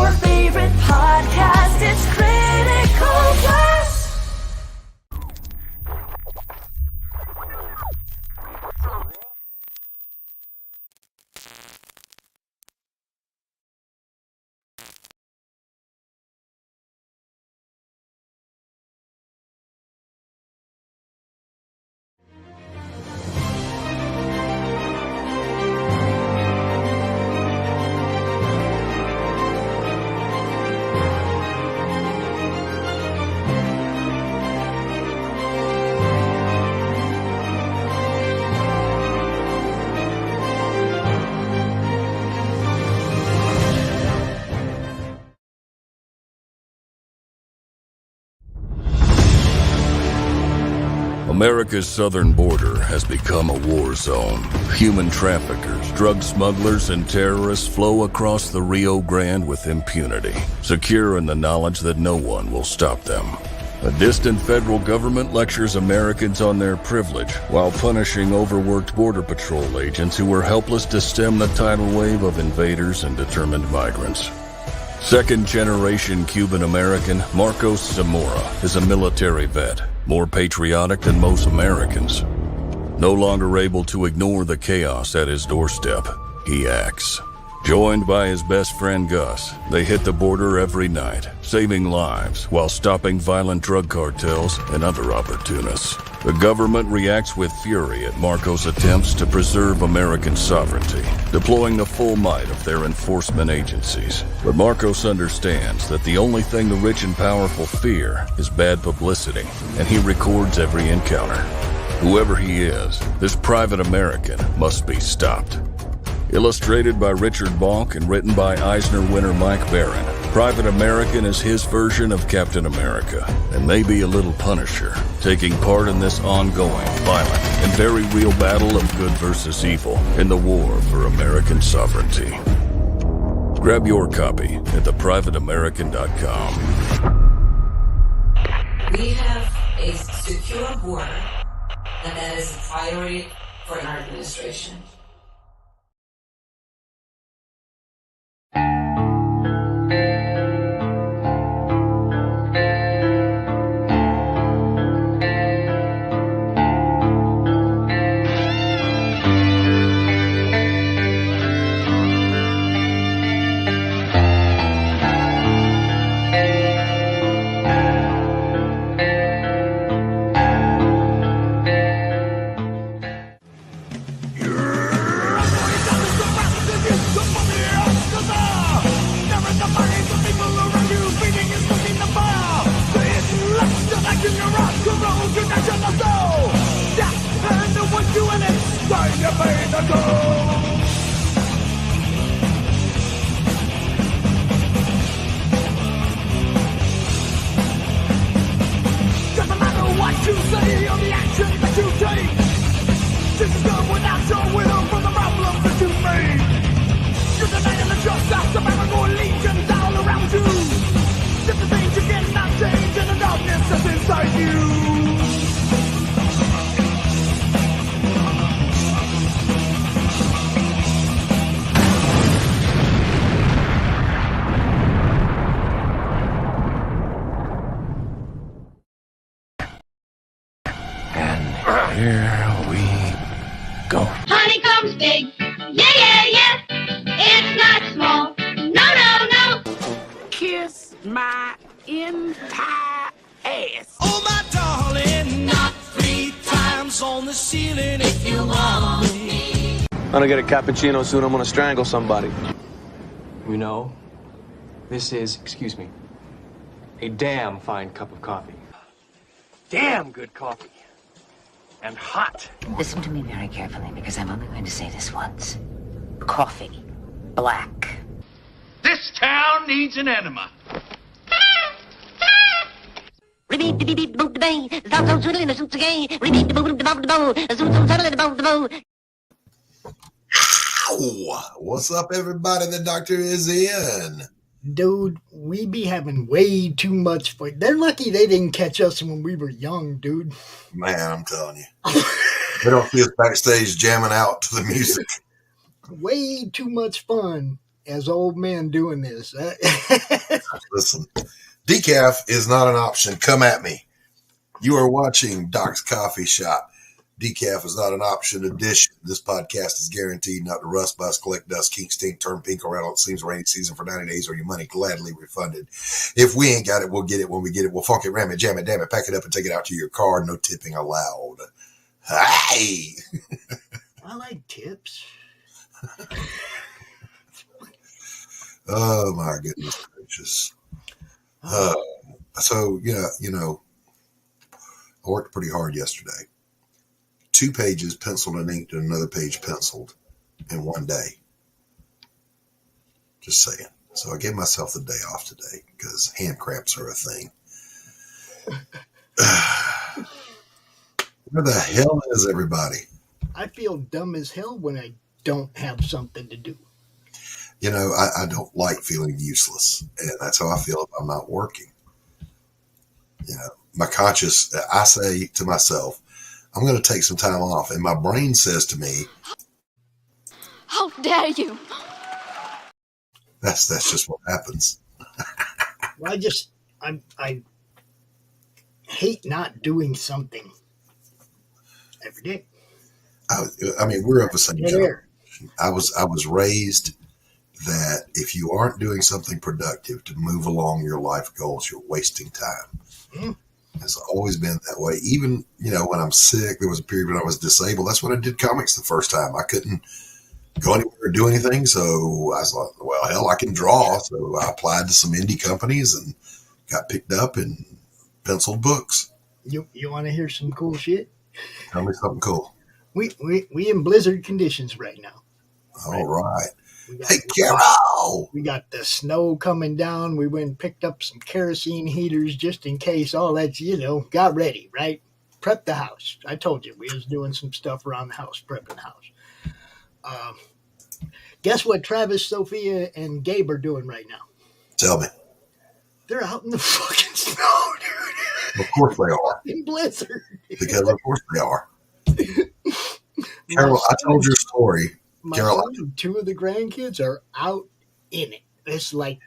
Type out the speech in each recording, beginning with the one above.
your favorite podcast. It's Critical Blast. America's southern border has become a war zone. Human traffickers, drug smugglers, and terrorists flow across the Rio Grande with impunity, secure in the knowledge that no one will stop them. A distant federal government lectures Americans on their privilege while punishing overworked Border Patrol agents who were helpless to stem the tidal wave of invaders and determined migrants. Second-generation Cuban-American Marcos Zamora is a military vet, more patriotic than most Americans. No longer able to ignore the chaos at his doorstep, he acts. Joined by his best friend Gus, they hit the border every night, saving lives while stopping violent drug cartels and other opportunists. The government reacts with fury at Marcos' attempts to preserve American sovereignty, deploying the full might of their enforcement agencies. But Marcos understands that the only thing the rich and powerful fear is bad publicity, and he records every encounter. Whoever he is, this private American must be stopped. Illustrated by Richard Bonk and written by Eisner winner Mike Barron, Private American is his version of Captain America, and maybe a little Punisher, taking part in this ongoing, violent, and very real battle of good versus evil in the war for American sovereignty. Grab your copy at theprivateamerican.com. We have a secure border, and that is a priority for our administration. Here we go. Honeycomb's big. Yeah, yeah, yeah. It's not small. No, no, no. Kiss my entire ass. Oh, my darling, not 3 times on the ceiling if you want me. I'm gonna get a cappuccino soon. I'm gonna strangle somebody. You know, this is, excuse me, a damn fine cup of coffee. Damn good coffee. And hot. Listen to me very carefully, because I'm only going to say this once. Coffee. Black. This town needs an enema. What's up, everybody? The doctor is in. Dude, we be having way too much fun. They're lucky they didn't catch us when we were young, dude. Man, I'm telling you. They don't see us backstage jamming out to the music. Way too much fun. as old men doing this. Listen, decaf is not an option. Come at me. You are watching Doc's Coffee Shop. Decaf is not an option. Addition. This podcast is guaranteed not to rust, bust, collect dust, kink, stink, turn pink, or rattle. It seems rainy season for 90 days or your money gladly refunded. If we ain't got it, we'll get it. When we get it, we'll funk it, ram it, jam it, damn it, pack it up and take it out to your car. No tipping allowed. Hey. I like tips. Oh my goodness gracious. So I worked pretty hard yesterday. 2 pages penciled and inked and another page penciled in one day. Just saying. So I gave myself the day off today because hand cramps are a thing. Where the hell is everybody? I feel dumb as hell when I don't have something to do. I don't like feeling useless, and that's how I feel if I'm not working. My conscious, I say to myself, I'm going to take some time off, and my brain says to me, How dare you? that's just what happens. Well, I hate not doing something every day. I mean, we're of the same generation. I was raised that if you aren't doing something productive to move along your life goals, you're wasting time. Mm. It's always been that way. Even, when I'm sick, there was a period when I was disabled. That's when I did comics the first time. I couldn't go anywhere or do anything. So I was like, well, hell, I can draw. So I applied to some indie companies and got picked up and penciled books. You want to hear some cool shit? Tell me something cool. We in blizzard conditions right now. All right. Hey, Carol! We got the snow coming down. We went and picked up some kerosene heaters just in case. All that's, got ready, right? Prep the house. I told you, we was doing some stuff around the house, prepping the house. Guess what Travis, Sophia, and Gabe are doing right now? Tell me. They're out in the fucking snow, dude. Of course they are. In blizzard. Because of course they are. Carol, I told your story. Son and 2 of the grandkids are out in it. It's like,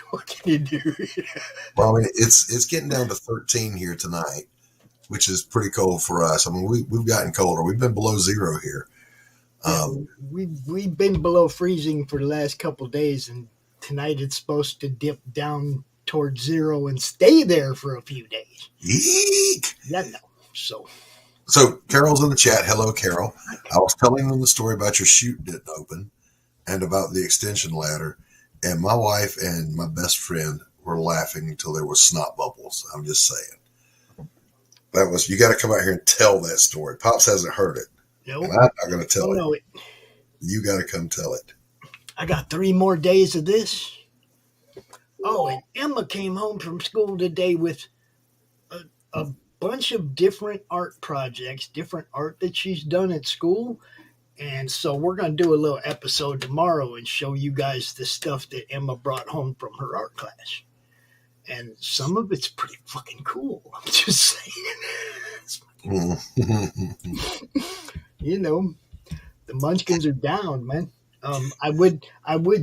what can you do? Well, I mean, it's getting down to 13 here tonight, which is pretty cold for us. I mean, we've gotten colder. We've been below 0 here. We've been below freezing for the last couple of days, and tonight it's supposed to dip down towards 0 and stay there for a few days. Eek! Yeah, no. So Carol's in the chat. Hello, Carol. I was telling them the story about your chute didn't open and about the extension ladder. And my wife and my best friend were laughing until there was snot bubbles. I'm just saying. You got to come out here and tell that story. Pops hasn't heard it. Nope. And I'm not going to tell it. You got to come tell it. I got 3 more days of this. Oh, and Emma came home from school today with a bunch of different art projects, different art that she's done at school. And so we're going to do a little episode tomorrow and show you guys the stuff that Emma brought home from her art class. And some of it's pretty fucking cool. I'm just saying. The munchkins are down, man. I would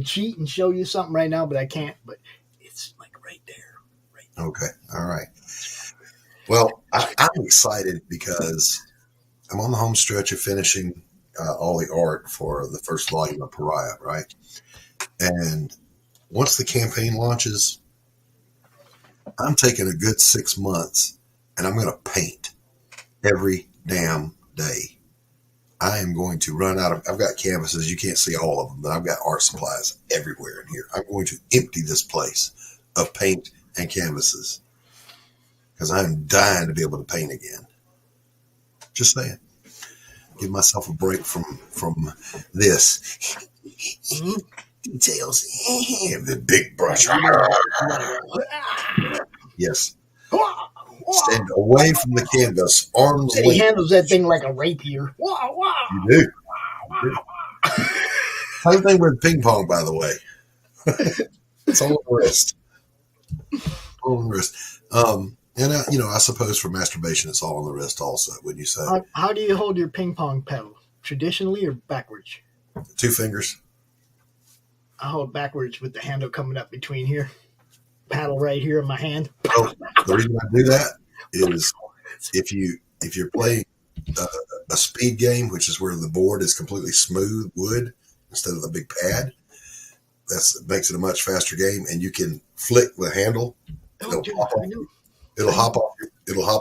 cheat and show you something right now, but I can't. But it's like right there. Okay. All right. Well, I'm excited because I'm on the home stretch of finishing all the art for the first volume of Pariah, right? And once the campaign launches, I'm taking a good 6 months and I'm going to paint every damn day. I am going to run out of, I've got canvases. You can't see all of them, but I've got art supplies everywhere in here. I'm going to empty this place of paint and canvases because I'm dying to be able to paint again. Just saying. Give myself a break from this. Details. The big brush. Yes. Stand away from the canvas. Arms length. He handles that thing like a rapier. You do. Same thing with ping pong, by the way. It's all on the wrist. All on the wrist. And I suppose for masturbation, it's all on the wrist also, wouldn't you say? How do you hold your ping pong paddle? Traditionally or backwards? 2 fingers. I hold backwards with the handle coming up between here. Paddle right here in my hand. Well, the reason I do that is if you're playing a speed game, which is where the board is completely smooth wood instead of the big pad, that makes it a much faster game, and you can flick the handle. It'll hop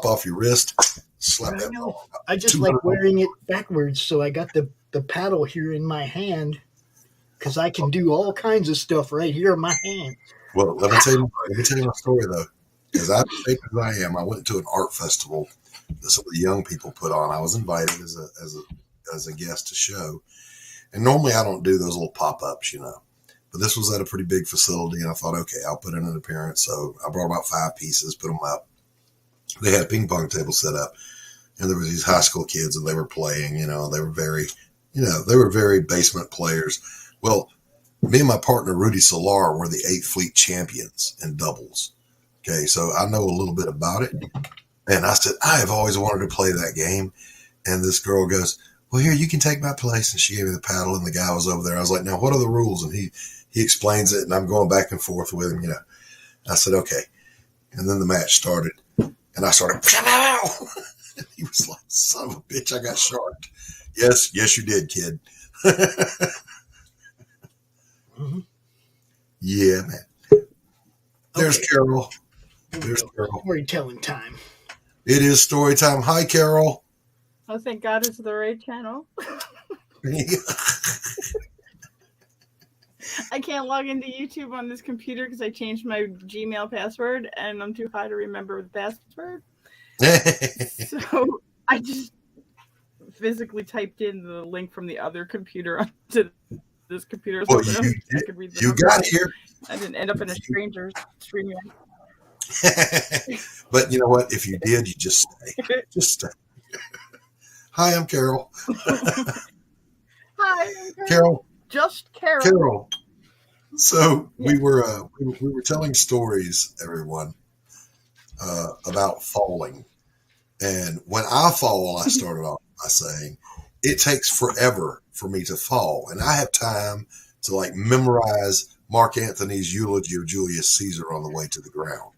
off your wrist. Slap that ball. I just like wearing it backwards, so I got the paddle here in my hand because I can do all kinds of stuff right here in my hand. Well, let me tell you my story though, because I'm as I am. I went to an art festival that some of the young people put on. I was invited as a guest to show, and normally I don't do those little pop ups, but this was at a pretty big facility, and I thought, okay, I'll put in an appearance. So I brought about 5 pieces, put them up. They had a ping pong table set up, and there was these high school kids, and they were playing. They were very basement players. Well, me and my partner, Rudy Solar, were the 8th Fleet champions in doubles. Okay, so I know a little bit about it. And I said, I have always wanted to play that game. And this girl goes, well, here, you can take my place. And she gave me the paddle, and the guy was over there. I was like, now, what are the rules? And he explains it, and I'm going back and forth with him, I said, okay. And then the match started, and I started, and he was like, son of a bitch, I got sharked. Yes, you did, kid. Mm-hmm. Yeah, man. There's Okay. Carol. There's Carol. Storytelling time. It is story time. Hi, Carol. Oh, thank God it's the right channel. I can't log into YouTube on this computer because I changed my Gmail password and I'm too high to remember the password. So I just physically typed in the link from the other computer onto this computer. Well, So you I could read the you number. got here. I didn't end up in a stranger's stream. But you know what? If you did, you just stay. Just stay. Hi, I'm Carol. Hi, I'm Carol. Just Carol. Carol. So we were telling stories, everyone, about falling. And when I fall, I started off by saying it takes forever for me to fall, and I have time to memorize Mark Antony's eulogy of Julius Caesar on the way to the ground.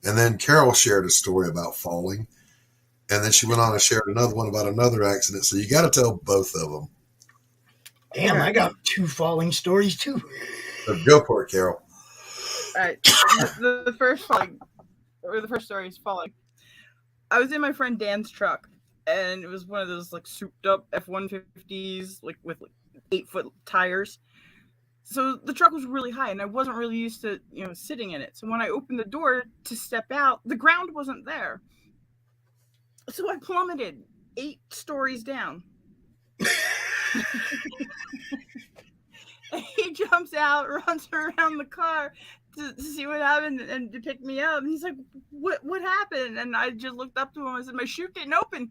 And then Carol shared a story about falling, and then she went on and shared another one about another accident. So you got to tell both of them. Damn, I got 2 falling stories too. So go for it, Carol. All right. The first story is falling. I was in my friend Dan's truck, and it was one of those souped up F-150s, with 8-foot tires. So the truck was really high, and I wasn't really used to sitting in it. So when I opened the door to step out, the ground wasn't there. So I plummeted 8 stories down. And he jumps out, runs around the car to see what happened and to pick me up. And he's like, what happened? And I just looked up to him and I said, my chute didn't open.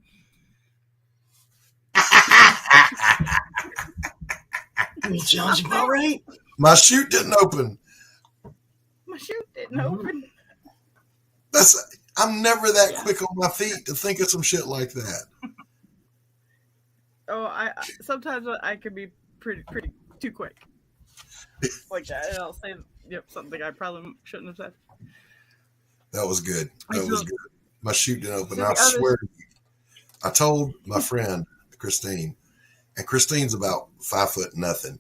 It sounds about right. My chute didn't open. My chute didn't open. I'm never that quick on my feet to think of some shit like that. Oh, I sometimes I could be pretty too quick like that, and I'll say something I probably shouldn't have said. That was good. That was good. My chute didn't open. I swear to you, I told my friend Christine, and Christine's about 5'0".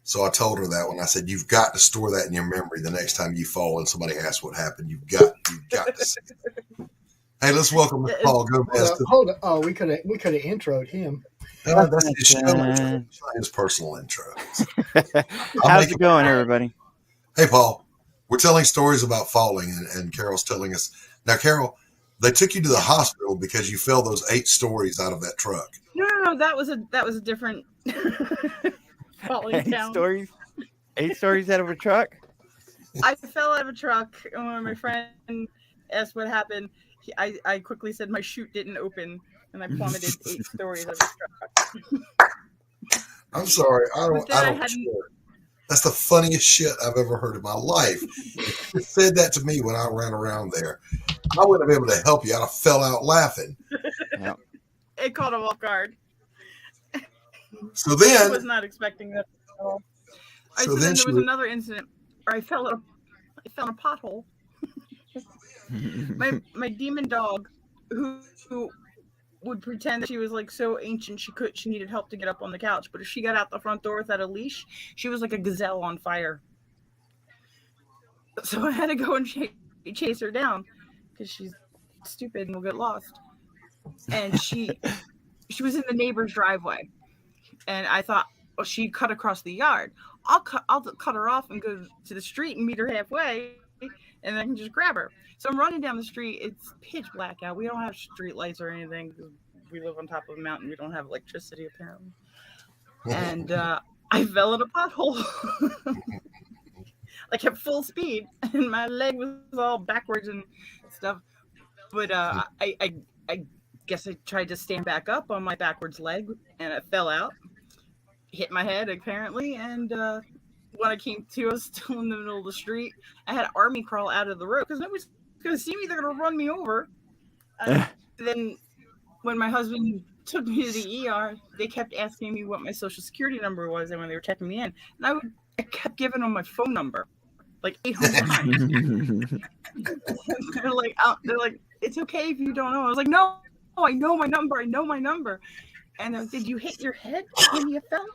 So I told her that when I said, you've got to store that in your memory the next time you fall and somebody asks what happened. You've got to say it. Hey, let's welcome Paul Gomez. Hold on. Oh, we could have introed him. That's his show intro. It's not his personal intro. How's it going, everybody? Hey, Paul. We're telling stories about falling, and Carol's telling us. Now, Carol, they took you to the hospital because you fell those 8 stories out of that truck. No, that was a different falling down. 8 stories out of a truck? I fell out of a truck, and when my friend asked what happened, I quickly said my chute didn't open, and I plummeted 8 stories of the truck. I'm sorry. I don't care. That's the funniest shit I've ever heard in my life. If you said that to me when I ran around there, I wouldn't have been able to help you. I'd have fell out laughing. Yep. It caught him off guard. So then, I was not expecting that at all. So then there she was another incident where I fell in a pothole. my demon dog, who would pretend that she was like so ancient she needed help to get up on the couch, but if she got out the front door without a leash, she was like a gazelle on fire. So I had to go and chase her down because she's stupid and will get lost. And she was in the neighbor's driveway, and I thought, well, she cut across the yard. I'll cut her off and go to the street and meet her halfway, and then I can just grab her. So I'm running down the street. It's pitch black out. We don't have street lights or anything because we live on top of a mountain. We don't have electricity apparently. And I fell in a pothole. Like at full speed, and my leg was all backwards and stuff. But I guess I tried to stand back up on my backwards leg, and I fell out, hit my head apparently, and when I came to, I was still in the middle of the street. I had army crawl out of the road because nobody's gonna see me. They're gonna run me over. Then when my husband took me to the ER, they kept asking me what my social security number was, and when they were checking me in, and I kept giving them my phone number. Like 800 times. they're like, it's okay if you don't know. I was like, no, I know my number. And they're like, did you hit your head when you fell?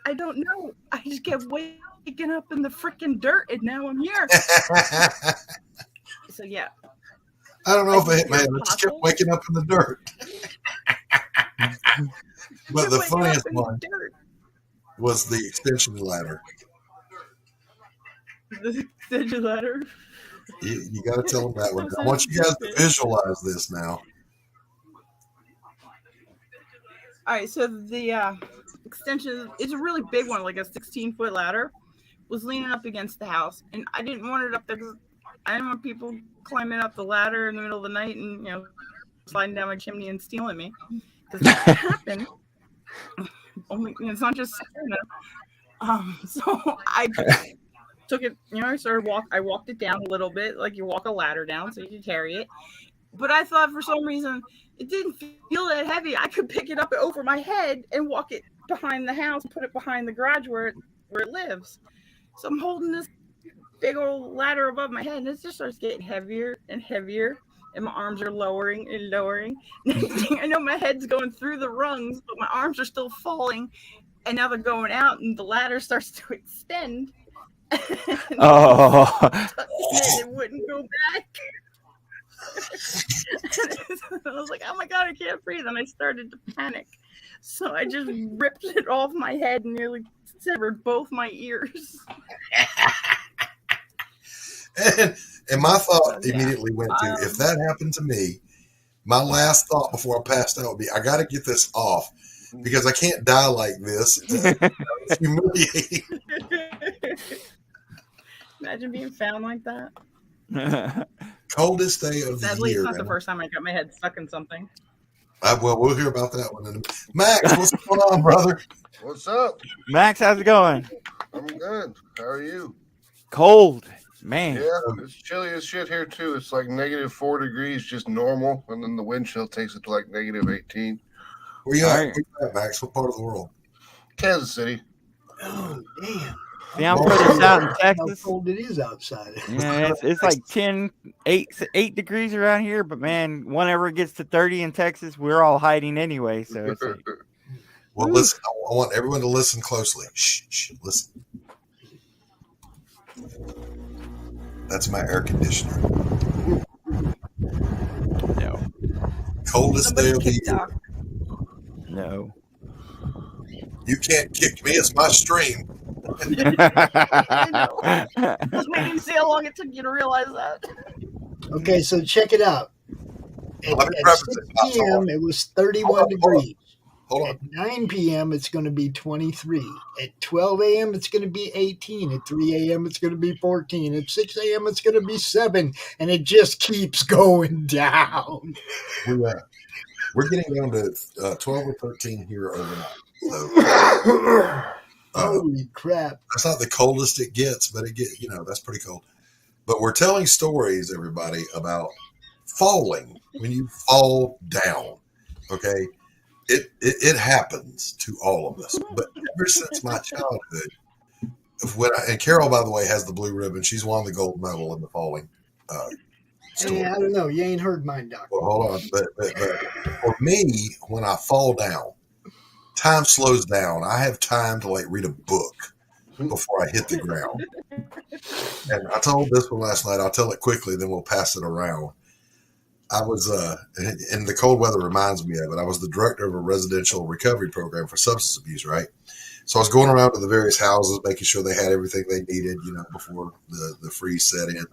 I don't know. I just kept waking up in the freaking dirt, and now I'm here. So yeah. I don't know if I hit my head. I just kept waking up in the dirt. But the funniest one was the extension ladder. The extension ladder. You got to tell them that one. I want you guys to visualize this now. All right, so the extension is a really big one, like a 16-foot ladder, was leaning up against the house, and I didn't want it up there because I didn't want people climbing up the ladder in the middle of the night and sliding down my chimney and stealing me, because that can happen. It's not just so I took it, I walked it down a little bit, like you walk a ladder down so you can carry it. But I thought for some reason it didn't feel that heavy. I could pick it up over my head and walk it behind the house, put it behind the garage where it lives. So I'm holding this big old ladder above my head, and it just starts getting heavier and heavier, and my arms are lowering and lowering. Next thing I know, my head's going through the rungs, but my arms are still falling, and now they're going out, and the ladder starts to extend. Oh. It wouldn't go back. I was like, oh my God, I can't breathe. And I started to panic. So I just ripped it off my head and nearly severed both my ears. And my thought immediately went to, if that happened to me, my last thought before I passed out would be, I got to get this off because I can't die like this. It's humiliating. Imagine being found like that. Coldest day of the Sadly, year. it's not the first time I got my head stuck in something. Well, we'll hear about that one in a minute. Max, what's going on, brother? What's up? Max, how's it going? I'm good. How are you? Cold, man. Yeah, it's chilly as shit here too. It's like -4 degrees, just normal, and then the wind chill takes it to like -18. Where you at, Max? What part of the world? Kansas City. Oh, damn. See, I'm further south in Texas. How cold it is outside. Yeah, it's like 8 degrees around here, but man, whenever it gets to 30 in Texas, we're all hiding anyway. So it's like, well, listen, I want everyone to listen closely. Shh, listen. That's my air conditioner. No. Coldest day of the year. No. You can't kick me. It's my stream. I know. Just waiting to see how long it took you to realize that. Okay, so check it out. At 6 p.m., it was 31 degrees. Hold on. At 9 p.m., it's going to be 23. At 12 a.m., it's going to be 18. At 3 a.m., it's going to be 14. At 6 a.m., it's going to be 7. And it just keeps going down. We're getting down to 12 or 13 here overnight. So, holy crap. That's not the coldest it gets, but that's pretty cold. But we're telling stories, everybody, about falling when you fall down. Okay? It happens to all of us. But ever since my childhood, and Carol, by the way, has the blue ribbon. She's won the gold medal in the falling story. I don't know. You ain't heard mine, Doc. Well, hold on. But for me, when I fall down, time slows down. I have time to like read a book before I hit the ground. And I told this one last night. I'll tell it quickly, then we'll pass it around. I was, and the cold weather reminds me of it. I was the director of a residential recovery program for substance abuse, right? So I was going around to the various houses, making sure they had everything they needed, before the freeze set in.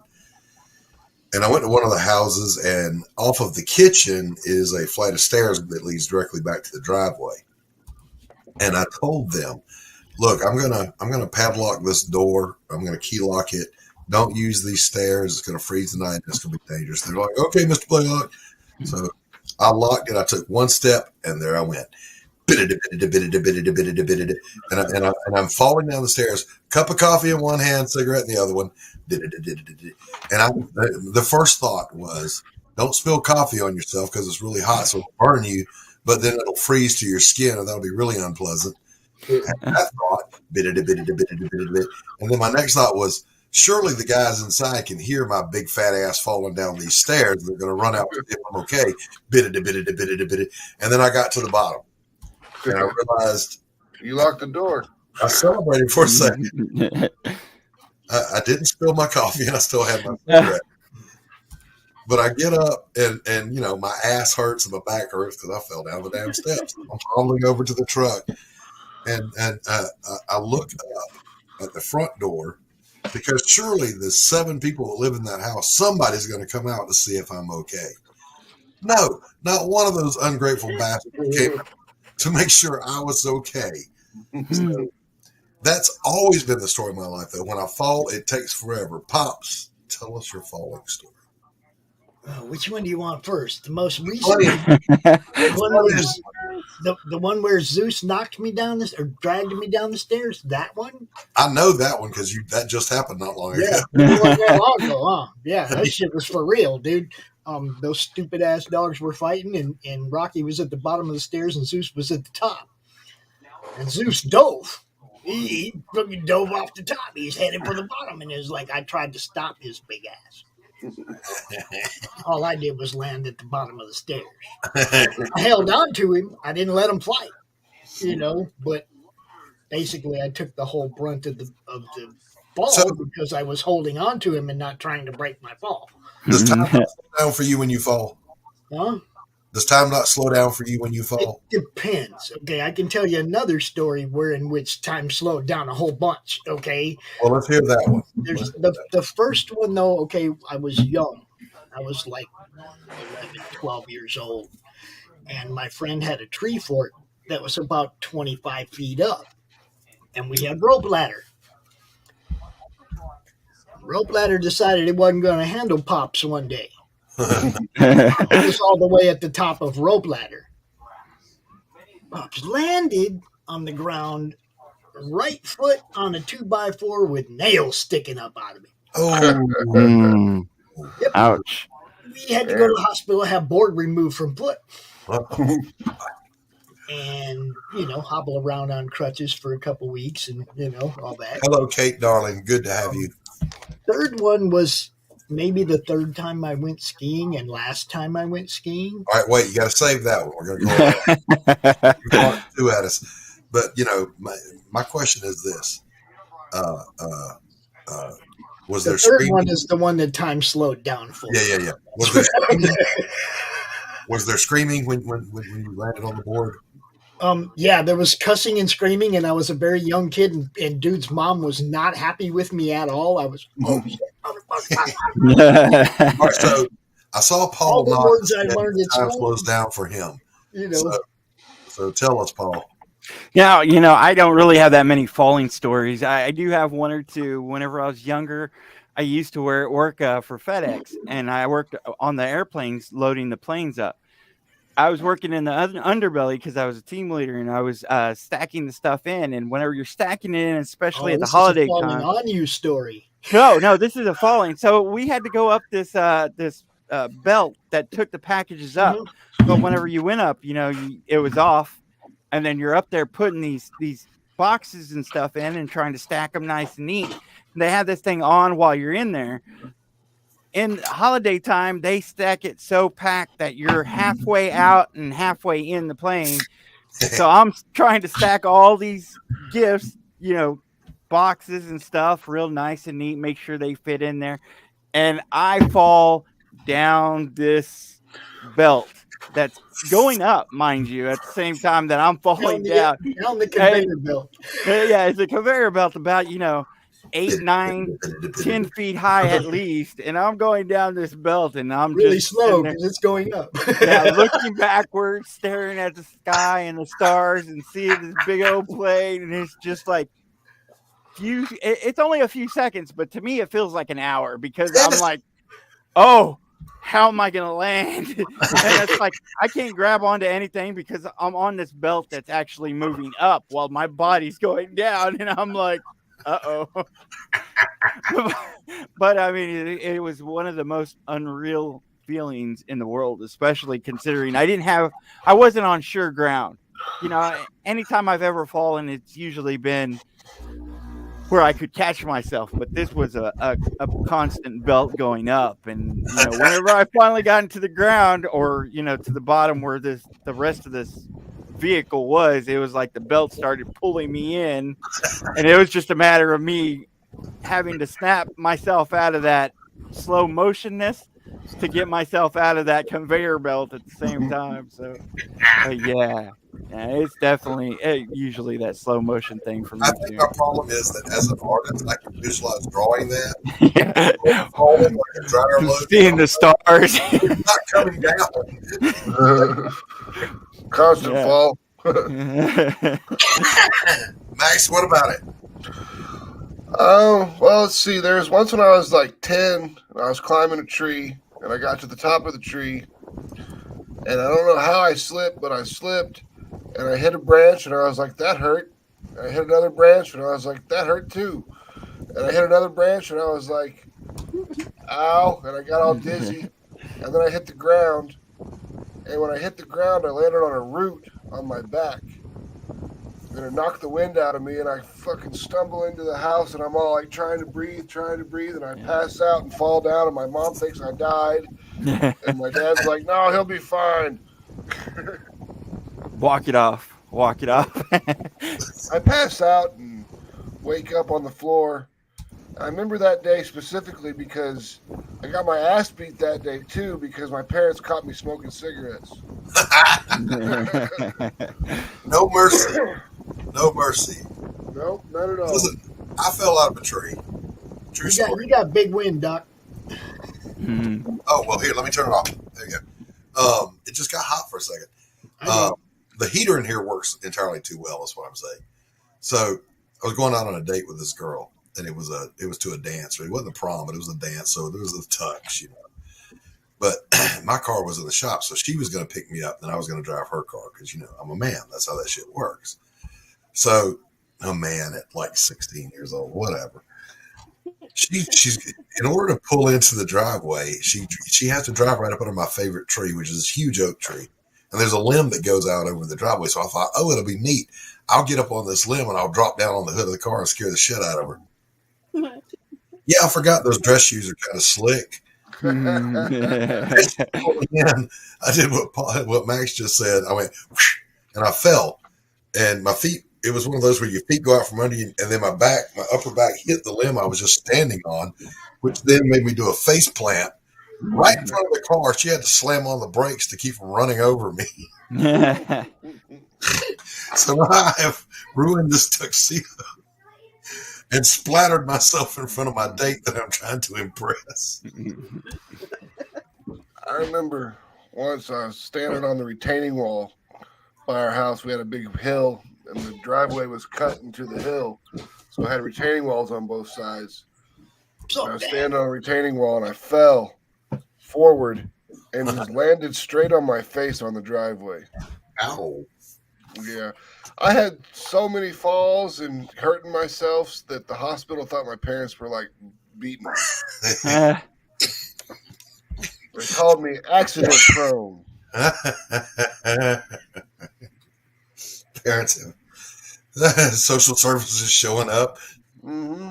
And I went to one of the houses, and off of the kitchen is a flight of stairs that leads directly back to the driveway. And I told them, look, I'm gonna padlock this door. I'm gonna key lock it. Don't use these stairs. It's gonna freeze the night. It's gonna be dangerous. They're like, okay, Mr. Blaylock. So I locked it. I took one step, and there I went. And I'm falling down the stairs. Cup of coffee in one hand, cigarette in the other one. And the first thought was, don't spill coffee on yourself because it's really hot, so it'll burn you. But then it'll freeze to your skin, and that'll be really unpleasant. And that thought, and then my next thought was, surely the guys inside can hear my big fat ass falling down these stairs. They're going to run out to see if I'm okay. And then I got to the bottom, and I realized you locked the door. I celebrated for a second. I didn't spill my coffee, and I still had my cigarette. But I get up, and my ass hurts and my back hurts because I fell down the damn steps. I'm hobbling over to the truck, and I look up at the front door because surely the 7 people that live in that house, somebody's going to come out to see if I'm okay. No, not one of those ungrateful bastards came to make sure I was okay. So that's always been the story of my life, though. When I fall, it takes forever. Pops, tell us your falling story. Which one do you want first? The most recent, the one where Zeus knocked me down or dragged me down the stairs. That one? I know that one because that just happened not long ago. Yeah, that long ago, huh? Yeah, that shit was for real, dude. Those stupid ass dogs were fighting, and Rocky was at the bottom of the stairs, and Zeus was at the top. And Zeus dove. He fucking dove off the top. He's headed for the bottom, and it was like I tried to stop his big ass. All I did was land at the bottom of the stairs. I held on to him. I didn't let him fly, but basically I took the whole brunt of the fall because I was holding on to him and not trying to break my fall. Does time not slow down for you when you fall? Huh? Does time not slow down for you when you fall? It depends. Okay, I can tell you another story in which time slowed down a whole bunch. Okay. Well, let's hear that one. There's the first one though. Okay, I was young. I was like 11, 12 years old, and my friend had a tree fort that was about 25 feet up, and we had rope ladder. Rope ladder decided it wasn't going to handle Pops one day. It was all the way at the top of rope ladder. Pops landed on the ground, right foot on a 2x4 with nails sticking up out of it. Oh, yep. Ouch! We had to go to the hospital, have board removed from foot, and hobble around on crutches for a couple weeks, and all that. Hello, Kate, darling. Good to have you. Third one was maybe the third time I went skiing and last time I went skiing. All right, wait, you got to save that one. We're going to go on 2 at us. But, my question is this. Was there screaming? The third one is the one that time slowed down for. Yeah. Was there screaming when you landed on the board? Yeah, there was cussing and screaming, and I was a very young kid, and dude's mom was not happy with me at all. I was, shit, All right, so I saw Paul. All the words I learned at time school slows down for him. So tell us, Paul. Now, I don't really have that many falling stories. I do have one or two. Whenever I was younger, I used to work for FedEx, and I worked on the airplanes, loading the planes up. I was working in the underbelly because I was a team leader, and I was stacking the stuff in. And whenever you're stacking it in, especially at the holiday time, falling on you story. No, this is a falling. So we had to go up this belt that took the packages up. But whenever you went up, it was off, and then you're up there putting these boxes and stuff in and trying to stack them nice and neat. And they have this thing on while you're in there. In holiday time, they stack it so packed that you're halfway out and halfway in the plane. So I'm trying to stack all these gifts, boxes and stuff real nice and neat, make sure they fit in there. And I fall down this belt that's going up, mind you, at the same time that I'm falling down. Down the conveyor belt. Yeah, it's a conveyor belt about, 8, 9, 10 feet high at least. And I'm going down this belt and I'm really just slow because it's going up. yeah, looking backwards, staring at the sky and the stars and seeing this big old plane. And it's just like, it's only a few seconds, but to me, it feels like an hour because I'm like, oh, how am I going to land? And it's like, I can't grab onto anything because I'm on this belt that's actually moving up while my body's going down. And I'm like, uh-oh. But I mean, it was one of the most unreal feelings in the world, especially considering I wasn't on sure ground. Anytime I've ever fallen, it's usually been where I could catch myself, but this was a constant belt going up. And whenever I finally got into the ground or to the bottom where the rest of this vehicle was, it was like the belt started pulling me in, and it was just a matter of me having to snap myself out of that slow motionness to get myself out of that conveyor belt at the same time. So yeah, it's definitely usually that slow motion thing for me. I think our problem is that as an artist, I can visualize drawing that. Falling like a dryer load. Seeing the stars. Not coming down. Constant fall. Max, what about it? Well, let's see. There was once when I was like 10, and I was climbing a tree, and I got to the top of the tree, and I don't know how I slipped, but I slipped, and I hit a branch, and I was like, that hurt. I hit another branch, and I was like, that hurt too. And I hit another branch, and I was like, ow, and I got all dizzy, and then I hit the ground, and when I hit the ground, I landed on a root on my back. And it knocked the wind out of me, and I fucking stumble into the house, and I'm all like trying to breathe, and I pass out and fall down, and my mom thinks I died, and my dad's like, no, he'll be fine. Walk it off. I pass out and wake up on the floor. I remember that day specifically because I got my ass beat that day too because my parents caught me smoking cigarettes. No mercy. No mercy. Nope, not at all. Listen, I fell out of a tree. True story. You got big wind, Doc. Oh, well, here, let me turn it off. There you go. It just got hot for a second. The heater in here works entirely too well, is what I'm saying. So I was going out on a date with this girl, and it was to a dance. It wasn't a prom, but it was a dance, so there was a tux, But my car was in the shop, so she was going to pick me up, and I was going to drive her car because, I'm a man. That's how that shit works. So a man at like 16 years old, whatever. She's in order to pull into the driveway, she has to drive right up under my favorite tree, which is this huge oak tree. And there's a limb that goes out over the driveway. So I thought, oh, it'll be neat. I'll get up on this limb and I'll drop down on the hood of the car and scare the shit out of her. Yeah, I forgot those dress shoes are kind of slick. And I did what Max just said. I went, whoosh, and I fell. And my feet, it was one of those where your feet go out from under you, and then my upper back hit the limb I was just standing on, which then made me do a face plant right in front of the car. She had to slam on the brakes to keep from running over me. So I have ruined this tuxedo and splattered myself in front of my date that I'm trying to impress. I remember once I was standing on the retaining wall by our house. We had a big hill, and the driveway was cut into the hill. So I had retaining walls on both sides. I was standing on a retaining wall, and I fell forward and just landed straight on my face on the driveway. Ow. Yeah. I had so many falls and hurting myself that the hospital thought my parents were like beating me. They called me accident prone. Parents Social services showing up. Mm-hmm.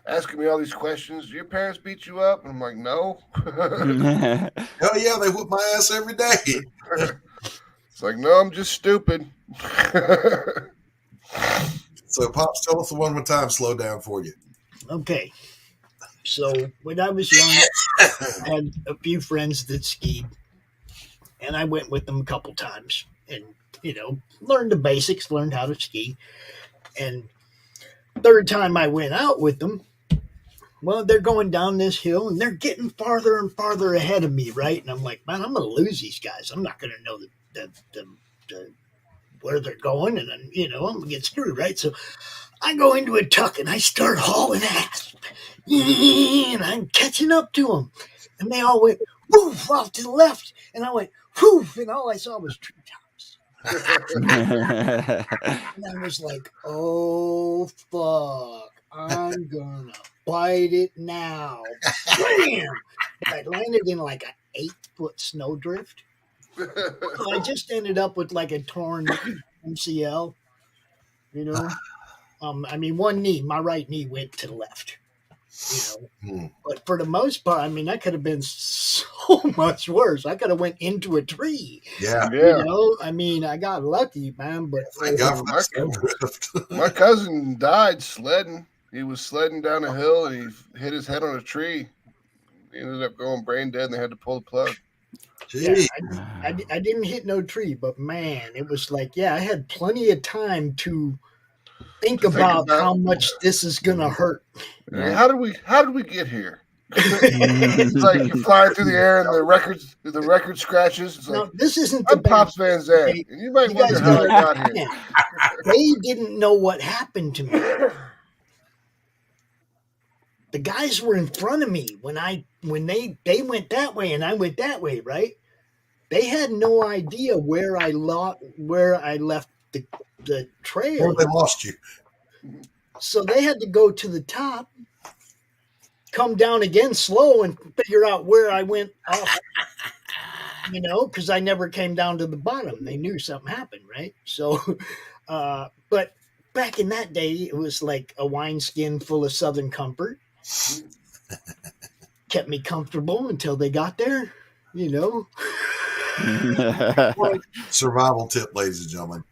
Asking me all these questions. Do your parents beat you up? And I'm like, no. Hell yeah, they whoop my ass every day. It's like, no, I'm just stupid. So, Pops, tell us the one more time, slow down for you. Okay. So when I was young, I had a few friends that skied, and I went with them a couple times, and learned the basics, learned how to ski. And third time I went out with them, well, they're going down this hill, and they're getting farther and farther ahead of me, right? And I'm like, man, I'm gonna lose these guys. I'm not gonna know the where they're going, and I'm gonna get screwed, right? So I go into a tuck and I start hauling ass, and I'm catching up to them, and they all went woof off to the left, and I went woof, and all I saw was treetops. And I was like, oh fuck, I'm gonna bite it now. Bam! I landed in like an 8-foot snowdrift. So I just ended up with like a torn MCL, I mean, one knee, my right knee went to the left, But for the most part, I mean, that could have been so much worse. I could have went into a tree. Yeah. I mean, I got lucky, man. But thank God for that my cousin died sledding. He was sledding down a hill and he hit his head on a tree. He ended up going brain dead, and they had to pull the plug. Yeah, I didn't hit no tree, but man, it was like, I had plenty of time to think about how much this is gonna hurt. Yeah. How did we get here? It's like you're flying through the air and the record scratches. It's like, this isn't the Pops Van Zandt. And you might wonder how I got here. They didn't know what happened to me. The guys were in front of me when they went that way and I went that way, right? They had no idea where I left the trail. Or they lost you. So they had to go to the top, come down again slow, and figure out where I went off. Because I never came down to the bottom. They knew something happened, right? So, but back in that day, it was like a wineskin full of Southern Comfort. Kept me comfortable until they got there, Survival tip, ladies and gentlemen.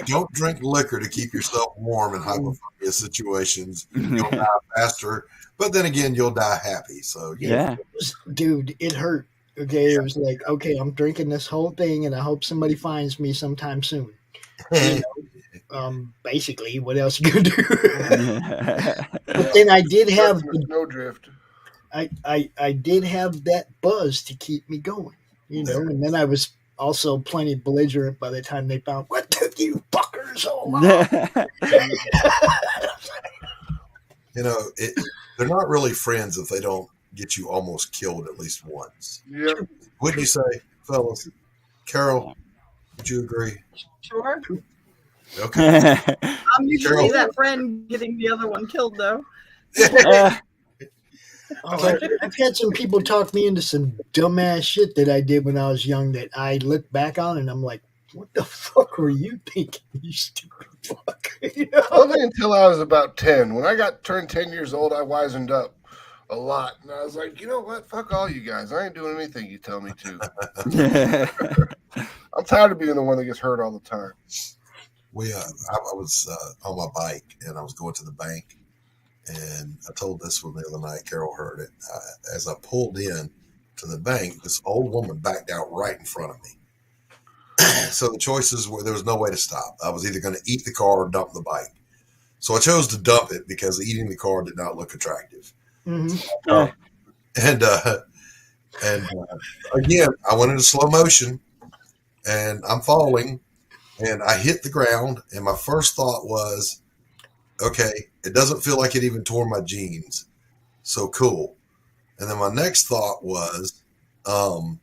Don't drink liquor to keep yourself warm in hypothermia situations. You'll die faster, but then again, you'll die happy. So dude, it hurt. Okay, it was like, okay, I'm drinking this whole thing, and I hope somebody finds me sometime soon. Basically, what else you gonna do? But then I did have snowdrift. I did have that buzz to keep me going, and then I was also plenty belligerent by the time they found what took you fuckers so long. They're not really friends if they don't get you almost killed at least once. Yeah. Wouldn't you say, fellas? Carol, would you agree? Sure. Okay. I'm usually that friend getting the other one killed, though. I've had some people talk me into some dumbass shit that I did when I was young that I look back on and I'm like, what the fuck were you thinking, you stupid fuck? Only until I was about 10. When I turned 10 years old, I wisened up a lot. And I was like, you know what? Fuck all you guys. I ain't doing anything you tell me to. I'm tired of being the one that gets hurt all the time. I was on my bike and I was going to the bank, and I told this one the other night. Carol heard it. As I pulled in to the bank, this old woman backed out right in front of me. So the choices were, there was no way to stop. I was either going to eat the car or dump the bike. So I chose to dump it because eating the car did not look attractive. Mm-hmm. And again, I went into slow motion and I'm falling. And I hit the ground, and my first thought was, okay, it doesn't feel like it even tore my jeans. So cool. And then my next thought was, hey,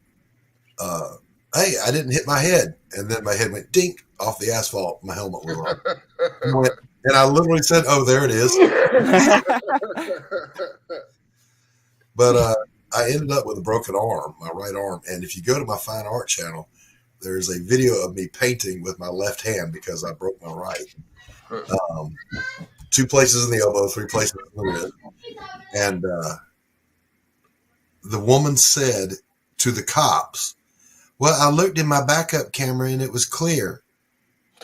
I didn't hit my head. And then my head went dink off the asphalt. My helmet went on. And I literally said, oh, there it is. But I ended up with a broken arm, my right arm. And if you go to my fine art channel, there's a video of me painting with my left hand because I broke my right. 2 places in the elbow, 3 places in the wrist. And the woman said to the cops, well, I looked in my backup camera and it was clear.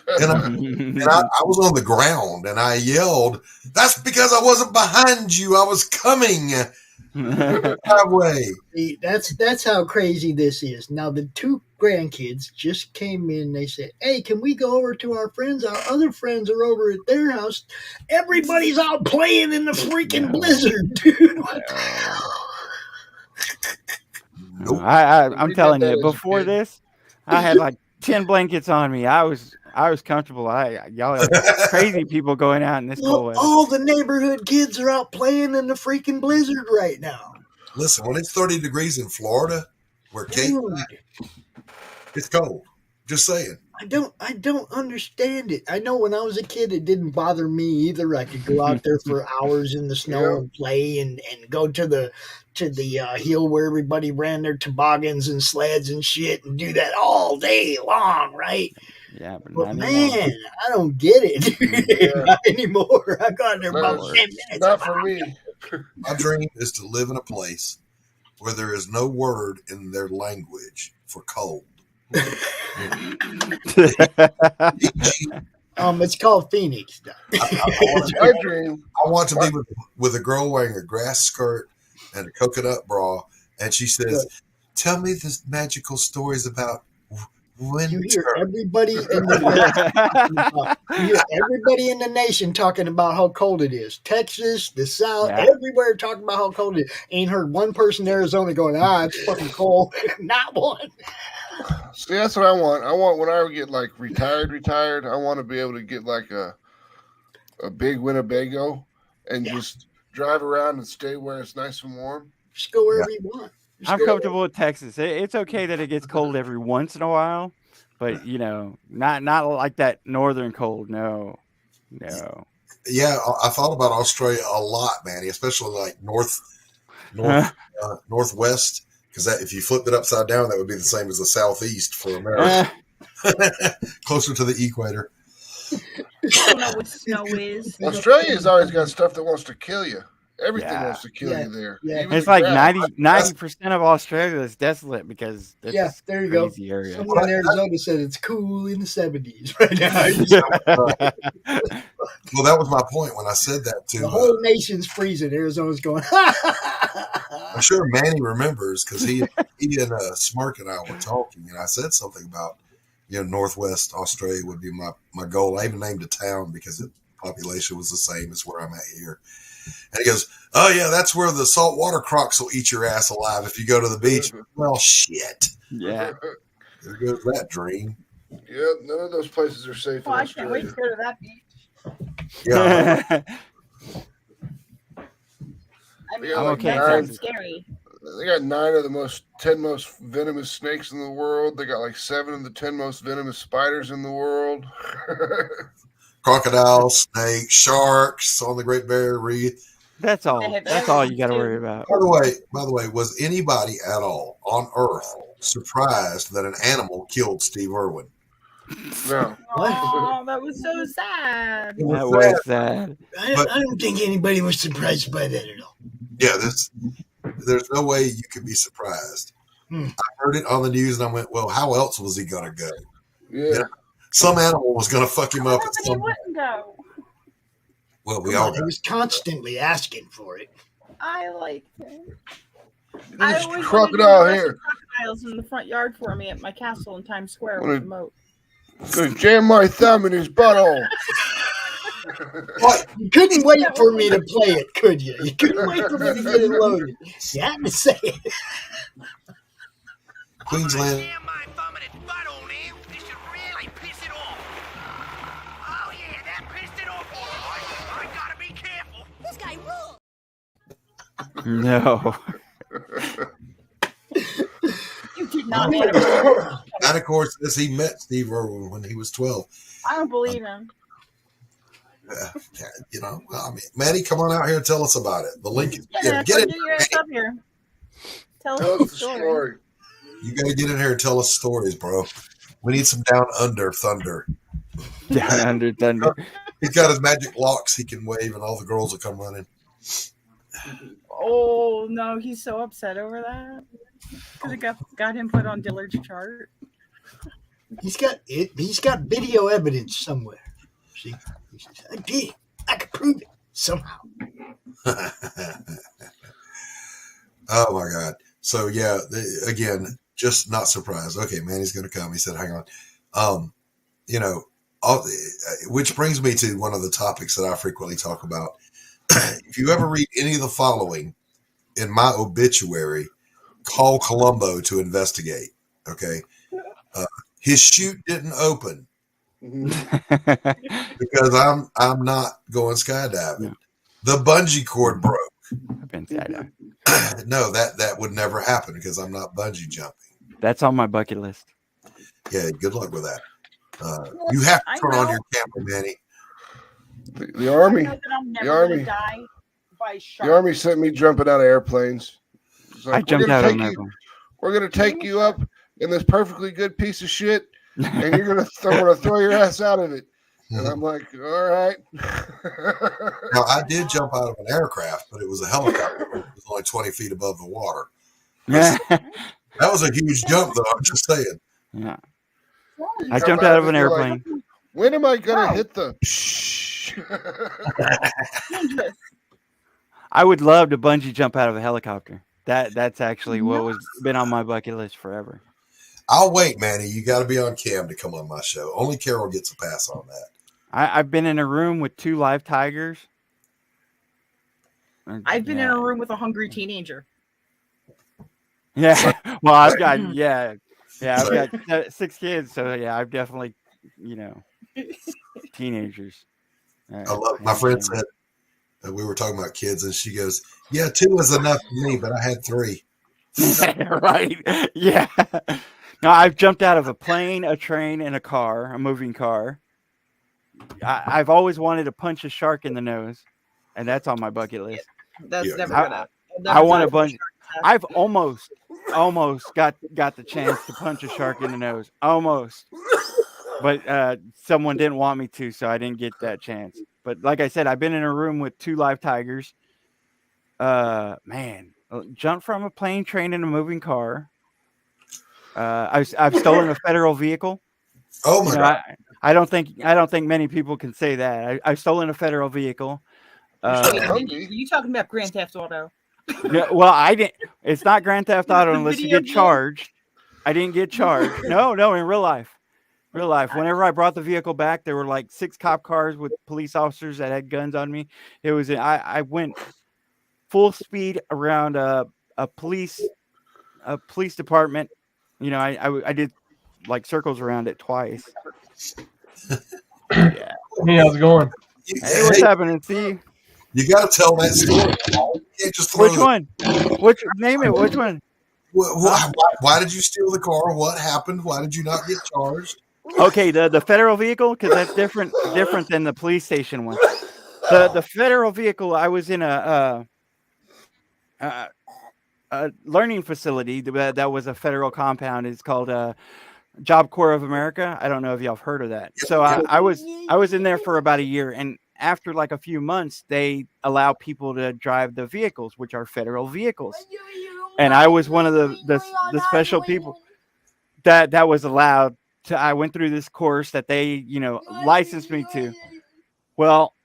And I was on the ground and I yelled, that's because I wasn't behind you. I was coming. Highway. See, that's how crazy this is. Now the 2 grandkids just came in. They said, hey, can we go over to our friends? Our other friends are over at their house. Everybody's out playing in the freaking blizzard, dude. What the hell? I'm telling you, before this, I had like 10 blankets on me. I was comfortable. Y'all are crazy people going out in this cold weather. All the neighborhood kids are out playing in the freaking blizzard right now. Listen, when it's 30 degrees in Florida, where Kate, it's cold. Just saying. I don't understand it. I know when I was a kid, it didn't bother me either. I could go out there for hours in the snow and play and go to the hill where everybody ran their toboggans and sleds and shit and do that all day long, right? Yeah, but man, I don't get it. Not anymore. I got there about 10 minutes. Not for me. My dream is to live in a place where there is no word in their language for cold. It's called Phoenix. I want to be with a girl wearing a grass skirt and a coconut bra, and she says, "Tell me the magical stories about winter." You hear everybody in the nation talking about how cold it is. Texas, the South, everywhere talking about how cold it is. Ain't heard one person in Arizona going, it's fucking cold. Not one. See, that's what I want. I want when I get like retired, I want to be able to get like a big Winnebago and just drive around and stay where it's nice and warm. Just go wherever you want. I'm comfortable with Texas. It's okay that it gets cold every once in a while, but not like that northern cold. No. Yeah, I thought about Australia a lot, Manny, especially like northwest. Because if you flipped it upside down, that would be the same as the southeast for America. Closer to the equator. I don't know what snow is. Australia's always got stuff that wants to kill you. Everything wants to kill you there. Yeah. Even It's the like grass. 90% of Australia is desolate because it's there you go. crazy area. Someone in Arizona said it's cool in the 70s right now. Well, that was my point when I said that too. The whole nation's freezing. Arizona's going, I'm sure Manny remembers because he and Smirk and I were talking, and I said something about Northwest Australia would be my goal. I even named a town because the population was the same as where I'm at here. And he goes, "Oh yeah, that's where the saltwater crocs will eat your ass alive if you go to the beach." Well, shit. Yeah. There goes that dream. Yeah, none of those places are safe. I can't wait to go to that beach. Yeah. I mean, I'm okay. that sounds scary. They got 9 of the 10 most venomous snakes in the world. They got like 7 of the 10 most venomous spiders in the world. Crocodiles, snakes, sharks on the Great Barrier Reef. That's all. That's all you got to worry about. By the way, was anybody at all on Earth surprised that an animal killed Steve Irwin? No. Oh, that was so sad. That was sad. I don't think anybody was surprised by that at all. Yeah, there's no way you could be surprised. I heard it on the news and I went, well, how else was he going to go? Yeah. Some animal was going to fuck him up. He wouldn't go. Well, He was constantly asking for it. I like it. There's a crocodile here. Crocodiles in the front yard for me at my castle in Times Square with the moat. Gonna jam my thumb in his butthole. What? You couldn't wait for me to play it, could you? You couldn't wait for me to get it loaded. You had to say it. Queensland. Jam my thumb in its butthole, man. This should really piss it off. Oh yeah, that pissed it off all right. I gotta be careful. This guy rules. No. You did not. And of course, as he met Steve Irwin when he was 12. I don't believe him. Maddie, come on out here and tell us about it. The link is Get in. your ass up here. Tell us Tell the us the story. story. You got to get in here and tell us stories, bro. We need some down under thunder. Down under thunder. He's got his magic locks he can wave, and all the girls will come running. Oh no, he's so upset over that because it got him put on Dillard's chart. He's got it. He's got video evidence somewhere. See, he says, I did. I could prove it somehow. Oh my God! So yeah, again, just not surprised. Okay, Manny's going to come. He said, "Hang on." You know, which brings me to one of the topics that I frequently talk about. If you ever read any of the following in my obituary, call Columbo to investigate. Okay, his chute didn't open because I'm not going skydiving. The bungee cord broke. I've been skydiving. No, that would never happen because I'm not bungee jumping. That's on my bucket list. Yeah, good luck with that. You have to turn on your camera, Manny. The army, The army. Die by shark. the army sent me jumping out of airplanes. It's like, I jumped out of an airplane. We're gonna take you up in this perfectly good piece of shit, and you're gonna throw your ass out of it. And I'm like, all right. Now, I did jump out of an aircraft, but it was a helicopter. It was only 20 feet above the water. That was a huge jump, though. I'm just saying. Yeah. I jumped out of an airplane. Like, when am I gonna hit the? I would love to bungee jump out of a helicopter. That's actually what was been on my bucket list forever. I'll wait, Manny. You got to be on cam to come on my show. Only Carol gets a pass on that. I've been in a room with 2 live tigers. I've been in a room with a hungry teenager. Yeah. Well, I've got I've got 6 kids, so yeah, I've definitely, teenagers. I love. My friend said we were talking about kids, and she goes, "Yeah, 2 is enough for me, but I had 3." Right? Yeah. No, I've jumped out of a plane, a train, and a moving car. I've always wanted to punch a shark in the nose, and that's on my bucket list. That's never gonna happen. I want a bunch. I've almost got the chance to punch a shark in the nose, almost, but someone didn't want me to, so I didn't get that chance. But like I said, I've been in a room with 2 live tigers. Man, jumped from a plane, train, and a moving car. I've stolen a federal vehicle. Oh my God! I don't think many people can say that. I've stolen a federal vehicle. You talking about Grand Theft Auto? Yeah, well, I didn't. It's not Grand Theft Auto unless you get charged. I didn't get charged. No, in real life. Whenever I brought the vehicle back, there were like 6 cop cars with police officers that had guns on me. It was I went full speed around a police department. I did like circles around it twice. Yeah. Hey, how's it going? Hey, what's happening? See, you got to tell that story. You can't just throw which one? Name it? Which one? Why did you steal the car? What happened? Why did you not get charged? Okay, the federal vehicle, because that's different than the police station one. The federal vehicle, I was in a learning facility that was a federal compound. It's called Job Corps of America. I don't know if y'all have heard of that. So I was in there for about a year, and after like a few months, they allow people to drive the vehicles, which are federal vehicles. And I was one of the special people that was allowed to. I went through this course that they licensed me to. Well,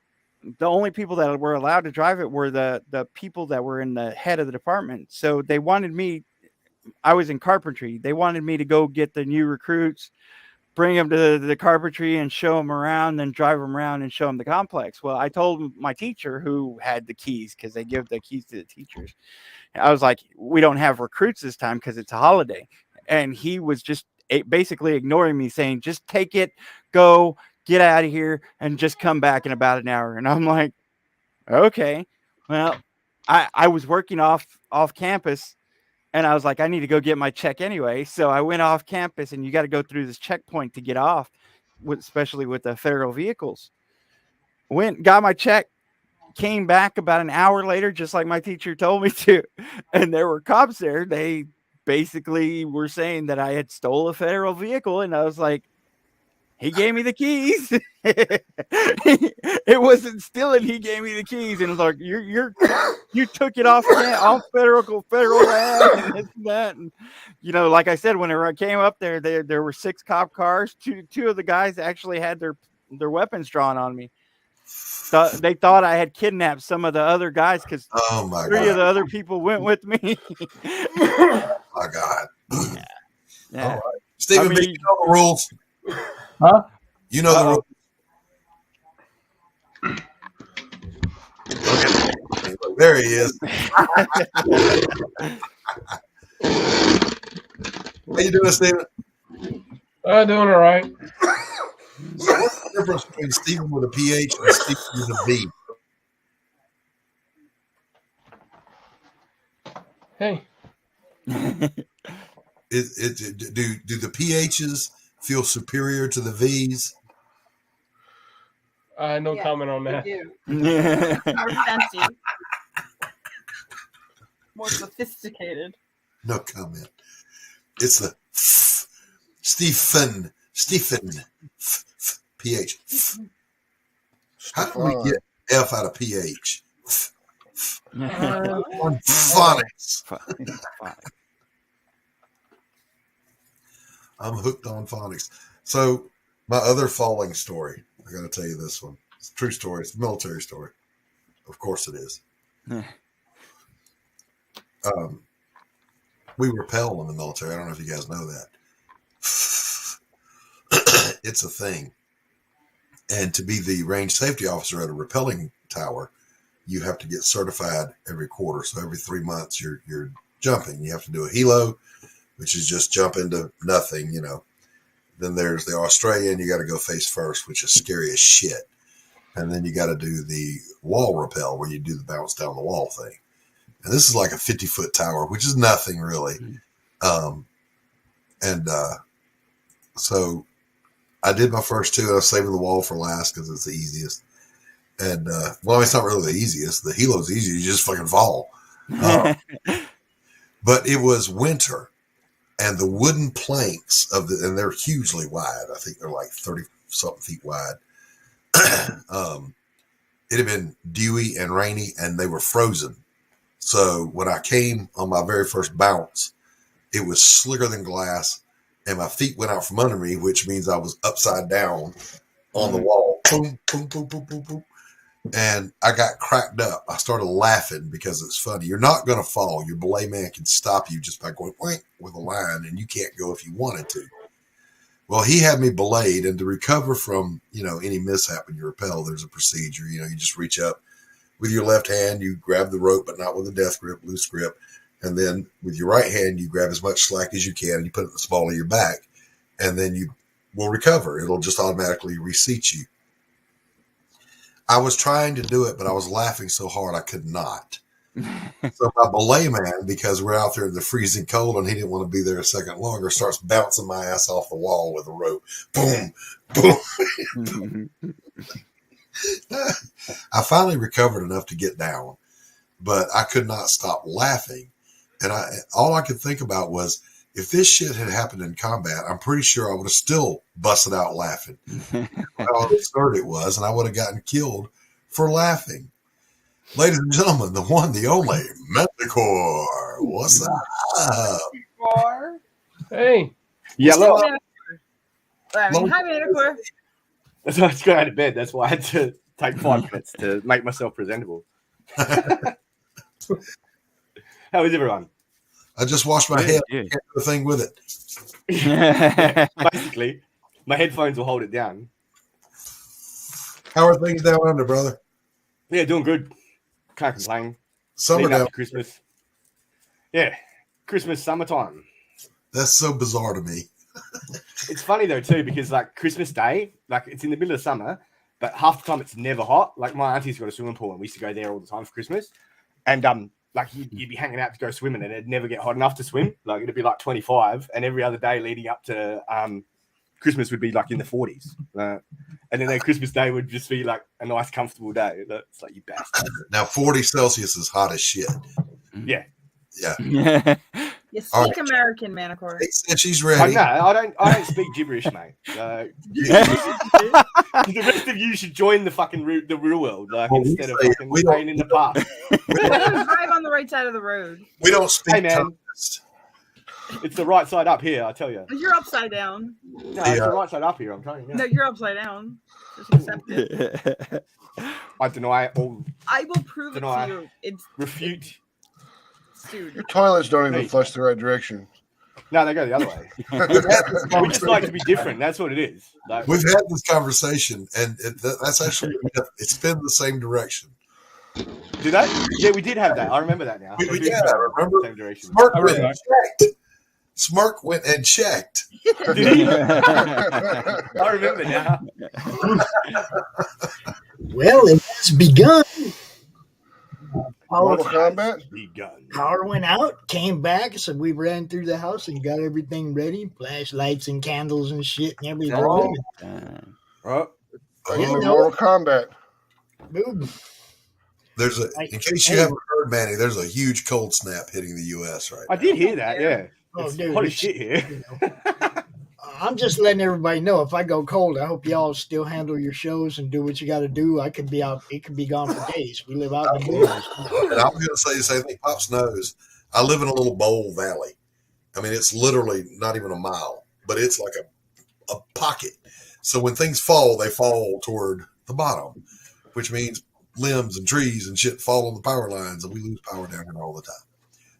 the only people that were allowed to drive it were the people that were in the head of the department. So they wanted me. I was in carpentry. They wanted me to go get the new recruits, bring them to the carpentry and show them around, then drive them around and show them the complex. Well, I told my teacher, who had the keys, because they give the keys to the teachers. I was like, we don't have recruits this time because it's a holiday. And he was just basically ignoring me, saying, just take it, go, get out of here, and just come back in about an hour. And I'm like, okay. Well, I was working off campus. And I was like, I need to go get my check anyway. So I went off campus, and you got to go through this checkpoint to get off, especially with the federal vehicles. Went, got my check, came back about an hour later, just like my teacher told me to. And there were cops there. They basically were saying that I had stole a federal vehicle, and I was like, he gave me the keys. It wasn't stealing. He gave me the keys, and it was like, you took it off federal land and this and that. And like I said, whenever I came up there were 6 cop cars. Two of the guys actually had their weapons drawn on me. They thought I had kidnapped some of the other guys because 3 of the other people went with me. My God. Yeah. All right. Stephen, you know the rules. Huh? You know the rules. There he is. How you doing, Stephen? Doing all right. So what's the difference between Stephen with a PH and Stephen with a V? Hey. Do the PHs feel superior to the Vs? No comment on that. More fancy. More sophisticated. No comment. It's the Stephen PH. How do we get F out of PH? Phonics. I'm hooked on phonics. So my other falling story, I got to tell you this one. It's a true story. It's a military story. Of course it is. We rappel in the military. I don't know if you guys know that. It's a thing. And to be the range safety officer at a rappelling tower, you have to get certified every quarter. So every 3 months you're jumping. You have to do a helo, which is just jump into nothing, Then there's the Australian, you got to go face first, which is scary as shit. And then you got to do the wall rappel where you do the bounce down the wall thing. And this is like a 50-foot tower, which is nothing really. So I did my first 2, and I was saving the wall for last because it's the easiest. And it's not really the easiest. The helo's easy. You just fucking fall. But it was winter. And the wooden planks and they're hugely wide. I think they're like 30-something feet wide. It had been dewy and rainy, and they were frozen. So when I came on my very first bounce, it was slicker than glass, and my feet went out from under me, which means I was upside down on the wall. Boom, boom, boom, boom, boom, boom. And I got cracked up. I started laughing because it's funny. You're not going to fall. Your belay man can stop you just by going with a line, and you can't go if you wanted to. Well, he had me belayed, and to recover from, any mishap when you rappel, there's a procedure. You just reach up with your left hand, you grab the rope, but not with a death grip, loose grip. And then with your right hand, you grab as much slack as you can, and you put it in the small of your back, and then you will recover. It'll just automatically reseat you. I was trying to do it, but I was laughing so hard I could not. So my belay man, because we're out there in the freezing cold and he didn't want to be there a second longer, starts bouncing my ass off the wall with a rope. Boom, boom. I finally recovered enough to get down, but I could not stop laughing. And all I could think about was, if this shit had happened in combat, I'm pretty sure I would have still busted out laughing. How absurd it was, and I would have gotten killed for laughing. Ladies and gentlemen, the one, the only, Manticore. What's up? Hey. Yellow. Hi, Manticore. That's why I just got out of bed. That's why I had to take 5 minutes to make myself presentable. How is everyone? I just washed my head. I can't do a thing with it. Basically, my headphones will hold it down. How are things down under, brother? Yeah, doing good. Can't complain. Summer down. Christmas. Yeah, Christmas, summertime. That's so bizarre to me. It's funny though too, because like Christmas Day, like it's in the middle of summer, but half the time it's never hot. Like my auntie's got a swimming pool, and we used to go there all the time for Christmas. And like you'd be hanging out to go swimming, and it'd never get hot enough to swim. Like it'd be like 25, and every other day leading up to Christmas would be like in the 40s. And then Christmas Day would just be like a nice, comfortable day. It's like, you bastard. Now 40 Celsius is hot as shit. Yeah. Yeah. You All speak American, Manicore. He said she's ready. I don't speak gibberish, mate. The rest of you should join the fucking the real world, like instead of fucking staying in the past. Drive on the right side of the road. We don't speak. Hey man, it's the right side up here. I tell you. You're upside down. No, it's the right side up here. I'm telling you. No, you're upside down. Just accept it. I deny all. I will prove it to you. It's refute. Dude. Your toilets don't even flush the right direction. No, they go the other way. We just like to be different. That's what it is. Like, We've had this conversation, and that's actually it's been the same direction. Did they? Yeah, we did have that. I remember that now. I remember. Same direction. Smirk went and checked. Did he? I remember now. Well, it has begun. Mortal Kombat? Power went out, came back, so we ran through the house and got everything ready, flashlights and candles and shit and everything. Mortal Kombat. Boom. There's in case you haven't heard, Manny, there's a huge cold snap hitting the U.S. right now. I did hear that, yeah. Oh, dude, holy shit here. I'm just letting everybody know if I go cold, I hope y'all still handle your shows and do what you got to do. I could be out. It could be gone for days. We live out in the woods. And I'm going to say the same thing. Pops knows. I live in a little bowl valley. I mean, it's literally not even a mile, but it's like a pocket. So when things fall, they fall toward the bottom, which means limbs and trees and shit fall on the power lines, and we lose power down here all the time.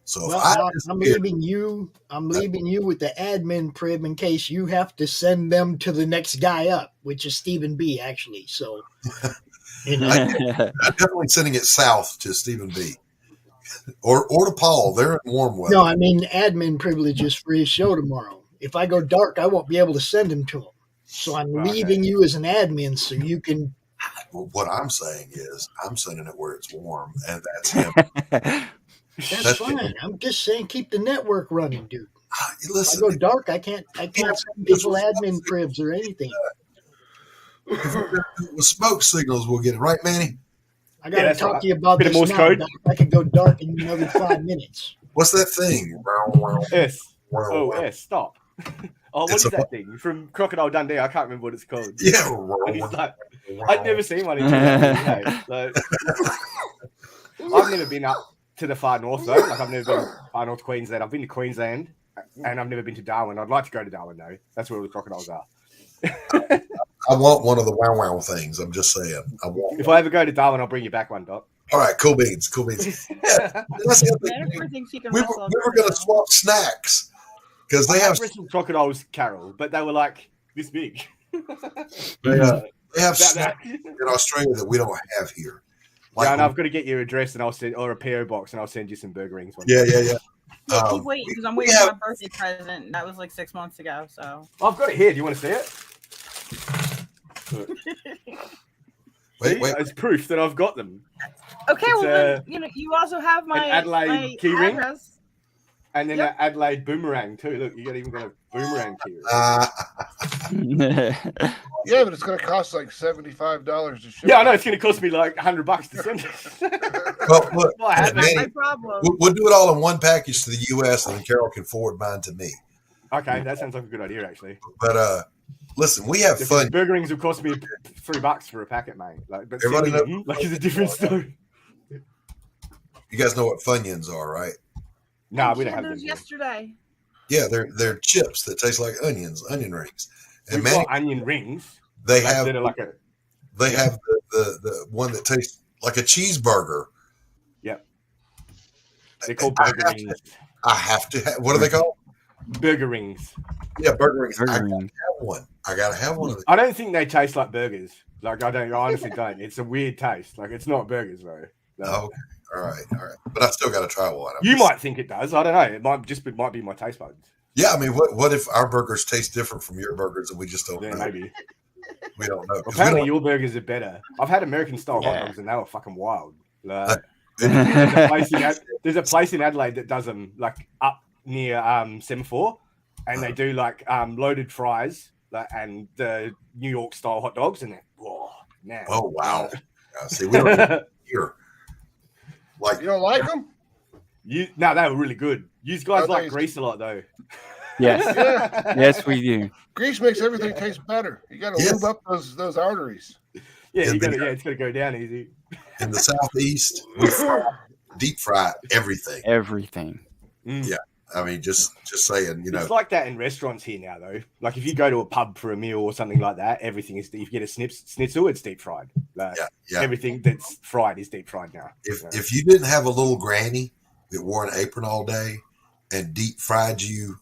So well, I'm leaving you. I'm leaving you with the admin prib in case you have to send them to the next guy up, which is Stephen B. Actually, so I'm definitely sending it south to Stephen B. or to Paul. They're in warm weather. No, I mean admin privileges for his show tomorrow. If I go dark, I won't be able to send him to him. So I'm leaving you as an admin so you can. What I'm saying is, I'm sending it where it's warm, and that's him. That's fine. I'm just saying, keep the network running, dude. Listen, if I go dark, I can't send people admin cribs or anything. With smoke signals, we'll get it right, Manny. I got to talk to you about this now. I could go dark in another 5 minutes. What's that thing? S. Stop. Oh, what is that thing from Crocodile Dundee? I can't remember what it's called. Yeah, and he's like, I'd never seen one until like, I've never been up to the far north though. Like I've never been far north Queensland. I've been to Queensland, and I've never been to Darwin. I'd like to go to Darwin though. That's where all the crocodiles are. I want one of the wow things. I'm just saying. If I ever go to Darwin, I'll bring you back one, Doc. All right, cool beans. Yeah, we were going to swap snacks because they have some crocodiles, Carol, but they were like this big. They have snacks in Australia that we don't have here. Like, and I've got to get your address, and I'll send or a PO box, and I'll send you some burger rings. Yeah, keep waiting because I'm waiting for my birthday present. That was like 6 months ago. So I've got it here. Do you want to see it? Wait. It's proof that I've got them. Okay, well, then, you also have my Adelaide key ring, address. And then an Adelaide boomerang too. Look, you even got a boomerang key ring. Yeah, but it's going to cost like $75 to ship. Yeah, I know it's going to cost me like $100 to send it. Well, look, Manny, my problem. We'll do it all in one package to the U.S. and then Carol can forward mine to me. Okay, that sounds like a good idea, actually. But llisten, we have fun. Burger rings will cost me $3 for a packet, mate. Like, but everybody knows, like it's a different story. You guys know what Funyuns are, right? No, we don't have those yesterday. Yeah, they're chips that taste like onion rings. And Manny, onion rings. They have the one that tastes like a cheeseburger. Yep. They're called burger rings. I have to have. What are they called? Burger rings. Yeah, burger rings. I gotta have one. I gotta have one of them. I don't think they taste like burgers. Like I honestly don't. It's a weird taste. Like it's not burgers though. No. Oh, okay. All right. But I still got to try one. You might think it does. I don't know. It might be my taste buds. Yeah, I mean, what if our burgers taste different from your burgers and we just don't know? Maybe. We don't know. Apparently, your burgers are better. I've had American style hot dogs and they were fucking wild. Like, there's a place in Adelaide that does them like up near Semaphore, and they do like loaded fries and the New York style hot dogs, and man. Oh wow! See, we don't here. Like you don't like them? No, they were really good. You guys Oh, like thanks. grease a lot though. Yes. Yeah. Yes, we do. Grease makes everything taste better. You got to Yes. lube up those arteries. Yeah, In you got the- to. Yeah, it's got to go down easy. In the Southeast, we deep fry everything. Everything. Yeah. I mean, just saying, you know. It's like that in restaurants here now, though. Like if you go to a pub for a meal or something like that, everything is. If you get a schnitzel, it's deep fried. Like, yeah. Everything that's fried is deep fried now. If you didn't have a little granny that wore an apron all day and deep fried you,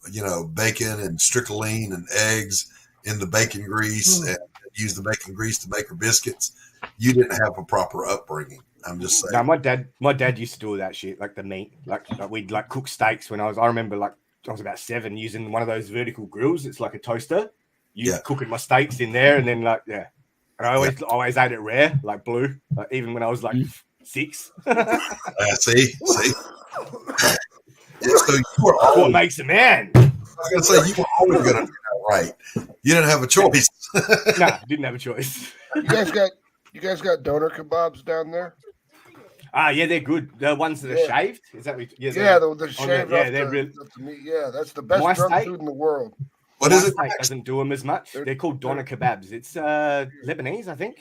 bacon and strychnine and eggs in the bacon grease and used the bacon grease to make her biscuits, you didn't have a proper upbringing. I'm just saying. No, my dad used to do all that shit, like the meat, like we'd like cook steaks when I remember like I was about 7 using one of those vertical grills. It's like a toaster. Cooking my steaks in there, and then and I always ate it rare, like blue, like, even when I was like 6. See. So you were always, what makes a man. I was gonna say you were always gonna do that right. You didn't have a choice. No, didn't have a choice. You guys got doner kebabs down there? Yeah, they're good. The ones that are shaved. Is that what? The shaved. They're really. The meat. Yeah, that's the best drunk food in the world. What is it? Steak doesn't do them as much. They're called doner kebabs. It's Lebanese, I think.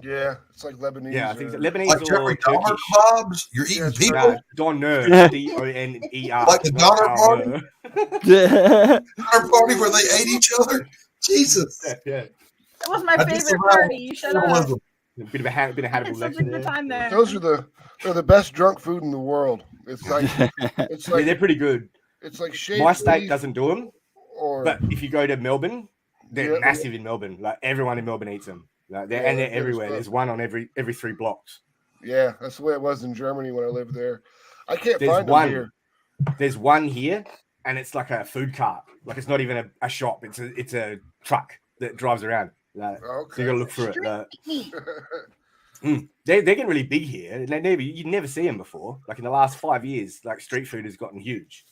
Yeah, it's like Lebanese. Yeah, I think it's Lebanese Like or Jeffrey Turkish. Dahmer kebabs? You're eating people? Doner, Doner. Like the Donner Party? Donner Party where they ate each other? Jesus. Yeah. That was my favorite party. You shut up. A bit of a Hannibal Such a lecture good there. time there. Those are the best drunk food in the world. It's like Yeah, they're pretty good. It's like shaved My state beef doesn't do them, but if you go to Melbourne, they're massive in Melbourne. Like everyone in Melbourne eats them. Like, they're everywhere. There's one on every 3 blocks. Yeah, that's the way it was in Germany when I lived there. I can't There's find one them here. There's one here, and it's like a food cart. Like it's not even a shop. It's a truck that drives around. Like, so you gotta look for it. They're getting really big here. You'd never see them before. Like in the last 5 years, like street food has gotten huge.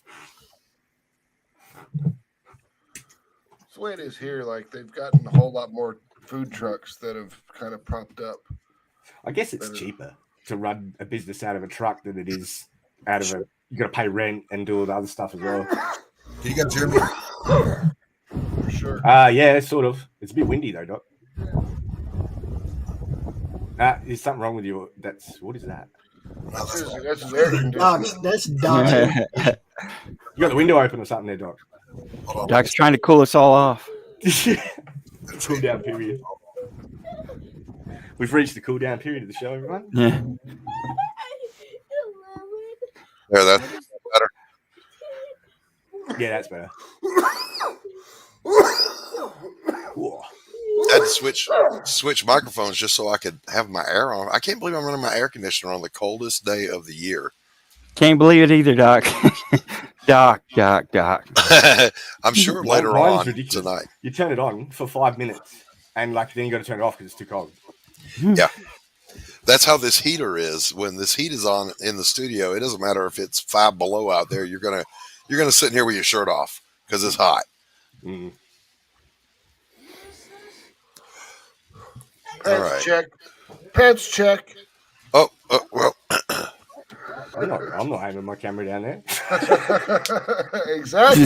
That's the way it is here. Like they've gotten a whole lot more food trucks that have kind of propped up. I guess it's cheaper to run a business out of a truck than it is out of a. You got to pay rent and do all the other stuff as well. Do you guys hear me? For sure. Yeah, sort of. It's a bit windy though, Doc. There's something wrong with you. What is that? That's his air conditioner. That's Doc. You got the window open or something there, Doc? Doc's trying to cool us all off. Cool down period. We've reached the cool down period of the show, everyone. Yeah. There, that's better. Yeah, that's better. I had to switch microphones just so I could have my air on. I can't believe I'm running my air conditioner on the coldest day of the year. Can't believe it either, Doc. Doc. I'm sure later Mine's on ridiculous. tonight. You turn it on for 5 minutes, and then you got to turn it off because it's too cold. Yeah. That's how this heater is. When this heat is on in the studio, it doesn't matter if it's 5 below out there. You're gonna sit in here with your shirt off because it's hot. Mm. Pants check. Pants check. Oh, well. I'm not aiming my camera down there. Exactly.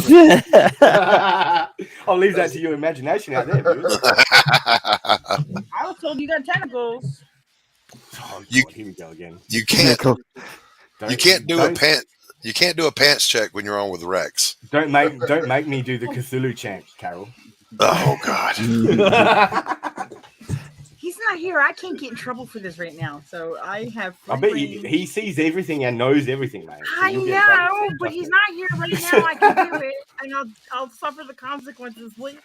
I'll leave that to your imagination out there, dude. I was told you got tentacles. Oh, God, here we go again. You can't. You can't do a pants check when you're on with Rex. Don't make me do the Cthulhu chant, Carol. Oh God. He's not here. I can't get in trouble for this right now. So I have. I bet he sees everything and knows everything, mate. So I you'll get in trouble. know, but he's not here right now. I can do it, and I'll suffer the consequences later.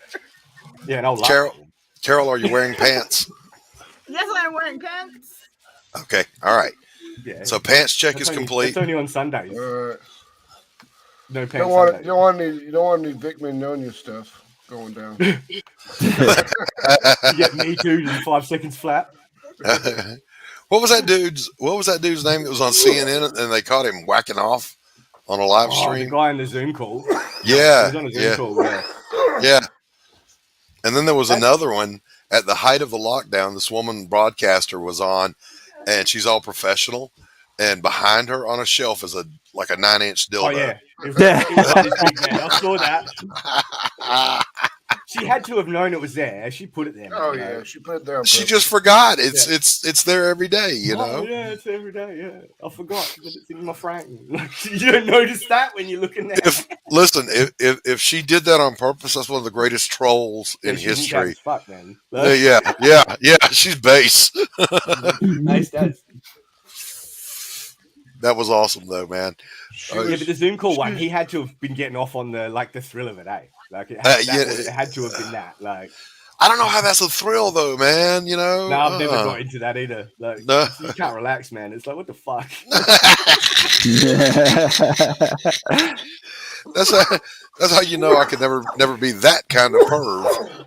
Yeah, and I'll laugh. Carol, are you wearing pants? Yes, I'm wearing pants. Okay, all right. Yeah. So pants check That's is only- complete. It's only on Sundays. No pants. You don't want Sundays. you don't want any Vic Mignogna stuff going down. You get me too in 5 seconds flat. What was that dude's name that was on CNN and they caught him whacking off on a live The stream? guy on the Zoom call. Yeah, He was on a Zoom yeah. call. Yeah. Yeah. And then there was another one at the height of the lockdown. This woman broadcaster was on, and she's all professional, and behind her on a shelf is a 9-inch dildo. Oh yeah, it was like this big, man. I saw that. She had to have known it was there. She put it there. Man, Oh yeah, she put it there. On She purpose. just forgot. It's there every day, you know. Oh, yeah, it's every day. Yeah, I forgot that it's in my frame. You don't notice that when you're looking there. If she did that on purpose, that's one of the greatest trolls in history. Fuck, man. Yeah. She's base. Nice, Daz. That was awesome, though, man. Yeah, but the Zoom call one, he had to have been getting off on the thrill of it, eh? Like it had to have been that. Like I don't know how that's a thrill, though, man. You know, no, I've never got into that either. Like No. you can't relax, man. It's like what the fuck. That's how you know I could never be that kind of perv.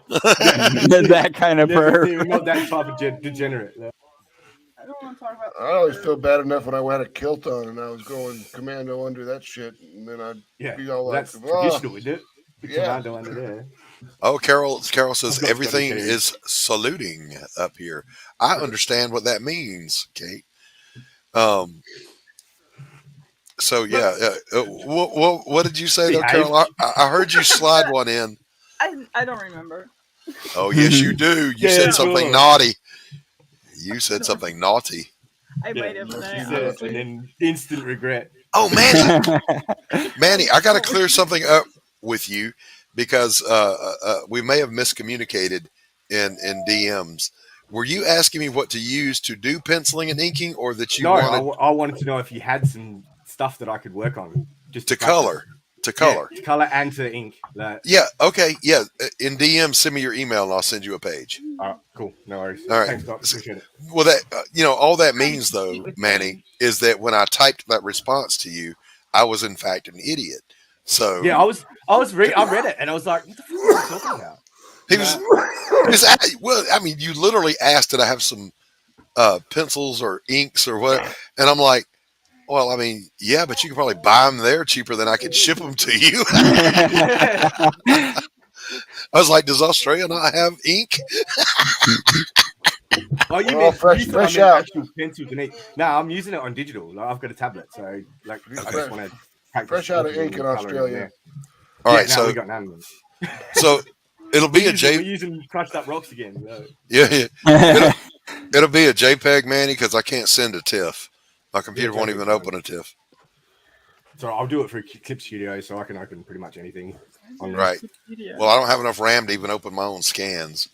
That kind of perv. Not that type of degenerate. I don't want to talk about. I always feel bad enough when I had a kilt on and I was going commando under that shit, and then I'd be all like, that's traditional, isn't it? Yeah. Commando under there. Oh, Carol says got everything Scotty is saluting up here. I understand what that means, Kate. So yeah, what did you say though, Carol? I heard you slide one in. I don't remember. Oh yes, you do. You said something naughty. You said something naughty. I might have. And then instant regret. Oh, Manny, I got to clear something up with you because we may have miscommunicated in DMs. Were you asking me what to use to do penciling and inking, or that you wanted? I wanted to know if you had some stuff that I could work on, just to color. To color. Yeah, to color and to ink. Yeah. Okay. Yeah. In DM, send me your email and I'll send you a page. Cool. No worries. All right. Thanks, Doc. Appreciate it. Well, that all that means though, Manny, is that when I typed that response to you, I was in fact an idiot. So yeah, I read it and I was like, what the fuck are you talking about? He was well. I mean, you literally asked, "Did I have some pencils or inks or what?" And I'm like, "Well, I mean, yeah, but you could probably buy them there cheaper than I could ship them to you." I was like, "Does Australia not have ink?" Oh, you mean fresh out actual pencils and ink? No, I'm using it on digital. Like, I've got a tablet, so like I just want to practice. Fresh out of ink in Australia. All right, so we got none of them. So it'll be we're using crushed up rocks again. So. Yeah. It'll be a JPEG, Manny, because I can't send a TIFF. My computer won't even open a TIFF. So I'll do it through Clip Studio, so I can open pretty much anything. Right. Well, I don't have enough RAM to even open my own scans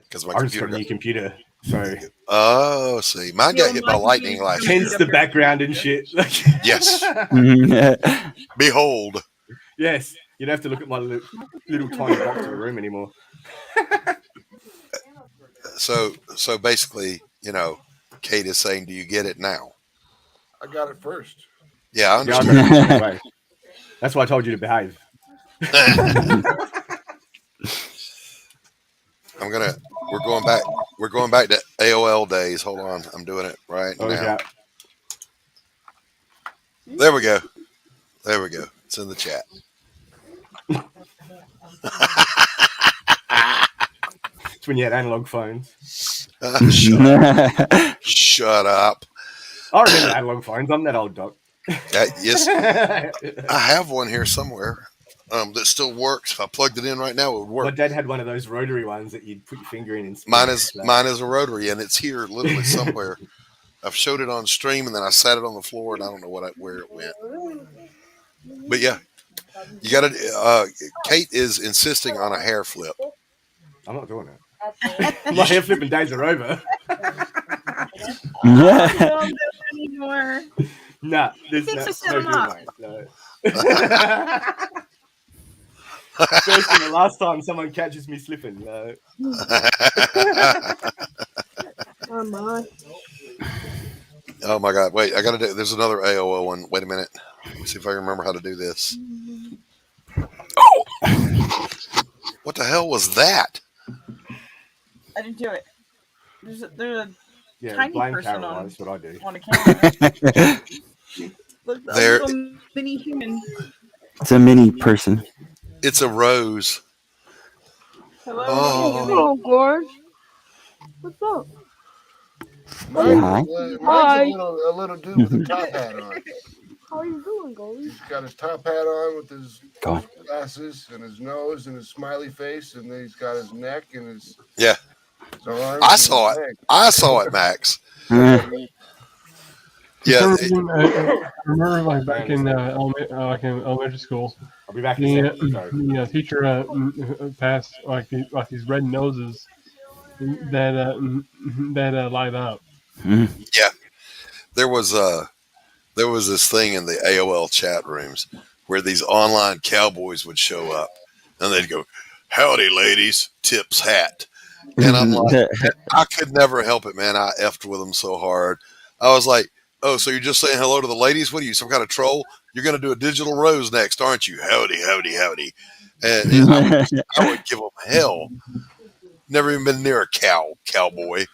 because my computer. Got a new computer. So. Oh, see, mine got hit by lightning last year. Hence the background and shit. Yes. Behold. Yes. You don't have to look at my little tiny box in the room anymore. So basically, Kate is saying, "Do you get it now?" I got it first. Yeah, I understand. Yeah, that's why I told you to behave. We're going back to AOL days. Hold on, I'm doing it right now. Yeah. There we go. It's in the chat. It's when you had analog phones. Shut up. I remember analog phones. I'm that old, Doc. Yes. I have one here somewhere that still works. If I plugged it in right now, it would work. My dad had one of those rotary ones that you'd put your finger in. And mine is a rotary, and it's here literally somewhere. I've showed it on stream, and then I sat it on the floor, and I don't know where it went. But yeah, you got to. Kate is insisting on a hair flip. I'm not doing it. My hair flipping days are over. I don't do it anymore. Nah, there's no. First and the last time someone catches me slipping. Oh my. Oh my God! Wait, I got to do. There's another AOL one. Wait a minute. Let me see if I can remember how to do this. Oh! What the hell was that? I didn't do it. There's a tiny person on that's what I do. On a camera. Look, a There. little mini human. It's a mini person. It's a rose. Hello. Oh. Oh, Gorge. What's up? Mine's a little dude with a top hat on. How you doing, Goldie? He's got his top hat on with his Go on. glasses and his nose and his smiley face, and then he's got his neck and his Yeah. arms. I and saw his it. legs. I saw it, Max. For Yeah. some reason, I remember like back in elementary school. I'll be back in a second. Sorry. The teacher passed like these red noses that light up. Yeah. There was this thing in the AOL chat rooms where these online cowboys would show up and they'd go, "Howdy, ladies, tips hat." And I'm like, I could never help it, man. I effed with them so hard. I was like, "Oh, so you're just saying hello to the ladies? What are you, some kind of troll? You're going to do a digital rose next, aren't you? Howdy, howdy, howdy." And I would give them hell. Never even been near a cowboy.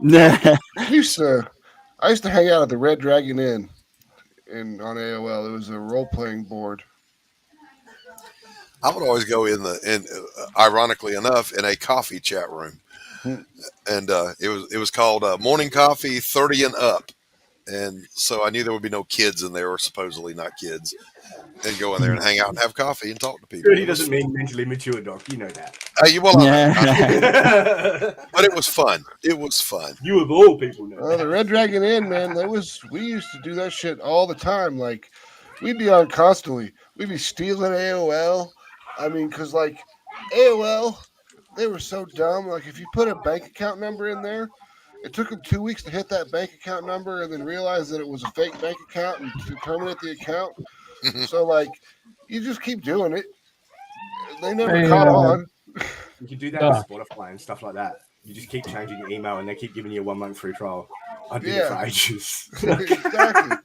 I used to hang out at the Red Dragon Inn on AOL. It was a role playing board. I would always go ironically enough, in a coffee chat room, and it was called Morning Coffee 30 and Up, and so I knew there would be no kids in there, or supposedly not kids, and go in there and hang out and have coffee and talk to people. He doesn't mean mentally mature, Doc. You know that. I know. But it was fun. It was fun. You of all people know. The Red Dragon Inn, man. We used to do that shit all the time. Like, we'd be on constantly. We'd be stealing AOL. I mean, because like AOL, they were so dumb. Like, if you put a bank account number in there, it took them 2 weeks to hit that bank account number and then realize that it was a fake bank account and to terminate the account. So, like, you just keep doing it. They never caught on. You can do that with Spotify and stuff like that. You just keep changing your email and they keep giving you a 1 month free trial. I did it for ages. Exactly.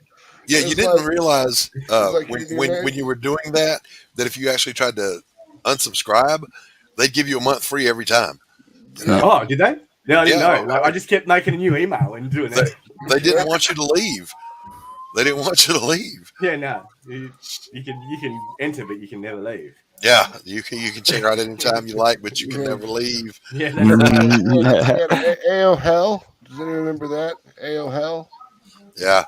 Yeah, you didn't realize like when you were doing that if you actually tried to unsubscribe, they'd give you a month free every time. Oh, did they? No, I didn't know. Like, I just kept making a new email and doing it. They didn't want you to leave. They didn't want you to leave. Yeah, no. You can enter, but you can never leave. Yeah, you can check out anytime you like, but you can never leave. Yeah, AOL. Does anyone remember that? AOL. Yeah.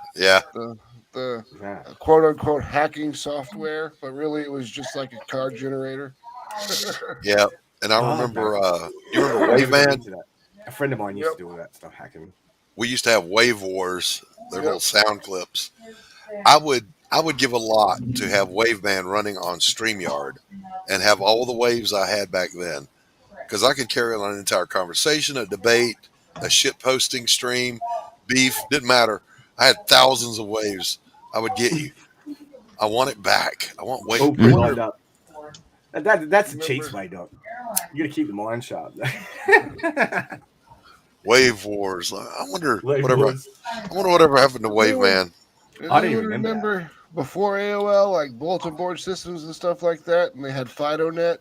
The quote unquote hacking software, but really it was just like a card generator. Yeah, and I remember. You remember Waveband? A friend of mine used to do all that stuff, hacking. We used to have Wave Wars. They're little sound clips. I would give a lot to have Waveband running on StreamYard and have all the waves I had back then, because I could carry on an entire conversation, a debate, a shit posting stream, beef, didn't matter. I had thousands of waves. I would get you. I want it back. I want wave. Lined up. That's a cheats way, Doc. You got to keep the mind sharp. Wave Wars. I wonder whatever happened to Waveband. I don't even remember before AOL, like bulletin board systems and stuff like that, and they had FidoNet.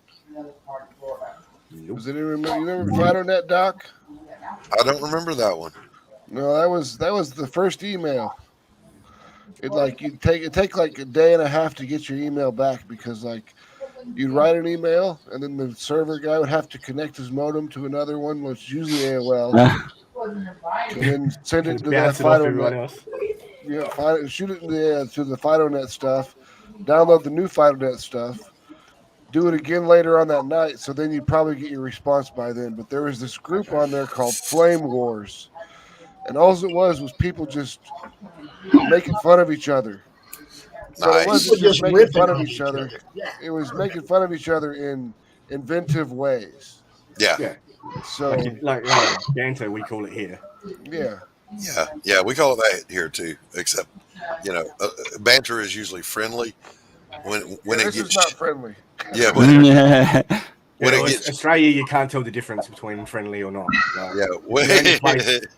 Does anyone remember? You remember FidoNet, Doc? I don't remember that one. No, that was the first email. It'd take like a day and a half to get your email back, because like you'd write an email and then the server guy would have to connect his modem to another one, which is usually AOL, and then send it to that FidoNet. Yeah, shoot it to the FidoNet stuff. Download the new FidoNet stuff. Do it again later on that night, so then you'd probably get your response by then. But there was this group on there called Flame Wars, and all it was people just making fun of each other. So it wasn't just making fun of each other. It was making fun of each other in inventive ways. Yeah. So like banter, we call it here. Yeah. Yeah, we call it that here too. Except, banter is usually friendly. When it this gets is not friendly. Yeah, when it gets Australia, you can't tell the difference between friendly or not. Yeah,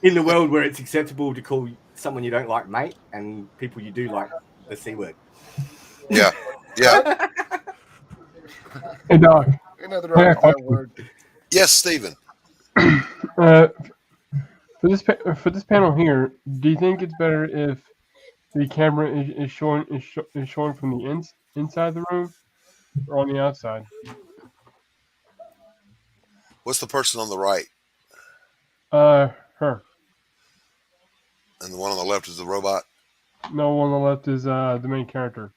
in the world where it's acceptable to call someone you don't like mate, and people you do like the C word. Yeah. Hey, Doc. Another wrong word. Yes, Stephen. For this panel here, do you think it's better if the camera is showing from the inside the room or on the outside? What's the person on the right? Her. And the one on the left is the robot. No, one on the left is the main character.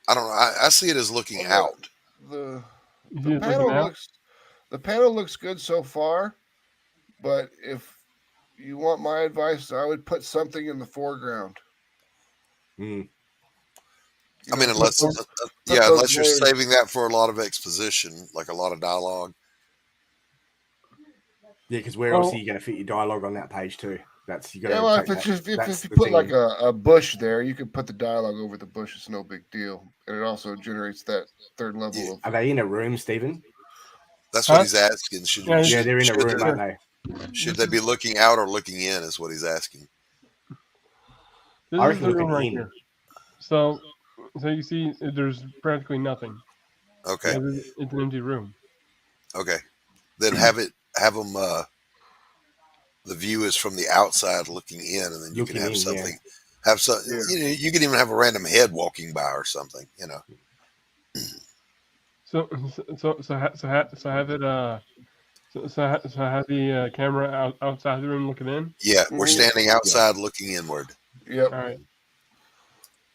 I don't know. I see it as looking out. The You see it panel looking out? looks good so far, but if you want my advice, I would put something in the foreground. I mean, unless you're saving that for a lot of exposition, like a lot of dialogue. Yeah, because where else are you going to fit your dialogue on that page too? That's you got. Yeah, well, if you put like a bush there, you can put the dialogue over the bush. It's no big deal, and it also generates that third level of. Are they in a room, Stephen? That's what he's asking. Yeah, they're in a room, aren't they? Should they be looking out or looking in? Is what he's asking. This I is reckon the room looking right in. here. So you see, there's practically nothing. Okay. It's an empty room. Okay. Then have them. The view is from the outside looking in, and then you can have something. Have some. You know, you can even have a random head walking by or something. You know. So have it. So have the camera outside the room looking in. Yeah, we're standing outside looking inward. Yep. All right.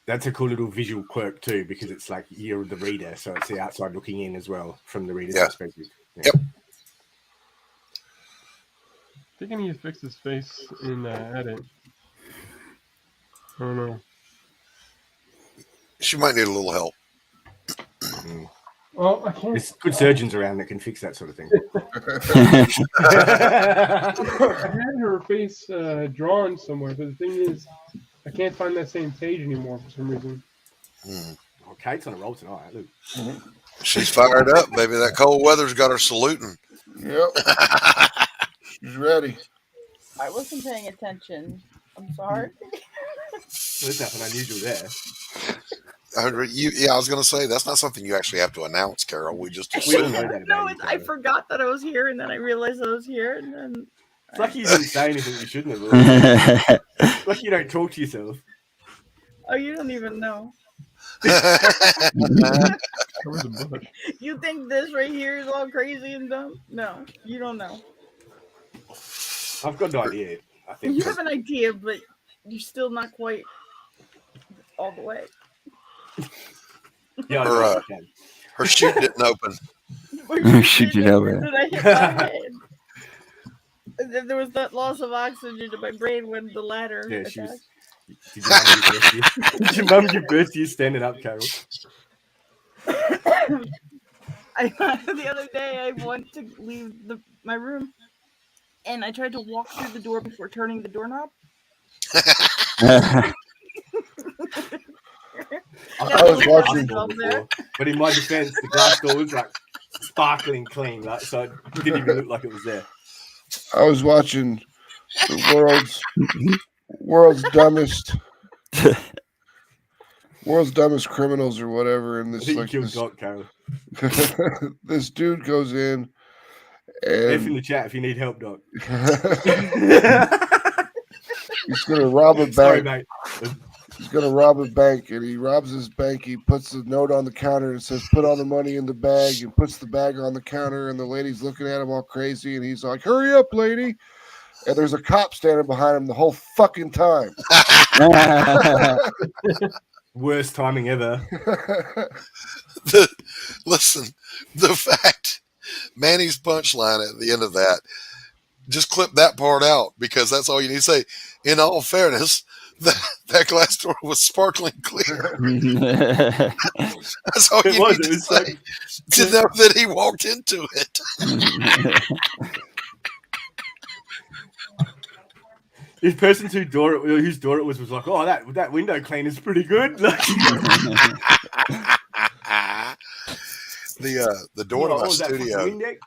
That's a cool little visual quirk too, because it's like you're the reader, so it's the outside looking in as well from the reader's perspective. Yeah. Yep. I think I need to fix his face in edit. I don't know. She might need a little help. Well, I can't. There's good surgeons around that can fix that sort of thing. I had her face drawn somewhere, but the thing is, I can't find that same page anymore for some reason. Well, Kate's on a roll tonight. Look. She's fired up, baby. That cold weather's got her saluting. Yep. She's ready. I wasn't paying attention. I'm sorry. There's nothing unusual there. I was going to say that's not something you actually have to announce, Carol. We just We assume. don't know that No, about you, I Carol. forgot that I was here, and then I realized I was here, and then. It's like you didn't say anything you shouldn't have. It's like you don't talk to yourself. Oh, you don't even know. You think this right here is all crazy and dumb? No, you don't know. I've got an idea. I think You have an idea, but you're still not quite all the way. Yeah, her chute didn't open. Shoot it over. Then I hit my head. And then there was that loss of oxygen to my brain when the ladder Yeah, she attacked. was. Did your mum give birth to you standing up, Carol? The other day, I went to leave my room, and I tried to walk through the door before turning the doorknob. I was watching, but in my defense, the glass door was like sparkling clean, like, so it didn't even look like it was there. I was watching the world's dumbest criminals or whatever, and this like this, Carol. this dude goes in F in and the chat if you need help, Doc. he's gonna rob a bank. Sorry, mate. He's gonna rob a bank, and he robs his bank. He puts the note on the counter and says, "Put all the money in the bag," and puts the bag on the counter. And the lady's looking at him all crazy, and he's like, "Hurry up, lady!" And there's a cop standing behind him the whole fucking time. Worst timing ever. Listen, the fact Manny's punchline at the end of that, just clip that part out because that's all you need to say. In all fairness, that glass door was sparkling clear. That's all you need to say to know that he walked into it. The person whose door it was like, "Oh, that window clean is pretty good." Like, the door to my was that fucking studio, Windex?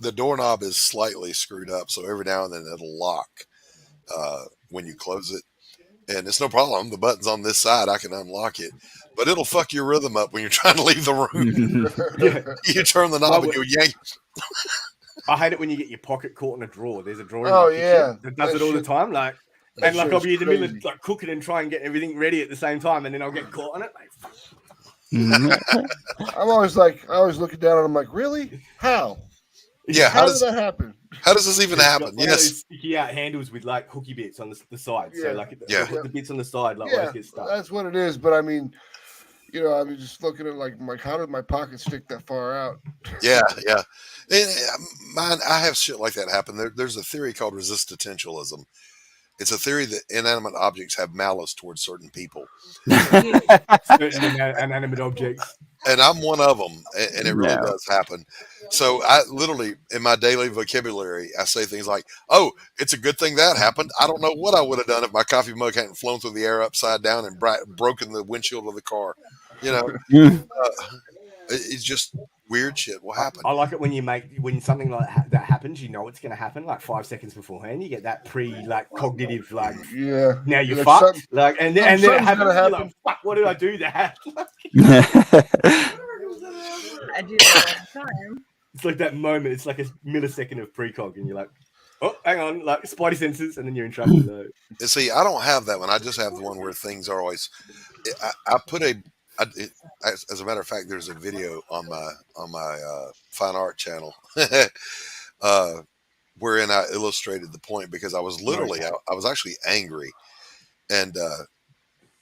the doorknob is slightly screwed up, so every now and then it'll lock when you close it. And it's no problem. The button's on this side. I can unlock it. But it'll fuck your rhythm up when you're trying to leave the room. You turn the knob and you yank. I hate it when you get your pocket caught in a drawer. There's a drawer in Oh, the kitchen yeah. that does That it all the shit- time. Like, that and like shit I'll is be in the middle crazy. of like cooking and try and get everything ready at the same time, and then I'll get caught on it. Like, fuck. I'm always looking down and I'm like, really? How? Yeah, How did that happen? How does this even It's happen? got one of those Yes. sticky out handles with like hooky bits on the side. So Yeah. like Yeah. the bits on the side like Yeah, always get stuck. that's what it is. But I mean, I'm just looking at like how did my pocket stick that far out? Yeah, yeah. Mine, I have shit like that happen. There's a theory called resistentialism. It's a theory that inanimate objects have malice towards certain people. Certain inanimate objects. And I'm one of them, and it really No. does happen. So I literally, in my daily vocabulary, I say things like, "Oh, it's a good thing that happened. I don't know what I would have done if my coffee mug hadn't flown through the air upside down and broken the windshield of the car." It's just weird shit will happen. I like it when something like that happens. You know it's going to happen like 5 seconds beforehand. You get that cognitive Yeah. Now you're Like fucked. something- Like and then it something's happens. gonna You're happen. like, fuck, what did I do that? I do that all the time. It's like that moment. It's like a millisecond of precog, and you're like, oh, hang on, like spidey senses, and then you're in trouble. Though. And see, I don't have that one. I just have the one where things are always. I put as a matter of fact, there's a video on my fine art channel, wherein I illustrated the point because I was literally I was actually angry, and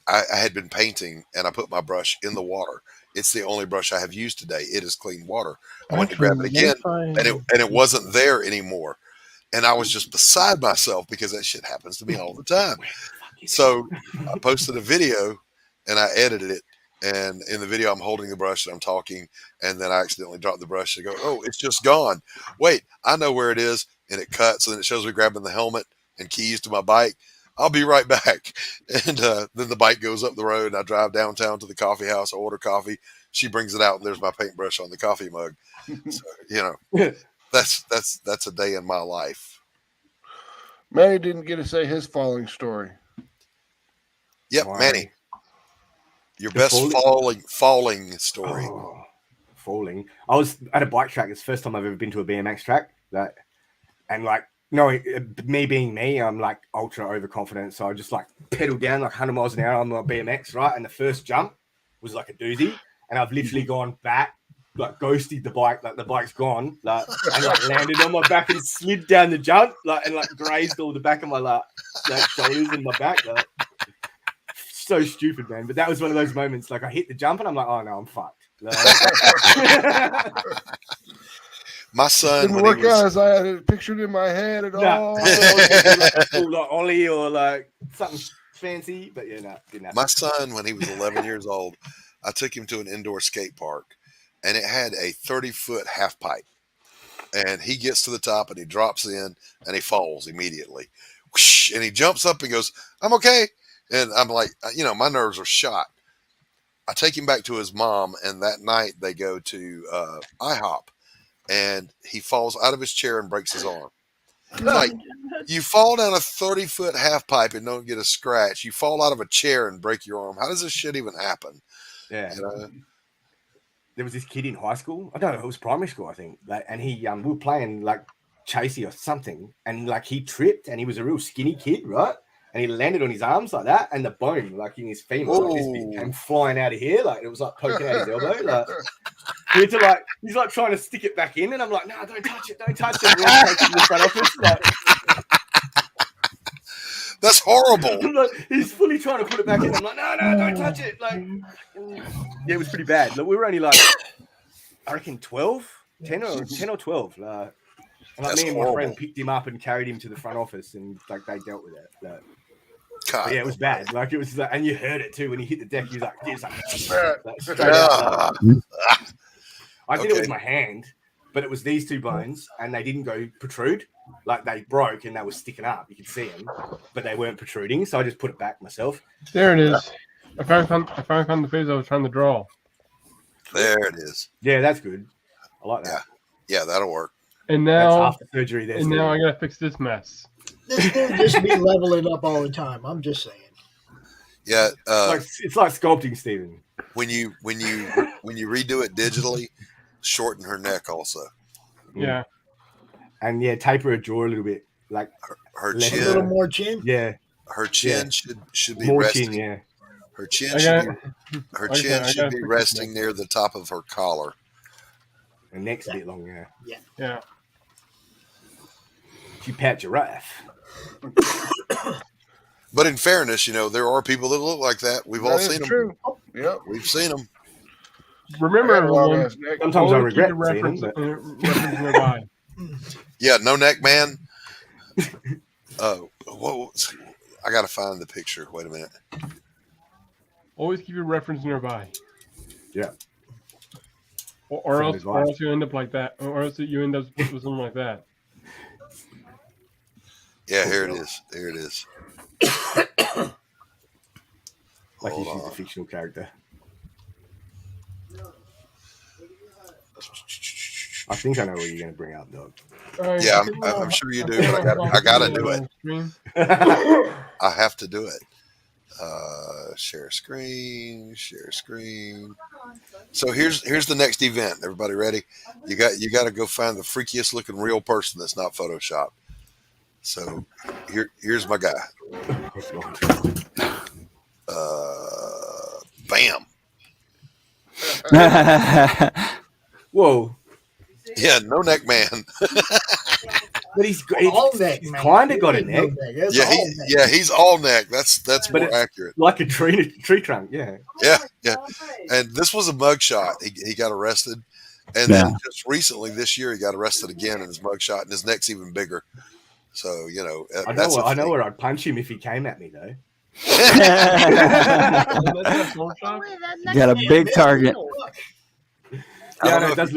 I had been painting and I put my brush in the water. It's the only brush I have used today. It is clean water. I went to grab it again, and it wasn't there anymore. And I was just beside myself because that shit happens to me all the time. So I posted a video and I edited it. And in the video, I'm holding the brush and I'm talking, and then I accidentally drop the brush and go, "Oh, it's just gone. Wait, I know where it is." And it cuts, and then it shows me grabbing the helmet and keys to my bike. I'll be right back. And then the bike goes up the road, and I drive downtown to the coffee house. I order coffee. She brings it out, and there's my paintbrush on the coffee mug. So, that's a day in my life. Manny didn't get to say his falling story. Yep, Wow. Manny. Your The best falling- falling story. Oh, falling. I was at a bike track. It's the first time I've ever been to a BMX track. Me being me, I'm like ultra overconfident. So I just like pedal down like 100 miles an hour on my BMX, right? And the first jump was like a doozy. And I've literally gone back, like ghosted the bike, like the bike's gone, like, and like landed on my back and slid down the jump, like, and like grazed all the back of my like shoulders and my back. Like. So stupid, man. But that was one of those moments. Like I hit the jump and I'm like, oh no, I'm fucked. Like, My son Didn't work out as I had it pictured in my head at all. like a full like ollie or like something fancy, but yeah, no, didn't happen. My son, when he was 11 years old, I took him to an indoor skate park, and it had a 30-foot half pipe. And he gets to the top and he drops in and he falls immediately. Whoosh, and he jumps up and goes, "I'm okay." And I'm like, my nerves are shot. I take him back to his mom, and that night they go to IHOP, and he falls out of his chair and breaks his arm. Like, you fall down a 30-foot half pipe and don't get a scratch. You fall out of a chair and break your arm. How does this shit even happen? Yeah. There was this kid in high school. I don't know, it was primary school, I think. Like, and he, we were playing like chasey or something, and like he tripped, and he was a real skinny kid, right? And he landed on his arms like that, and the bone, like in his femur, like this bit came flying out of here, like it was like poking out his elbow. Like he had to like, he's like trying to stick it back in, and I'm like, no, don't touch it, don't touch it. We're in the front office, like, that's horrible. like, he's fully trying to put it back in. I'm like, no, don't touch it. Like, yeah, it was pretty bad. Like, we were only like, I reckon 12, 10 or 12. Like, and like, me and my friend picked him up and carried him to the front office, and like they dealt with it. Like, yeah, it was bad. Like it was, like, and you heard it too when he hit the deck. He was like straight out. I did it with my hand, but it was these two bones, and they didn't go protrude. Like they broke and they were sticking up. You could see them, but they weren't protruding. So I just put it back myself. There it is. I finally found the page I was trying to draw. There it is. Yeah, that's good. I like that. Yeah, that'll work. And now, that's after surgery. And now I gotta fix this mess. This will just be leveling up all the time. I'm just saying. Yeah, it's like sculpting, Stephen. When you redo it digitally, shorten her neck also. Yeah, and yeah, taper her jaw a little bit, like her chin, a little more chin. Yeah, her chin should be more resting. chin. Yeah, her chin should be resting near the top of her collar. Her neck's a bit long. Yeah. Yeah. You pat giraffe. But in fairness, there are people that look like that. We've all That is seen them. true. Yep. We've seen them. Remember, I got a long everyone, ass neck. Sometimes I always keep regret the seeing them. reference nearby. Yeah, no neck man. I got to find the picture. Wait a minute. Always keep your reference nearby. Yeah. Or else you end up like that. Or else you end up with something like that. Yeah, here it is. Here it is. Like he's a fictional character. I think I know what you're going to bring out, Doug. Yeah, I'm sure you do, but I gotta do it. I have to do it. Share screen. So here's the next event. Everybody ready? You got to go find the freakiest looking real person that's not Photoshopped. So here's my guy. Bam. Whoa. Yeah, no neck man. But he's all neck, man. Kind of got a neck. Yeah, he's all neck. That's more accurate. Like a tree trunk. Yeah. Yeah. And this was a mugshot. He got arrested, and then just recently this year he got arrested again in his mugshot, and his neck's even bigger. So I know where I'd punch him if he came at me though. You got a big target. Yeah, no, it does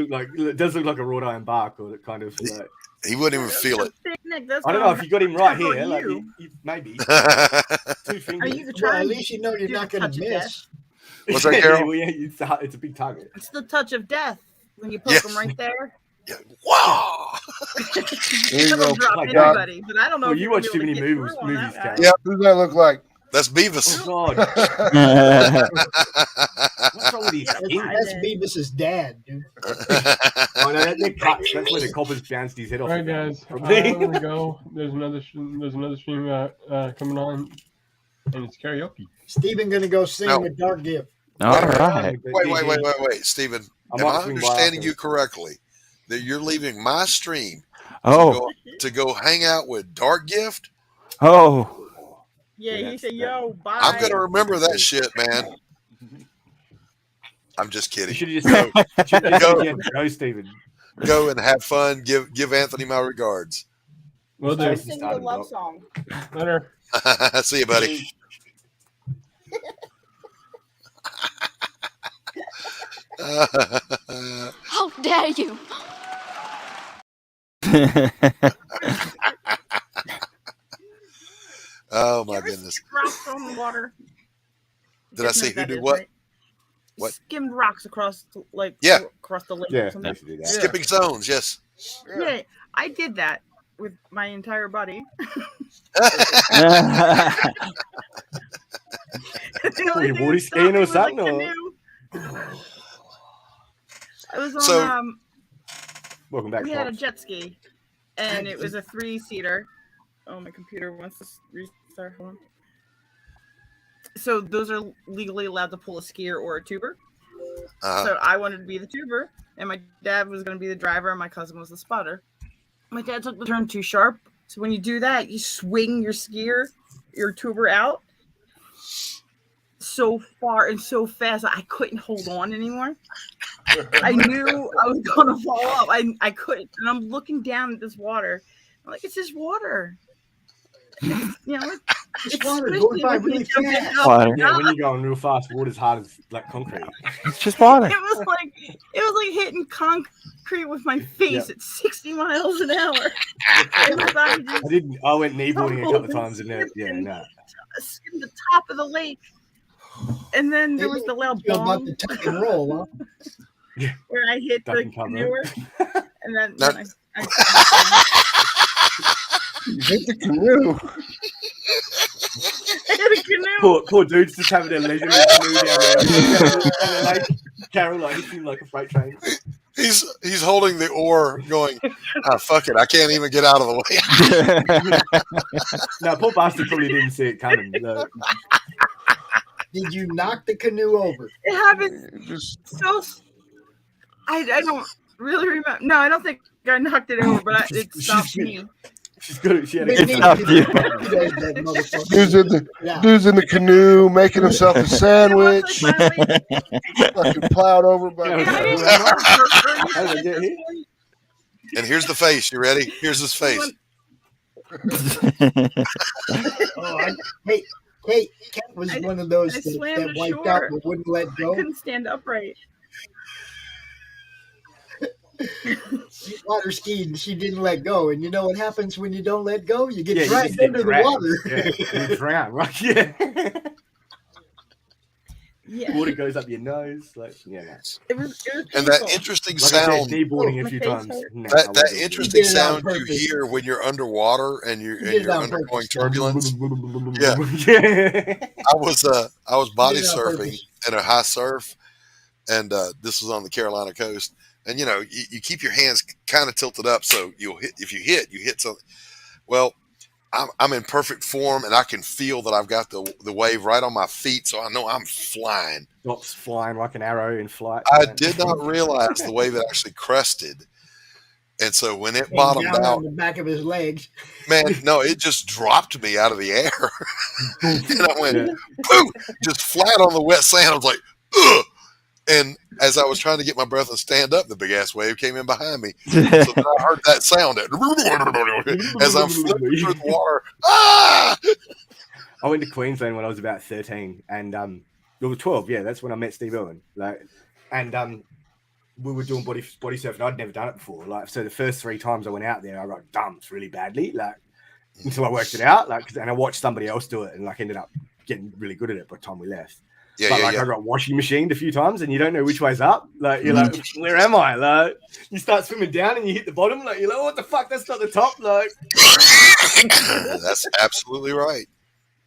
look like a wrought iron bark, or kind of. Like, he wouldn't even feel it. I don't know if you got him right here. Like maybe 2 fingers. Well, at least you know you're not going to miss. What's that, Carol? Yeah, it's a big target. It's the touch of death when you poke them right there. Yeah. Wow. It'll drop anybody, but I don't know. Well, you watch too many movies, Carol. Yeah, who does that look like? That's Beavis. Oh, God. What's wrong with these? That's Beavis's dad, dude. Oh, no, they're cuts. That's where the coppers bounced his head off. All right, guys. I'm gonna go. There's another stream coming on, and it's karaoke. Steven gonna go sing with Dark Gift. All right. Wait, Steven. Am I understanding you correctly that you're leaving my stream to go hang out with Dark Gift? Oh. Yeah, he said, "Yo, bye." I'm gonna remember that shit, man. I'm just kidding. You should just go, Steven. Go and have fun. Give Anthony my regards. Well, do. Sing the love song. Later. See you, buddy. How dare you? Oh my goodness! Rocks on the water. Did I say who did what? Right? What? Skimmed rocks across across the lake. Yeah, or something. do that. Skipping stones, yes. Yeah, I did that with my entire body. Were you water skiing or something? I was on. Welcome back. We had a jet ski, and it was a 3-seater. Oh, my computer wants to restart. Hold on. So those are legally allowed to pull a skier or a tuber. So I wanted to be the tuber, and my dad was going to be the driver, and my cousin was the spotter. My dad took the turn too sharp, so when you do that, you swing your skier, your tuber out so far and so fast I couldn't hold on anymore. I knew I was going to fall off. I couldn't, and I'm looking down at this water. I'm like, it's just water. It's water going by really fast. Water. Yeah, when you're going real fast, water's hard as like concrete. It's just water. It was like hitting concrete with my face at 60 miles an hour. I went kneeboarding a couple of times and skimmed the top of the lake, and then there was the loud about bong the tuck and roll, huh? where I hit the canoe, and then I You hit the canoe. I hit a canoe. Poor dude's just having a leisurely canoe down the lake. Carol, like, hitting like a freight train. He's holding the oar, going, fuck it, I can't even get out of the way. No, poor bastard probably didn't see it coming. No. Did you knock the canoe over? It happened so. I don't really remember. No, I don't think I knocked it over, but it stopped me. She's good. She had a They good need time. to do that motherfucker. Dude's in the canoe making himself a sandwich. Fucking plowed over by. How did I get here? And here's the face. You ready? Here's his face. Kate was one of those I swam that to wiped out shore. but wouldn't let I go. couldn't stand upright. She water skied and she didn't let go. And you know what happens when you don't let go? You get Yeah, you dragged just get under the dragged. water. Yeah, you drown, right? Yeah. Yeah. Water goes up your nose. Like, yeah, no. It was And that painful. interesting Like I said, sound. kneeboarding a My few face times. hurt. No, I That wasn't. interesting did it on sound you purpose. hear when you're underwater and did you're it on undergoing purpose. turbulence. Yeah, Yeah. I was body did it on surfing purpose. in a high surf, and this was on the Carolina coast. And you keep your hands kind of tilted up, so you'll hit. If you hit something. Well, I'm in perfect form, and I can feel that I've got the wave right on my feet, so I know I'm flying. Stops flying like an arrow in flight. I did not realize the wave had actually crested, and so when it Came bottomed down out, on the back of his legs. man, no, it just dropped me out of the air, and I went, Yeah. boom, just flat on the wet sand. I was like, ugh. And as I was trying to get my breath and stand up, the big ass wave came in behind me. So then I heard that sound as I'm flipping through the water. Ah! I went to Queensland when I was about 13, and we were 12. Yeah, that's when I met Steve Irwin. And we were doing body surfing. I'd never done it before. So the first 3 times I went out there, I got dumped really badly. Until I worked it out. And I watched somebody else do it, and ended up getting really good at it by the time we left. Yeah, but yeah, I got washing machined a few times, and you don't know which way's up. You're like, where am I? You start swimming down, and you hit the bottom. You're like, what the fuck? That's not the top. That's absolutely right.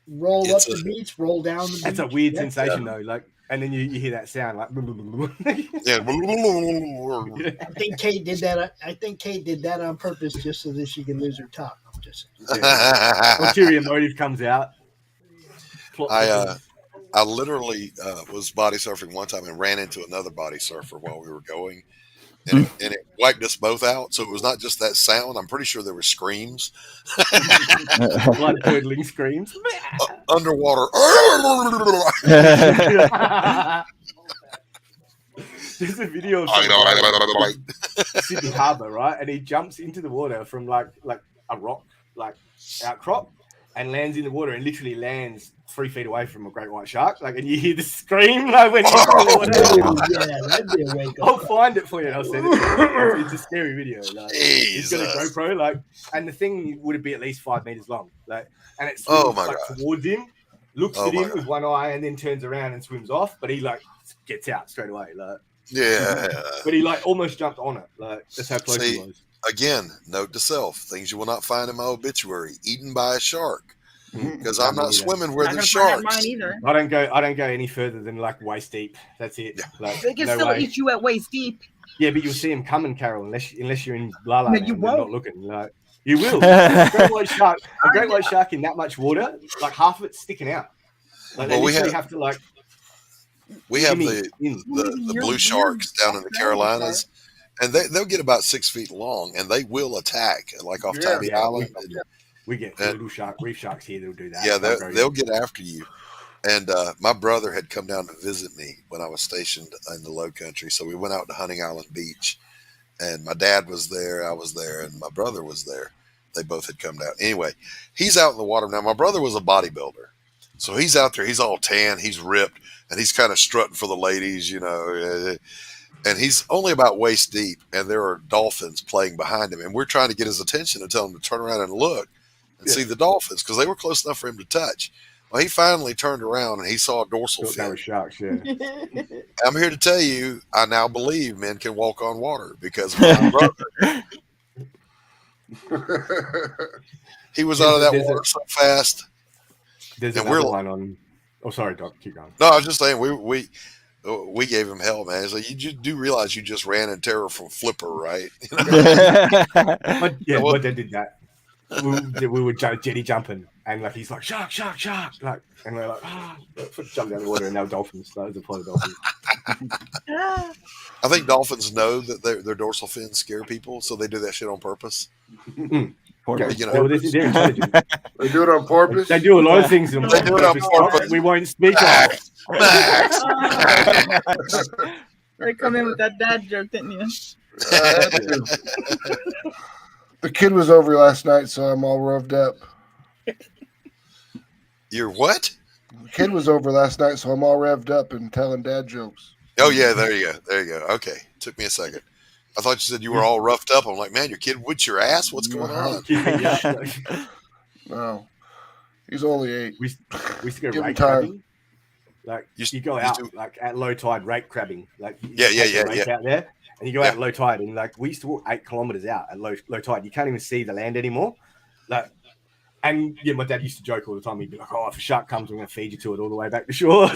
Roll up the beach, roll down the beach. That's a weird sensation, though. And then you hear that sound, yeah. I think Kate did that. I think Kate did that on purpose, just so that she can lose her top. I'm just saying. Ulterior motive comes out. I literally was body surfing one time and ran into another body surfer while we were going, and it wiped us both out. So it was not just that sound. I'm pretty sure there were screams, blood curdling screams, underwater. There's a video of Sydney Harbour, right? And he jumps into the water from like a rock, outcrop, and lands in the water and literally lands 3 feet away from a great white shark. And you hear the scream when he's in the water. Yeah, that'd be a wake up. I'll find it for you and I'll send it to you. It's a scary video. He's got a GoPro, and the thing would be at least 5 meters long. And it swims towards him, looks at him with one eye, and then turns around and swims off. But he gets out straight away. Yeah. But he almost jumped on it. That's how close he was. Again, note to self: things you will not find in my obituary: eaten by a shark. Because I'm not swimming where there's sharks. I don't go any further than waist deep. That's it. They can still eat you at waist deep. Yeah, but you'll see them coming, Carol, unless you're in La La No, Land you and won't. not looking. You will. A great white shark in that much water, half of it's sticking out. We have to the blue sharks down in the Carolinas, and they'll get about 6 feet long, and they will attack off Tybee Island. We get little reef sharks here that'll do that. Yeah, they'll get after you. And my brother had come down to visit me when I was stationed in the Low Country, so we went out to Hunting Island Beach, and my dad was there, I was there, and my brother was there. They both had come down. Anyway, he's out in the water now. My brother was a bodybuilder, so he's out there. He's all tan, he's ripped, and he's kind of strutting for the ladies, And he's only about waist deep, and there are dolphins playing behind him, and we're trying to get his attention and tell him to turn around and look and see the dolphins because they were close enough for him to touch. Well, he finally turned around and he saw a dorsal fin. Sharks, yeah. I'm here to tell you, I now believe men can walk on water because of my brother. He was out of that water so fast. There's another one on. Oh, sorry, Doc. Keep going. No, I was just saying we gave him hell, man. So you do realize you just ran in terror from Flipper, right? My dad did that. We were jetty jumping, and he's like shark, and we're like jump down the water, and now dolphins. That was a part of dolphins. I think dolphins know that their dorsal fins scare people, so they do that shit on purpose. You know, They're intelligent. They do it on purpose. They do a lot of things on They do it on purpose purpose. we won't speak of. Max. They come in with that dad joke, didn't you? The kid was over last night, so I'm all revved up. You're what? The kid was over last night, so I'm all revved up and telling dad jokes. Oh yeah, there you go. There you go. Okay, took me a second. I thought you said you were all roughed up. I'm like, man, your kid whipped your ass. What's going on? No, he's only 8. We used to go Give him rake time. crabbing. Like you go out like at low tide rake crabbing. Like you Yeah, take the rake out there, and you go out at low tide, and like we used to walk 8 kilometers out at low tide. You can't even see the land anymore. Like, and yeah, my dad used to joke all the time. He'd be like, "Oh, if a shark comes, I'm going to feed you to it all the way back to shore."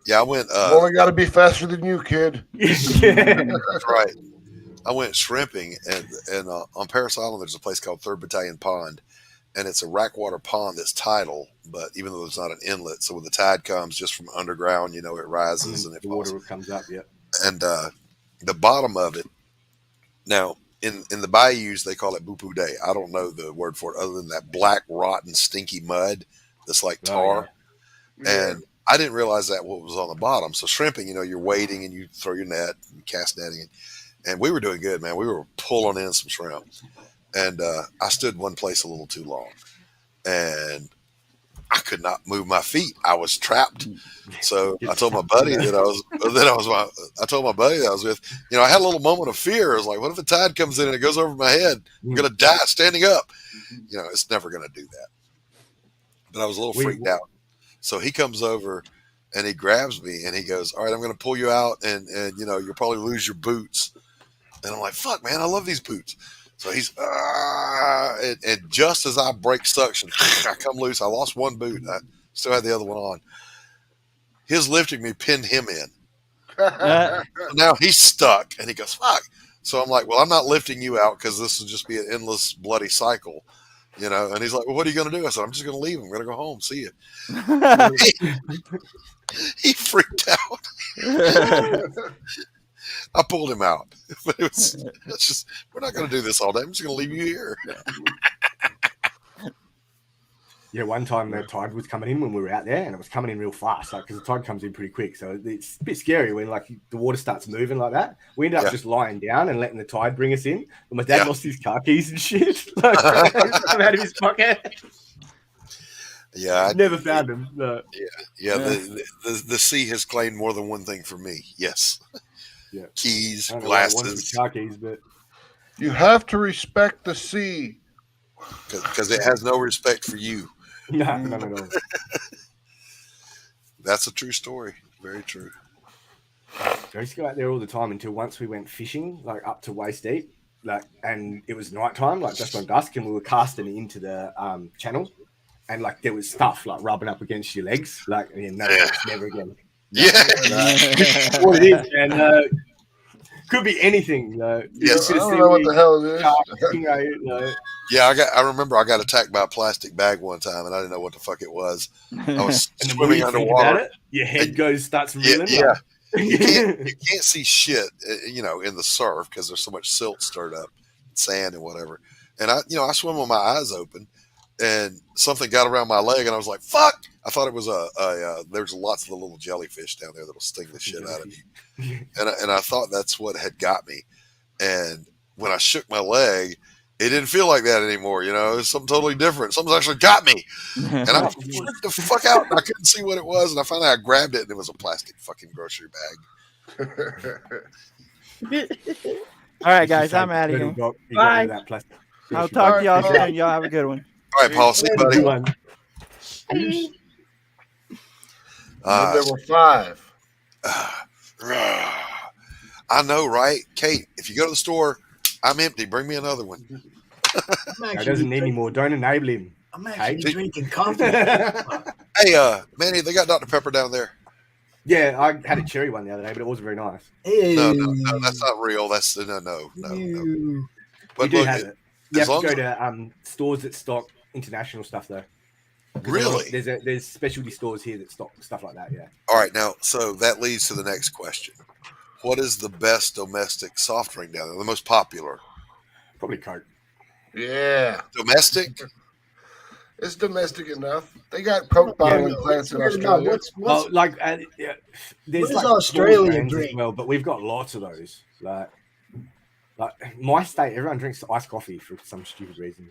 Yeah, I went. You only got to be faster than you, kid. That's right. I went shrimping, and on Paris Island, there's a place called 3rd Battalion Pond, and it's a rackwater pond that's tidal, but even though there's not an inlet, so when the tide comes just from underground, you know, it rises and it the water comes up. Yeah, and the bottom of it. Now, in the bayous, they call it bupu day. I don't know the word for it other than that black, rotten, stinky mud that's like tar. And I didn't realize that what was on the bottom. So shrimping, you know, you're wading and you throw your net and cast netting. And we were doing good, man. We were pulling in some shrimp. And I stood one place a little too long. And I could not move my feet. I was trapped. So I told my buddy I told my buddy that I was with, you know, I had a little moment of fear. I was like, what if the tide comes in and it goes over my head? I'm going to die standing up. You know, it's never going to do that. But I was a little freaked out. So he comes over and he grabs me and he goes, all right, I'm going to pull you out and you know, you'll probably lose your boots. And I'm like, fuck, man, I love these boots. So he's, and just as I break suction, I come loose. I lost one boot. I still had the other one on. His lifting me pinned him in. Now he's stuck and he goes, fuck. So I'm like, well, I'm not lifting you out because this will just be an endless bloody cycle. You know, and he's like, well, what are you going to do? I said, I'm just going to leave him. I'm going to go home. See you. He freaked out. I pulled him out. But it's just, we're not going to do this all day. I'm just going to leave you here. Yeah, one time the tide was coming in when we were out there, and it was coming in real fast, like because the tide comes in pretty quick. So it's a bit scary when like the water starts moving like that. We ended up just lying down and letting the tide bring us in. But my dad lost his car keys and shit. Like, come out of his pocket. Yeah, I never found him. No. Yeah. The sea has claimed more than one thing for me. Yes. Yeah. Keys, I don't know glasses. car keys, but you have to respect the sea because it has no respect for you. No, none at all. That's a true story. Very true. I used to go out there all the time until once we went fishing, like up to waist deep, like, and it was nighttime, like just on dusk, and we were casting into the channel, and like there was stuff like rubbing up against your legs, like, and never again. Yeah, what it is, and could be anything. Yes, I don't know what the hell it is. Yeah, I remember I got attacked by a plastic bag one time, and I didn't know what the fuck it was. I was and swimming underwater. Your head starts reeling. Yeah. You can't see shit, you know, in the surf because there's so much silt stirred up, sand and whatever. And I swim with my eyes open, and something got around my leg, and I was like, "Fuck!" I thought it was there's lots of the little jellyfish down there that'll sting the shit out of you, and I thought that's what had got me. And when I shook my leg, it didn't feel like that anymore. You know, it was something totally different. Something actually got me, and I freaked the fuck out. And I couldn't see what it was, and I finally grabbed it, and it was a plastic fucking grocery bag. All right, guys, I'm out of here. Bye. I'll talk to y'all soon. Y'all have a good one. All right, Paul. See you, buddy. Number 5. I know, right? Kate, if you go to the store, I'm empty. Bring me another one. He doesn't need any more. Don't enable him. I'm actually drinking coffee. Hey, Manny, they got Dr. Pepper down there. Yeah, I had a cherry one the other day, but it wasn't very nice. No, that's not real. That's no. But We do look, have it. You have to go to stores that stock international stuff, though. Really? There's specialty stores here that stock stuff like that. Yeah. All right, now, so that leads to the next question. What is the best domestic soft drink down there? The most popular Probably Coke. Yeah. Domestic? It's domestic enough. They got Coke bottling plants in Australia. Well, like there's what is like Australia small brands drink? as well, but we've got lots of those. Like my state, everyone drinks iced coffee for some stupid reason.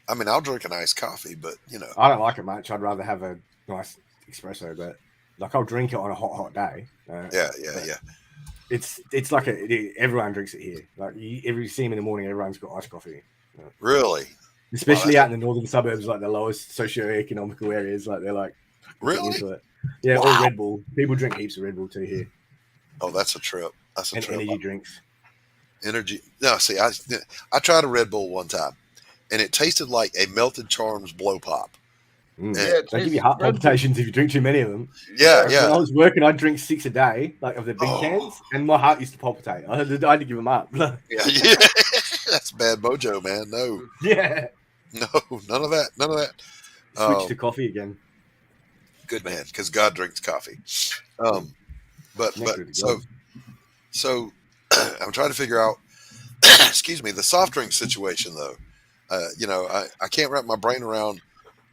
I mean, I'll drink an iced coffee, but you know, I don't like it much. I'd rather have a nice espresso, but like I'll drink it on a hot day. yeah. It's like everyone drinks it here. Like you see them in the morning, everyone's got iced coffee. Really? Especially out in the northern suburbs, like the lowest socioeconomical areas, like they're like really into it. Yeah, wow. or Red Bull. People drink heaps of Red Bull too here. Oh, that's a trip. That's a and trip. Energy drinks. Energy. No, see, I tried a Red Bull one time, and it tasted like a Melted Charms blow pop. They give you heart palpitations if you drink too many of them. Yeah, When I was working, I'd drink 6 a day, like of the big cans, and my heart used to palpitate. I had to give them up. yeah. That's bad mojo, man. No. Yeah. No, none of that. None of that. Switch to coffee again. Good man, because God drinks coffee. But so I'm trying to figure out. Excuse me, the soft drink situation though. I can't wrap my brain around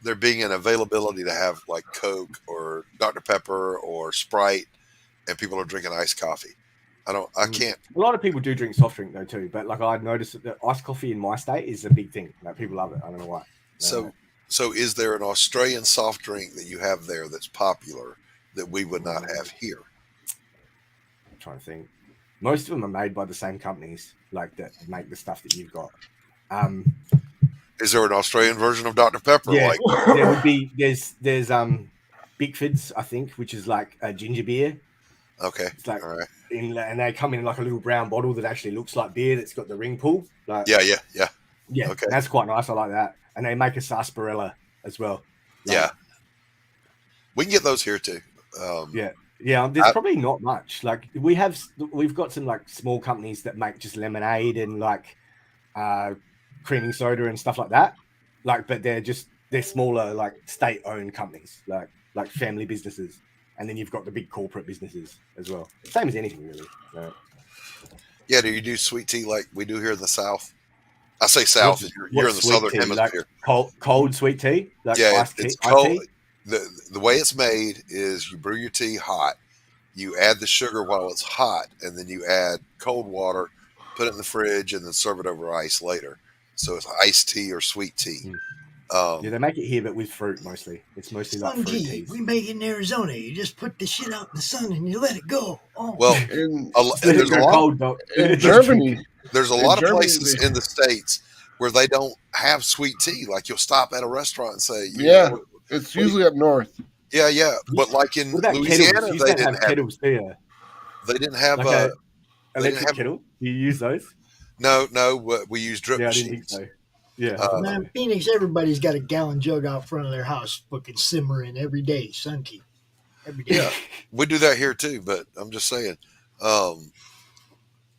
there being an availability to have like Coke or Dr. Pepper or Sprite, and people are drinking iced coffee. I can't. A lot of people do drink soft drink though too, but like I've noticed that iced coffee in my state is a big thing. Like people love it. I don't know why. So is there an Australian soft drink that you have there that's popular that we would not have here? I'm trying to think. Most of them are made by the same companies, like that make the stuff that you've got. Is there an Australian version of Dr. Pepper? Yeah, Like there would be. There's Bickfords, I think, which is like a ginger beer. Okay, it's like all right. And they come in like a little brown bottle that actually looks like beer. That's got the ring pull. Like Yeah. Okay, that's quite nice. I like that. And they make a sarsaparilla as well. Yeah, we can get those here too. There's probably not much. Like we've got some like small companies that make just lemonade and like creaming soda and stuff like that. Like, but they're smaller, like state-owned companies, like family businesses. And then you've got the big corporate businesses as well. Same as anything, really. Yeah, do you do sweet tea like we do here in the South? I say South. You're in the Southern Hemisphere. Like cold sweet tea? Like it's cold. The way it's made is you brew your tea hot. You add the sugar while it's hot, and then you add cold water, put it in the fridge, and then serve it over ice later. So it's iced tea or sweet tea. They make it here, but with fruit mostly. It's mostly like fruit teas. We make it in Arizona. You just put the shit out in the sun and you let it go. Oh. Well, there's a lot in Germany. There's a lot of places in the States where they don't have sweet tea. Like you'll stop at a restaurant and say, it's usually up north. Yeah. But like in Louisiana, they didn't have kettles there. They didn't have like electric kettle. Do you use those? No. We use drip machines. Yeah. Man, Phoenix, everybody's got a gallon jug out front of their house fucking simmering every day, sun tea. Every day. Yeah. We do that here too, but I'm just saying.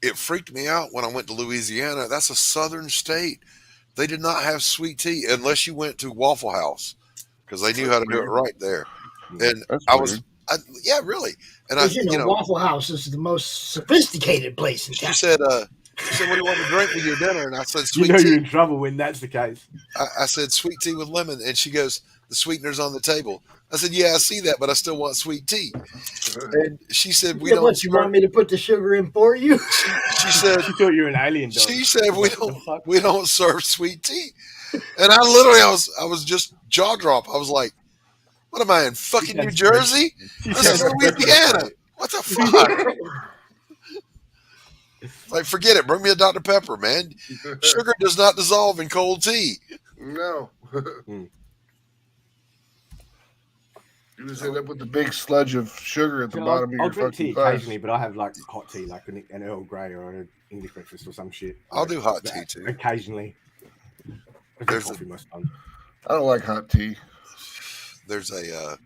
It freaked me out when I went to Louisiana. That's a southern state. They did not have sweet tea unless you went to Waffle House because they knew how to do it right there. And really. And Waffle House is the most sophisticated place in town. She said, what do you want to drink with your dinner? And I said, sweet tea. You're in trouble when that's the case. I said, sweet tea with lemon. And she goes, the sweetener's on the table. I said, yeah, I see that, but I still want sweet tea. And she said, we don't. What, you want me to put the sugar in for you? She said, she thought you were an alien dog. She said, we don't serve sweet tea. And I was just jaw drop. I was like, what am I in fucking New Jersey? This is Louisiana. What the fuck? Like, forget it. Bring me a Dr. Pepper, man. Sugar does not dissolve in cold tea. No. You just end up with the big sludge of sugar at the bottom of your fucking drink tea glass. occasionally, but I have like hot tea, like an Earl Grey or an English breakfast or some shit. I'll do hot tea too. Occasionally. There's coffee most of the time. I don't like hot tea. There's a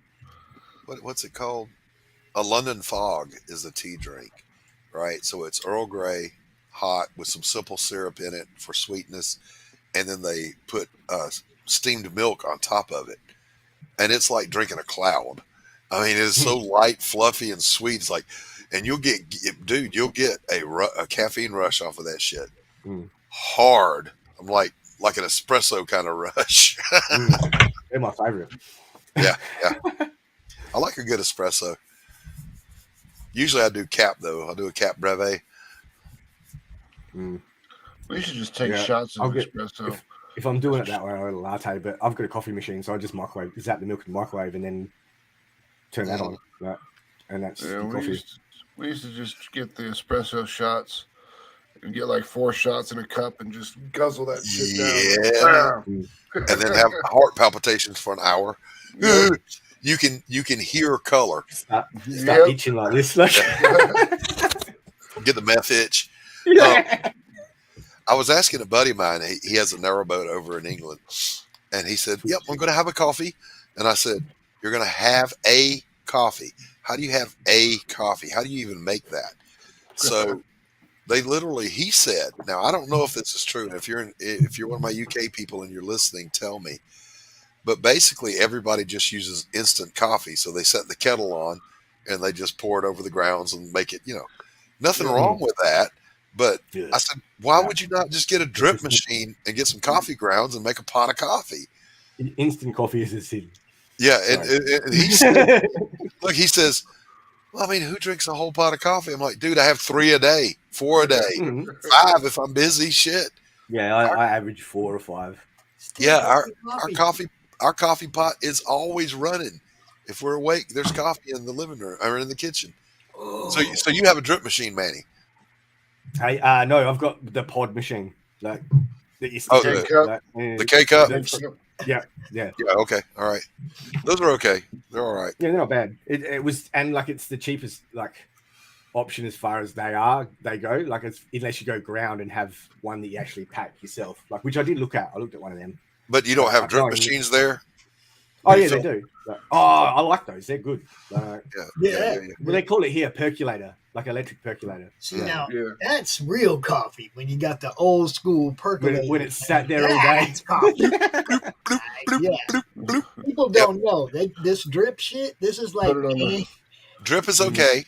what's it called? A London Fog is a tea drink, right? So it's Earl Grey, hot with some simple syrup in it for sweetness, and then they put steamed milk on top of it, and it's like drinking a cloud. I mean, it's so light, fluffy, and sweet. It's like, and you'll get a caffeine rush off of that shit. hard. I'm like an espresso kind of rush. They're my favorite. Yeah. I like a good espresso. Usually I do cap though. I'll do a cap breve. We should just take Yeah, shots I'll of get- espresso. If I'm doing it that way, I'll get a latte. But I've got a coffee machine, so I just zap the milk in the microwave, and then turn that on. Right? And that's Yeah, the coffee. we used to just get the espresso shots and get like 4 shots in a cup and just guzzle that shit down. Yeah. And then have heart palpitations for an hour. Yeah. You can hear color. Start Yep. itching like this. Like, Get the meth itch. I was asking a buddy of mine. He has a narrowboat over in England, and he said, "Yep, I'm going to have a coffee." And I said, "You're going to have a coffee. How do you have a coffee? How do you even make that?" So they literally, he said, now I don't know if this is true. And if you're one of my UK people and you're listening, tell me. But basically, everybody just uses instant coffee. So they set the kettle on, and they just pour it over the grounds and make it. Nothing wrong with that. But I said, why would you not just get a drip machine and get some coffee grounds and make a pot of coffee? instant coffee is a sin. Yeah, and he said, look, he says, well, I mean, who drinks a whole pot of coffee? I'm like, dude, I have 3 a day, 4 a day, 5 if I'm busy. Shit. Yeah, I average 4 or 5. Yeah, our coffee pot is always running. If we're awake, there's coffee in the living room or in the kitchen. So you have a drip machine, Manny? Hey, no, I've got the pod machine, like that you the K cup. Yeah. Yeah. Okay. All right. Those are okay. They're all right. Yeah, they're not bad. It was, and like it's the cheapest option as far as they go. Like it's unless you go ground and have one that you actually pack yourself, which I did look at. I looked at one of them. But you don't have drip machines there? Oh yeah, they do. I like those. They're good. Yeah. Well, they call it here percolator, like electric percolator. Now, that's real coffee when you got the old school percolator. When it's sat there all day. That's coffee. People don't know. This drip shit, this is like... Drip is okay.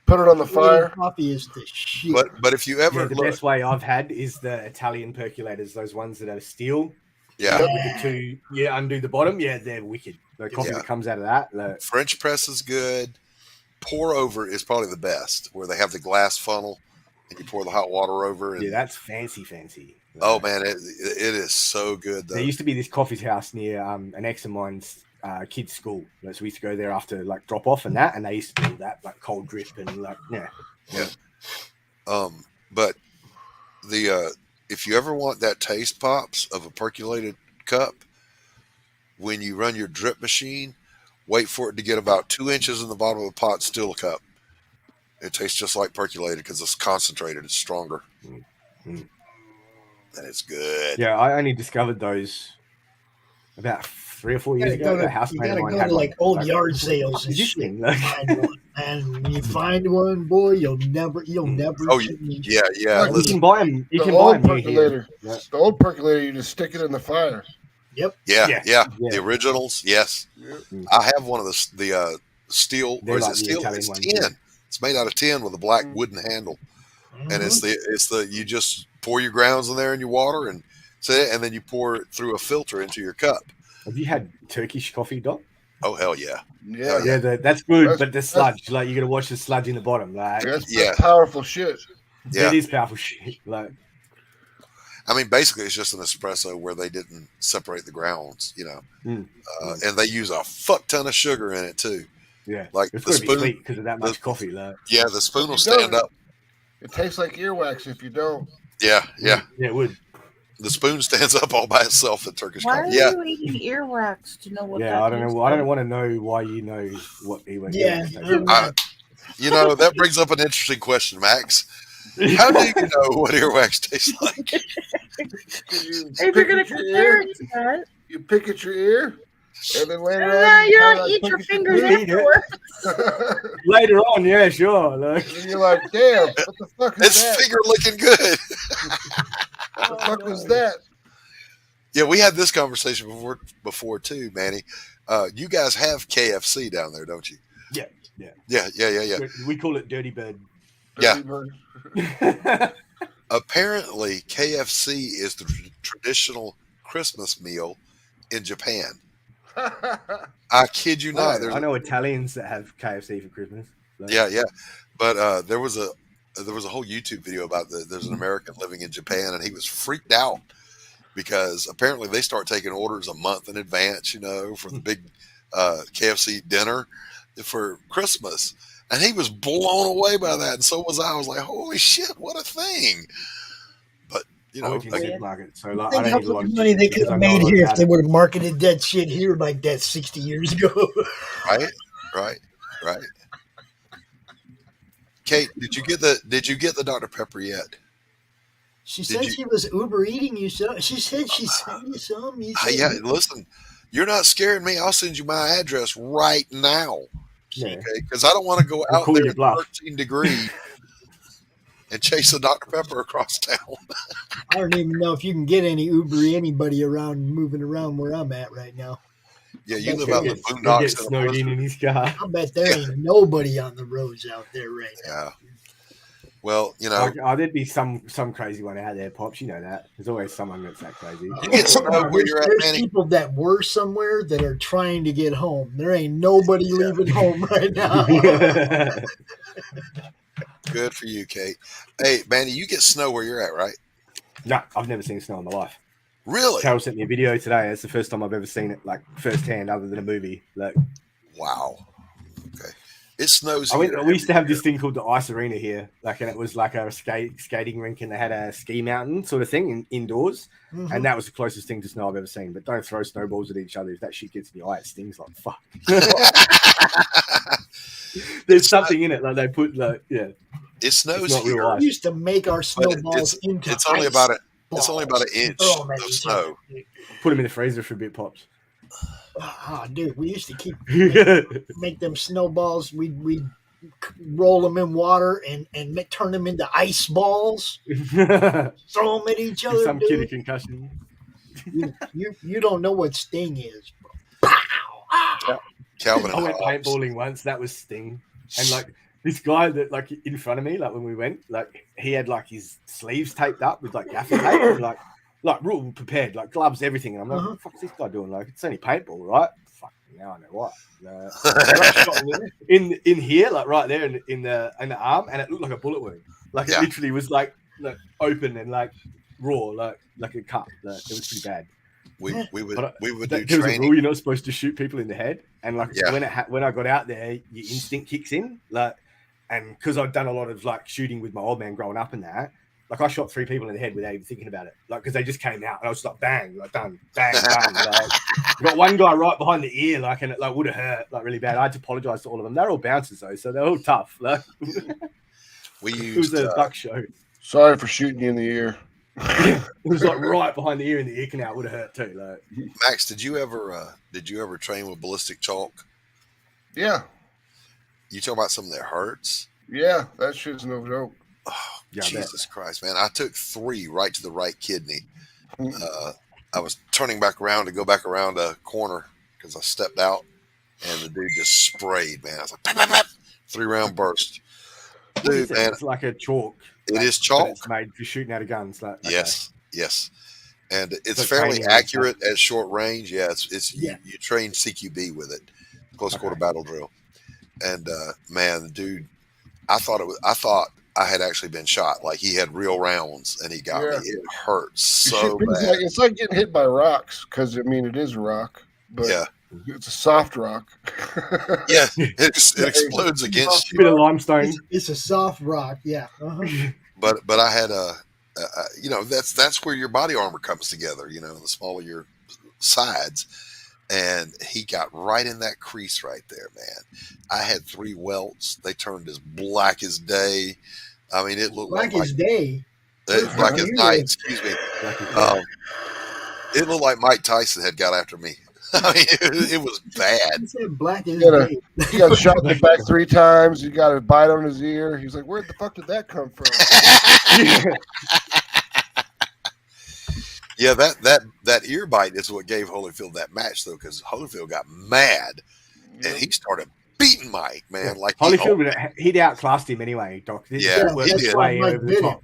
Put it on the fire. Coffee is the shit. But if you ever... the best way I've had is the Italian percolators, those ones that are steel. Yeah. With the 2, undo the bottom. Yeah, they're wicked. The coffee that comes out of that. French press is good. Pour over is probably the best, where they have the glass funnel and you pour the hot water over. And, that's fancy. Oh man, it is so good though. There used to be this coffee house near an ex of mine's kids' school. So we used to go there after drop off and that, and they used to do that cold drip and Yeah. But the if you ever want that taste pops of a percolated cup, when you run your drip machine, wait for it to get about 2 inches in the bottom of the pot, still a cup. It tastes just like percolated because it's concentrated. It's stronger. And it's good. Yeah, I only discovered those about 3 or 4 years ago. You gotta go to old yard sales and shit. Find one. And when you find one, boy, you'll never. Oh yeah. You can buy them. You The can buy old them percolator. here. The old percolator, you just stick it in the fire. Yep. Yeah. The originals, yes. I have one of the steel. They're Or is like it the steel? Italian It's ones, tin. yeah. It's made out of tin with a black wooden handle, and it's the you just pour your grounds in there and your water and and then you pour it through a filter into your cup. Have you had Turkish coffee, Doc? Oh hell yeah. Yeah. That's good, but the sludge, you got to watch the sludge in the bottom. That's powerful shit. Yeah. It is powerful shit. I mean, basically, it's just an espresso where they didn't separate the grounds, and they use a fuck ton of sugar in it too. Yeah, like it's the going to be spoon sweet because of that much coffee. Yeah, the spoon will If you don't, stand up. It tastes like earwax if you don't. Yeah. Yeah, it would. The spoon stands up all by itself at Turkish Why are coffee. Yeah. you eating earwax to know what that I don't is? know. I don't want to know why you know what he went. That brings up an interesting question, Max. How do you know what earwax tastes like? If you're gonna compare it to that, you pick at your ear, and then later and on, then you kinda don't eat your pick at fingers ear. afterwards. Later on, yeah, sure. And you're like, damn, what the fuck is It's that? finger looking good. What the fuck was that? Yeah, we had this conversation before too, Manny. You guys have KFC down there, don't you? Yeah. Yeah. We call it Dirty Bird. Yeah. Apparently, KFC is the traditional Christmas meal in Japan. I kid you not. I know Italians that have KFC for Christmas. Yeah, yeah. But there was a whole YouTube video about there's an American living in Japan, and he was freaked out because apparently they start taking orders a month in advance, for the big KFC dinner for Christmas. And he was blown away by that, and so was I. I was like, "Holy shit, what a thing!" But supermarket, so like, Think I how don't eat a lot much of money they chicken could have because I know made a lot here if about they it. would have marketed that shit here like that 60 years ago. Right. Kate, did you get the Dr. Pepper yet? She said she was Uber eating you some. She said she sent you some. You said Yeah, listen, you're not scaring me. I'll send you my address right now. Yeah. Okay, because I don't want to go I'll out call there you at bluff. 13 degrees and chase the Dr. Pepper across town. I don't even know if you can get any Uber anybody around moving around where I'm at right now. Yeah, you live He'll out in the get boondocks in a snowed in his car. I bet there ain't nobody on the roads out there right now. Yeah. Well, there'd be some crazy one out there, Pops. You know that. There's always someone that's that crazy. You get snow where you're at, There's Manny. people that were somewhere that are trying to get home. There ain't nobody leaving home right now. Good for you, Kate. Hey, Manny, you get snow where you're at, right? No, I've never seen snow in my life. Really? Carol sent me a video today. It's the first time I've ever seen it, like firsthand, other than a movie. Like, wow. Okay. It snows we here. used to have this thing called the ice arena here, and it was like a skating rink, and they had a ski mountain sort of thing indoors, and that was the closest thing to snow I've ever seen. But don't throw snowballs at each other. If that shit gets in your eye, it stings like fuck. There's something in it, like they put It snows not real here. ice. We used to make our snowballs into It's only ice about an balls. inch Throw 'em at of each snow. other. Put them in the freezer for a bit, Pops. Ah, dude, we used to make them snowballs. We'd roll them in water and turn them into ice balls. Throw them at each other. Some kid a Dude. concussion. You don't know what sting is. Calvin I and went Hobbes. paintballing once. That was sting, and like this guy that like in front of me, like when we went, like he had like his sleeves taped up with like gaffer tape, and, like real prepared, like gloves, everything. And I'm like, what the fuck's this guy doing? Like it's only paintball, right? Fuck, now I know what. I got shot in here, like right there in the arm, and it looked like a bullet wound. Like it literally was like open and like raw, like a cut. Like, it was pretty bad. We would do There was a training. rule you're not supposed to shoot people in the head, and like when I got out there, your instinct kicks in, like, and because I'd done a lot of like shooting with my old man growing up and that, like I shot 3 people in the head without even thinking about it, like because they just came out and I was like bang, like done, bang, bang. Like, I got one guy right behind the ear, like, and it like would have hurt like really bad. I had to apologize to all of them. They're all bouncers though, so they're all tough. Like, We it was used a duck show. Sorry for shooting you in the ear. It was like right behind the ear, and the ear canal would have hurt too. Like, Max, did you ever train with ballistic chalk? Yeah. You talk about something that hurts? Yeah, that shit's no joke. Oh, Yeah, I Jesus Christ, man. I took 3 right to the right kidney. I was turning back around to go back around a corner because I stepped out and the dude just sprayed, man. I was like, pap, pap, pap. 3-round burst. Dude, man. It's like a chalk. It is but chalk. It's made for shooting out of guns. Like, okay. Yes. And it's Like fairly training and accurate at short range. Yeah, you train CQB with it, close quarter battle drill. And man, dude, I thought I had actually been shot. Like he had real rounds, and he got me. It hurt so bad. It's like getting hit by rocks because I mean it is a rock, but it's a soft rock. Yeah, it explodes against you. Bit of limestone. It's a soft rock, yeah. But I had that's where your body armor comes together. The smaller your sides, and he got right in that crease right there, man. I had 3 welts. They turned as black as day. I mean, it looked Black like as day. black as night. Excuse me. It looked like Mike Tyson had got after me. I mean, it was bad. He said black as He day. got shot in the back 3 times. He got a bite on his ear. He's like, where the fuck did that come from? Yeah, that ear bite is what gave Holyfield that match, though, because Holyfield got mad and he started beating Mike, man. Like Holyfield, he'd outclassed him anyway, Doc. Yeah, he did. Way over the top.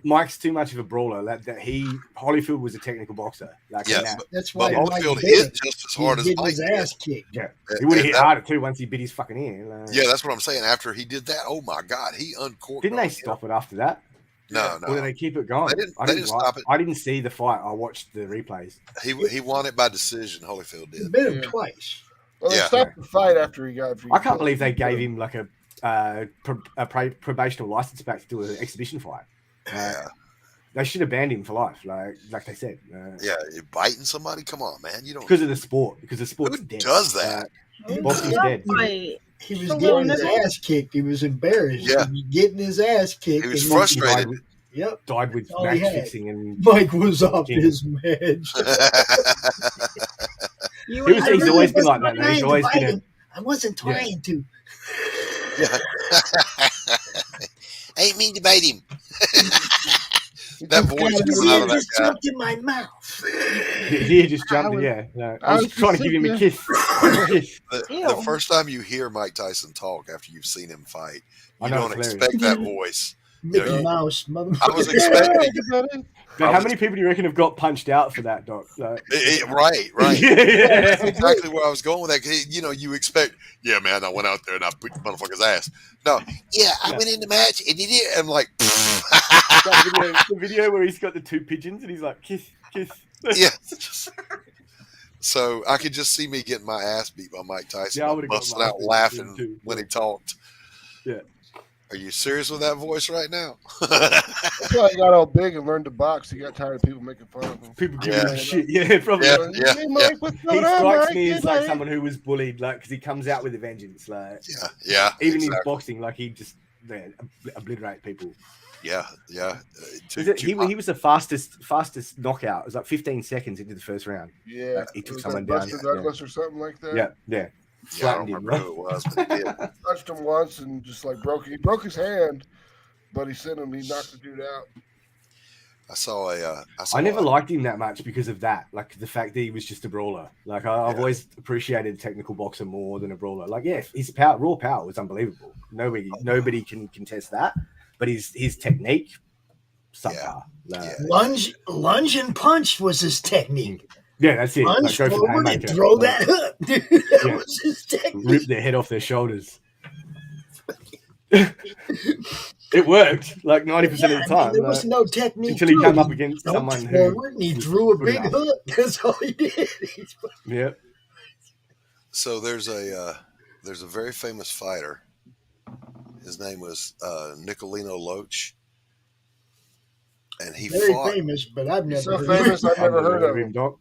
Mike's too much of a brawler. Holyfield was a technical boxer. Like, Yeah, That's but why Mike Holyfield bit hit it. just as He hard was as getting Mike his did. ass kicked. Yeah, he would have hit harder too once he bit his fucking ear. Yeah, that's what I'm saying. After he did that, oh my God, he uncorked. Didn't they stop it after that? No. Or did they keep it going? They didn't stop it. I didn't see the fight. I watched the replays. He won it by decision. Holyfield He did. bit him twice. Well, they stopped the fight after he got. I can't believe they gave him like a probational license back to do an exhibition fight. They should have banned him for life, like they said. Yeah, you're biting somebody. Come on, man. You don't because of the sport. Because the sport's Who dead. does that? Boxing's dead. He was getting his ass kicked. He was embarrassed. Yeah. He was getting his ass kicked. He was and frustrated. Yep. Died with That's all he match had. fixing and Mike was off his meds. He's always been like that. Though. He's always been a I wasn't trying to. Yeah. I ain't mean to bite him. That voice coming out of that just guy. jumped in my mouth. He just jumped. I was trying to give him a kiss. The first time you hear Mike Tyson talk after you've seen him fight, I you know, don't it's expect that voice. Mickey Mouse, motherfucker. I was expecting. But how many people do you reckon have got punched out for that, Doc? Right. Yeah. That's exactly where I was going with that. You know, you expect, yeah, man, I went out there and I beat the motherfucker's ass. No, I went in the match and he did. I'm like, the video where he's got the two pigeons and he's like, kiss, kiss. yeah. So I could just see me getting my ass beat by Mike Tyson. Yeah, I would've got busting my out ass beat laughing too. when he talked. Yeah. Are you serious with that voice right now? That's why he got all big and learned to box. He got tired of people making fun of him. People giving him shit. Yeah, probably. Hey, Mike, what's He going on, strikes Mike? me as Hey, like Mike. someone who was bullied, like, because he comes out with a vengeance. Like, yeah. Even exactly. in boxing, like, he just obliterate people. Yeah. He was the fastest knockout. It was like 15 seconds into the first round. Yeah, Like, he it took was someone like down. Buster Douglas or something like that. Yeah. Yeah, I Flattened don't him. remember who it was, but he did. Touched him once and just like he broke his hand, but he knocked the dude out. I never liked him that much because of that. Like the fact that he was just a brawler. Like I've always appreciated a technical boxer more than a brawler. Like his raw power was unbelievable. Nobody can contest that. But his technique, subpar. Lunge and punch was his technique. Yeah, that's it. Lunge Like, go for the forward and haymaker. throw that hook. That was his technique. Rip their head off their shoulders. It worked like 90% of the time. There was no technique until he to came it. up against Jumped someone who forward and he drew a good big enough. hook. That's all he did. Yeah. So there's a very famous fighter. His name was Nicolino Loach, and he Very fought. famous, but I've never So heard famous, of I've him. never heard of him. Doc.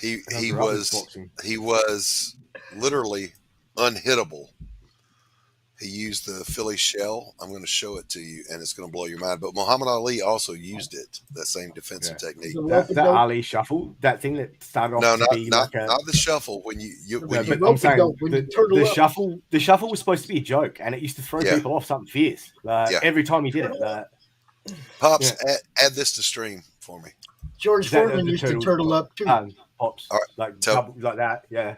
He was literally unhittable. He used the Philly shell. I'm going to show it to you, and it's going to blow your mind. But Muhammad Ali also used it, that same defensive technique. That Ali shuffle, that thing that started off No, to be not like a. the shuffle. When you But I'm saying the shuffle was supposed to be a joke, and it used to throw people off something fierce. Every time he did it. Pops, add this to stream for me. George Is that Foreman the used to turtle? turtle up too. Pops, All right, like double, like that. Yeah.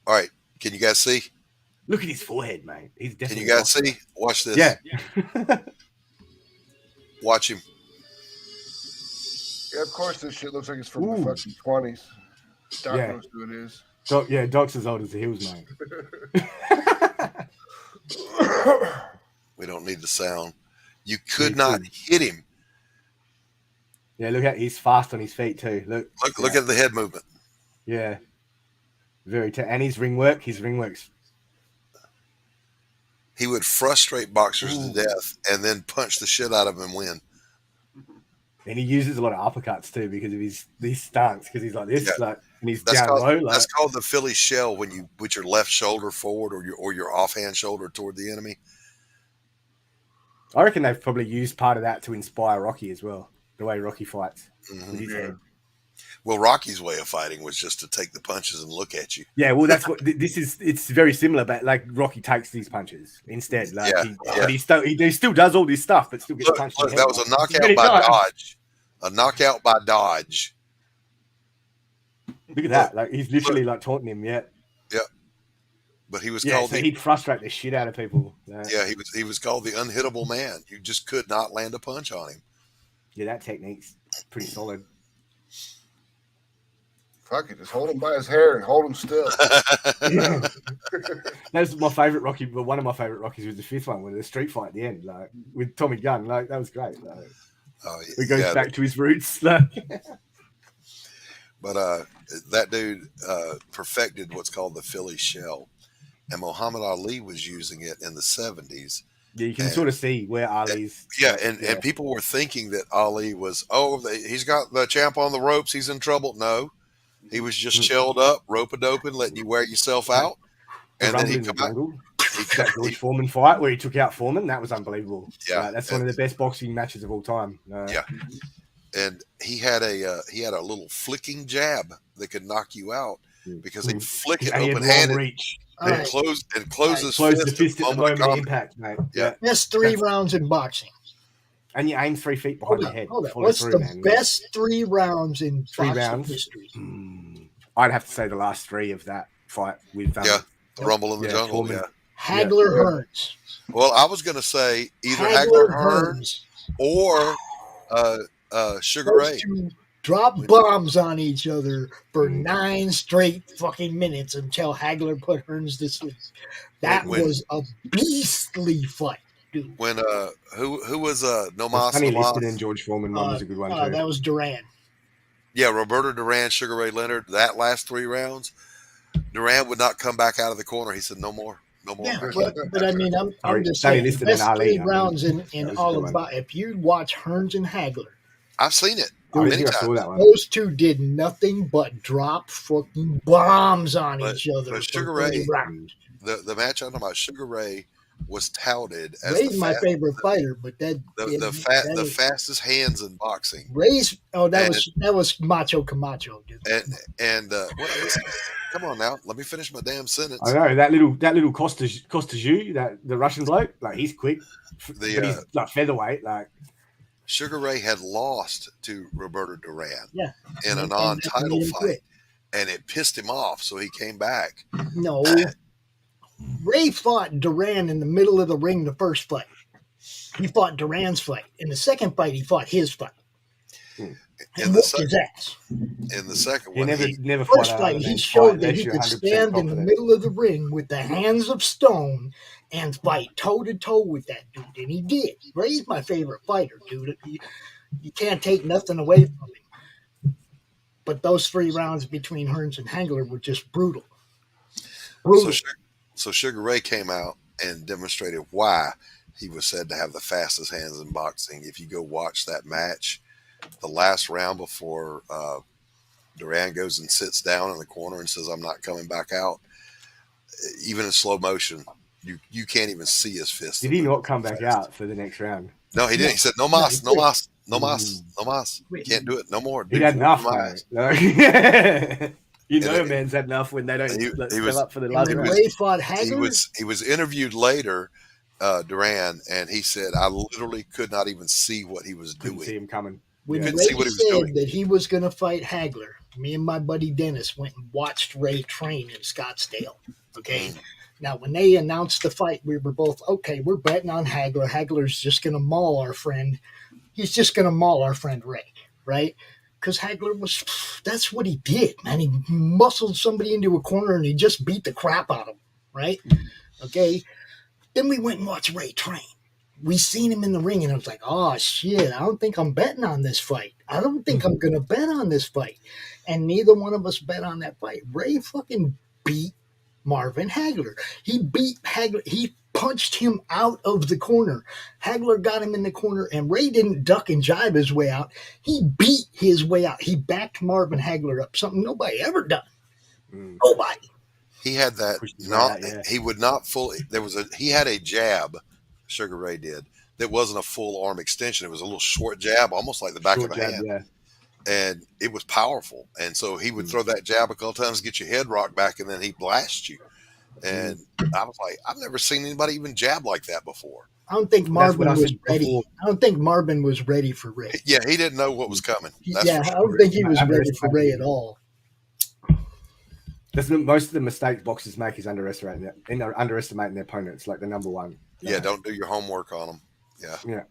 All right, can you guys see? Look at his forehead, mate. He's Can definitely. you guys see? Watch this. Yeah. Watch him. Yeah, of course this shit looks like it's from the fucking 20s. Doc Yeah. knows who it is. Doc's as old as the hills, mate. We don't need the sound. You could not hit him. Yeah, look at he's fast on his feet too. Look at the head movement. Yeah. And his ring work's. He would frustrate boxers to death and then punch the shit out of him and win. And he uses a lot of uppercuts too because of these stance. Because he's like this, and he's That's down called, low. Like, that's called the Philly shell when you put your left shoulder forward or your offhand shoulder toward the enemy. I reckon they've probably used part of that to inspire Rocky as well. The way Rocky fights with his head. Well, Rocky's way of fighting was just to take the punches and look at you. Yeah, well, that's what this is. It's very similar, but like Rocky takes these punches instead. Like, But he still does all this stuff, but still gets punched. Look, in the that head. was a knockout by dodge. A knockout by dodge. Look at that! Like he's literally like taunting him. Yeah. Yeah. But he was Yeah, called so he'd frustrate the shit out of people. he was called the unhittable man. You just could not land a punch on him. Yeah, that technique's pretty solid. Fuck it, just hold him by his hair and hold him still. That's my favorite Rocky. But one of my favorite Rockies was the fifth one, with the street fight at the end, like with Tommy Gunn. Like that was great. Like, it goes back to his roots. Like. But that dude perfected what's called the Philly shell, and Muhammad Ali was using it in the 70s. Yeah, you can sort of see where Ali's. And people were thinking that Ali was, he's got the champ on the ropes, he's in trouble. No, he was just chilled up, rope-a-doping, letting you wear yourself out. And then he'd come out. That George Foreman fight where he took out Foreman, that was unbelievable. Yeah, that's one of the best boxing matches of all time. Yeah, and he had a little flicking jab that could knock you out because he'd flick it open-handed and close his fist at the moment of impact, mate. Yeah, best 3 rounds in boxing. And you aim 3 feet behind your head. What's the best 3 rounds in boxing history? I'd have to say the last 3 of that fight with the Rumble in the Jungle. Foreman. Hagler Hearns. Well, I was going to say either Hagler Hearns or Sugar Ray. Drop bombs on each other for 9 straight fucking minutes until Hagler put Hearns to sleep. That was a beastly fight, dude. When who was No Mas? Honey Liston and George Foreman one was a good one too. That was Duran. Yeah, Roberto Duran, Sugar Ray Leonard. That last 3 rounds, Duran would not come back out of the corner. He said, "No more, no more." Yeah, but I mean, I'm just saying, the best 3 rounds in all of boxing. If you watch Hearns and Hagler, I've seen it. Many times. Those two did nothing but drop fucking bombs on each other. But Sugar Ray, the match I'm talking about, Sugar Ray was touted as Ray's my favorite fighter, but the fastest hands in boxing. Ray's that was Macho Camacho, dude. And come on now, let me finish my damn sentence. I know that little Kostajou, that the Russian bloke, like he's quick, but he's like featherweight, like. Sugar Ray had lost to Roberto Duran in a And non-title he fight, quit. and it pissed him off, so he came back. No, Ray fought Duran in the middle of the ring the first fight. He fought Duran's fight. In the second fight, he fought his fight. And whooped his ass. In the second one, never first fight, he showed that he could stand in the middle of the ring with the hands of stone and fight toe-to-toe with that dude. And he did. Ray's my favorite fighter, dude. You can't take nothing away from him. But those 3 rounds between Hearns and Hagler were just brutal. So Sugar Ray came out and demonstrated why he was said to have the fastest hands in boxing. If you go watch that match, the last round before Duran goes and sits down in the corner and says, "I'm not coming back out," even in slow motion, you can't even see his fist. Did he not come back out for the next round? No, he didn't. He said, "No mas, no mas, no mas, no mas. Can't do it no more." He had enough. You know, man's had enough when they don't fill up for the last round. Ray fought Hagler. He was interviewed later, Duran, and he said, "I literally could not even see what he was doing." Couldn't see him coming. When Ray said that he was going to fight Hagler, me and my buddy Dennis went and watched Ray train in Scottsdale. Okay. Now, when they announced the fight, we were both, okay, we're betting on Hagler. Hagler's just going to maul our friend. He's just going to maul our friend Ray, right? Because Hagler that's what he did, man. He muscled somebody into a corner and he just beat the crap out of him, right? Okay. Then we went and watched Ray train. We seen him in the ring and I was like, oh, shit, I don't think I'm betting on this fight. I don't think I'm going to bet on this fight. And neither one of us bet on that fight. Ray fucking beat Marvin Hagler. He beat Hagler. He punched him out of the corner. Hagler got him in the corner and Ray didn't duck and jive his way out. He beat his way out. He backed Marvin Hagler up, something nobody ever done. Nobody. He had that. He would not fully. He had a jab. Sugar Ray did. That wasn't a full arm extension. It was a little short jab, almost like the back of the hand. Yeah. And it was powerful. And so he would throw that jab a couple times, get your head rocked back, and then he'd blast you. And I was like, I've never seen anybody even jab like that before. I don't think Marvin was ready. I don't think Marvin was ready for Ray. Yeah, he didn't know what was coming. I don't think he was ready for Ray at all. That's most of the mistakes boxers make is underestimating their opponents, like the number one. Yeah, don't do your homework on them. Yeah. Yeah.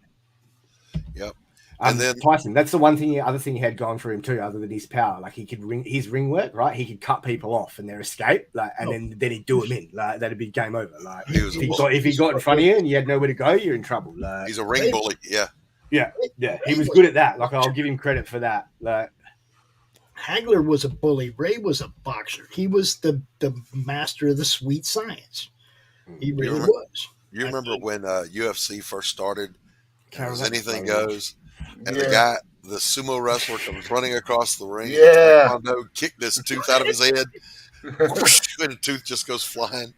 Yep. And then Tyson, that's the other thing he had going for him too, other than his power. Like he could his ring work, right? He could cut people off and their escape, like, and then he'd do them in. Like that'd be game over. Like if he got in front of you and you had nowhere to go, you're in trouble. Like, he's a ring bully. Yeah. He was good at that. Like I'll give him credit for that. Like Hagler was a bully. Ray was a boxer. He was the master of the sweet science. He really was. You remember when UFC first started? It was anything funny. goes, and the sumo wrestler comes running across the ring. Yeah. And Taekwondo kicked this tooth out of his head, and the tooth just goes flying.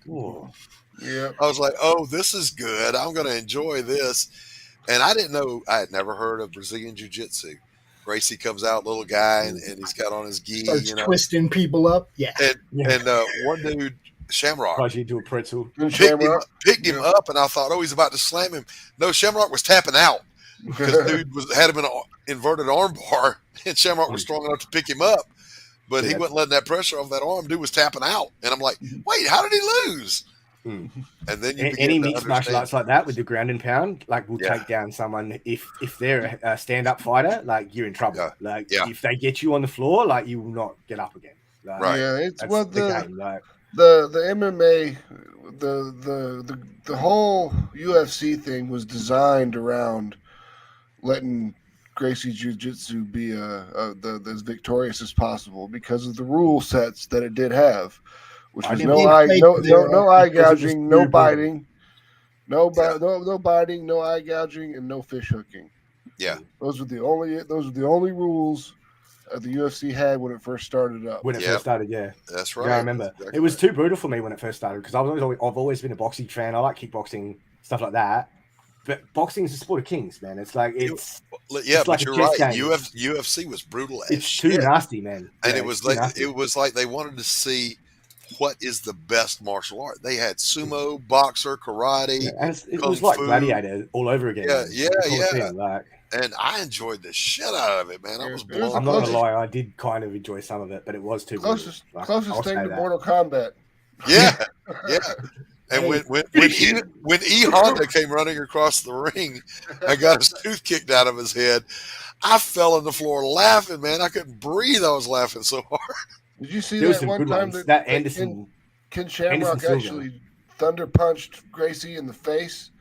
Yeah. I was like, "Oh, this is good. I'm going to enjoy this." And I didn't know. I had never heard of Brazilian Jiu-Jitsu. Gracie comes out, little guy, and he's got on his gi, Starts twisting people up. Yeah. And one dude, Shamrock, caused you to do a pretzel. Picked him up, and I thought, oh, he's about to slam him. No, Shamrock was tapping out because dude had him in an inverted arm bar, and Shamrock was strong enough to pick him up, but he wasn't letting that pressure off that arm. Dude was tapping out, and I'm like, wait, how did he lose? And then any mixed martial arts like that with the ground and pound, like will take down someone if they're a stand-up fighter. Like you're in trouble. Like if they get you on the floor, like you will not get up again. Like, Yeah, it's what the game. Like the MMA, the whole UFC thing was designed around letting Gracie Jiu-Jitsu be as victorious as possible because of the rule sets that it did have, which was no eye gouging, no biting, no biting, no eye gouging, and no fish hooking. Yeah, those were the only rules the UFC had when it first started up. When it first started, that's right. Yeah, I remember. It was too brutal for me when it first started because I've always been a boxing fan. I like kickboxing, stuff like that. But boxing is a sport of kings, man. It's like it's but like you're right. UFC was brutal. It's too nasty, man. And it was like they wanted to see what is the best martial art. They had sumo, boxer, karate, and it was like Gladiator all over again. Yeah. And I enjoyed the shit out of it, man. I was blown. I'm not gonna lie, I did kind of enjoy some of it, but it was too closest thing to Mortal Kombat. Yeah. And when E Honda came running across the ring and got his tooth kicked out of his head, I fell on the floor laughing, man. I couldn't breathe. I was laughing so hard. Did you see that one time that Ken Shamrock actually thunder punched Gracie in the face?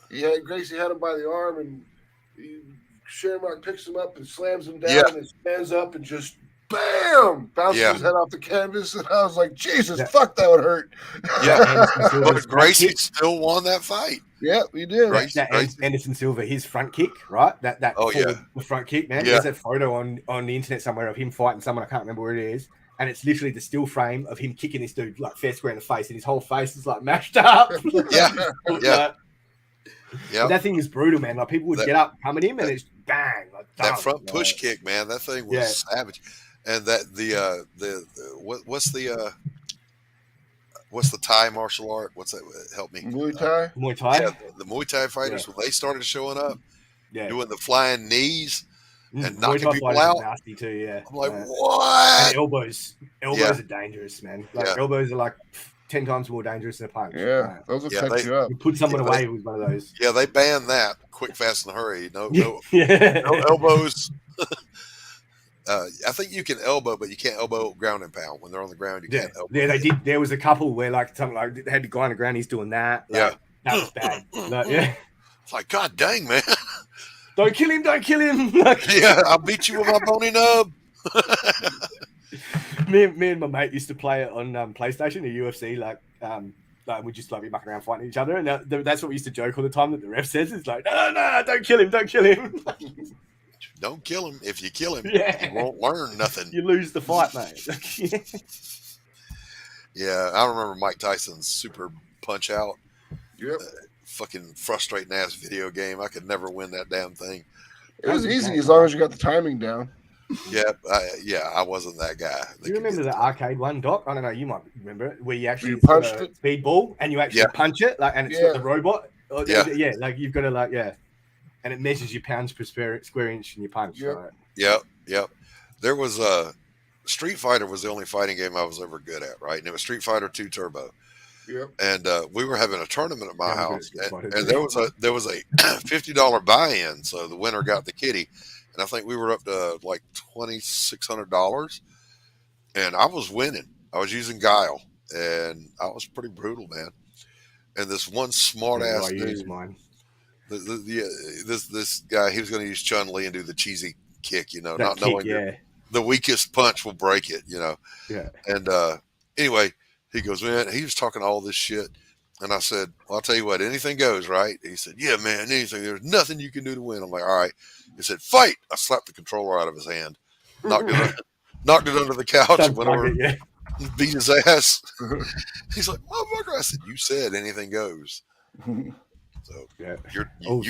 Gracie had him by the arm, and Shamrock picks him up and slams him down, and stands up and just bam, bounces his head off the canvas. And I was like, Jesus, fuck, that would hurt. Yeah, but Gracie still won that fight. Yeah, he did. Anderson Silva, his front kick, right? The front kick, man. Yeah. There's a photo on the internet somewhere of him fighting someone. I can't remember where it is. And it's literally the still frame of him kicking this dude like fair square in the face, and his whole face is like mashed up. Yeah. That thing is brutal, man. Like people would get up, come at him, and it's bang. Like, that front push kick, man. That thing was savage. And that what's the Thai martial art? What's that? Help me. Muay Thai. Muay Thai. Yeah, the Muay Thai fighters when they started showing up, doing the flying knees and knocking people out. Nasty too, yeah. I'm like, what? And elbows are dangerous, man. Like elbows are like 10 times more dangerous than a punch. Yeah, those will cut you up. You put someone away with one of those. Yeah, they banned that quick, fast, and hurry. No elbows. I think you can elbow, but you can't elbow ground and pound. When they're on the ground, you can't elbow. Yeah, they did. There was a couple where like something like they had the guy on the ground, he's doing that. Like, that was bad. Like, it's like, God dang, man. Don't kill him! Like, I'll beat you with my bony nub. me and my mate used to play it on PlayStation, the UFC. Like we just like be mucking around fighting each other, and that's what we used to joke all the time. That the ref says is like, no, don't kill him. Don't kill him. If you kill him, you won't learn nothing. You lose the fight, mate. I remember Mike Tyson's super punch out. Yep. Fucking frustrating ass video game. I could never win that damn thing. It was easy as long as you got the timing down. I wasn't that guy. Do you remember the arcade one, Doc? I don't know, you might remember it, where you actually punched it, speedball, and you actually punch it, like, and it's got the robot. Like you've got to and it measures your pounds per square inch in your punch. Yep. Yep. There was Street Fighter was the only fighting game I was ever good at, right? And it was Street Fighter 2 Turbo. and we were having a tournament at my Yeah, I'm good house, at Street and there was a $50 buy-in, so the winner got the kitty, and I think we were up to like $2,600, and I was winning. I was using Guile, and I was pretty brutal, man. And this one smart Yeah, ass I use dude, mine. this guy, he was going to use Chun-Li and do the cheesy kick, That not kick, knowing yeah. that the weakest punch will break it, Yeah. And anyway, he goes, man, he was talking all this shit. And I said, well, I'll tell you what, anything goes, right? He said, yeah, man, anything. There's nothing you can do to win. I'm like, all right. He said, fight. I slapped the controller out of his hand, knocked it under the couch, and went over, beat his ass. He's like, motherfucker. I said, you said anything goes. So yeah, you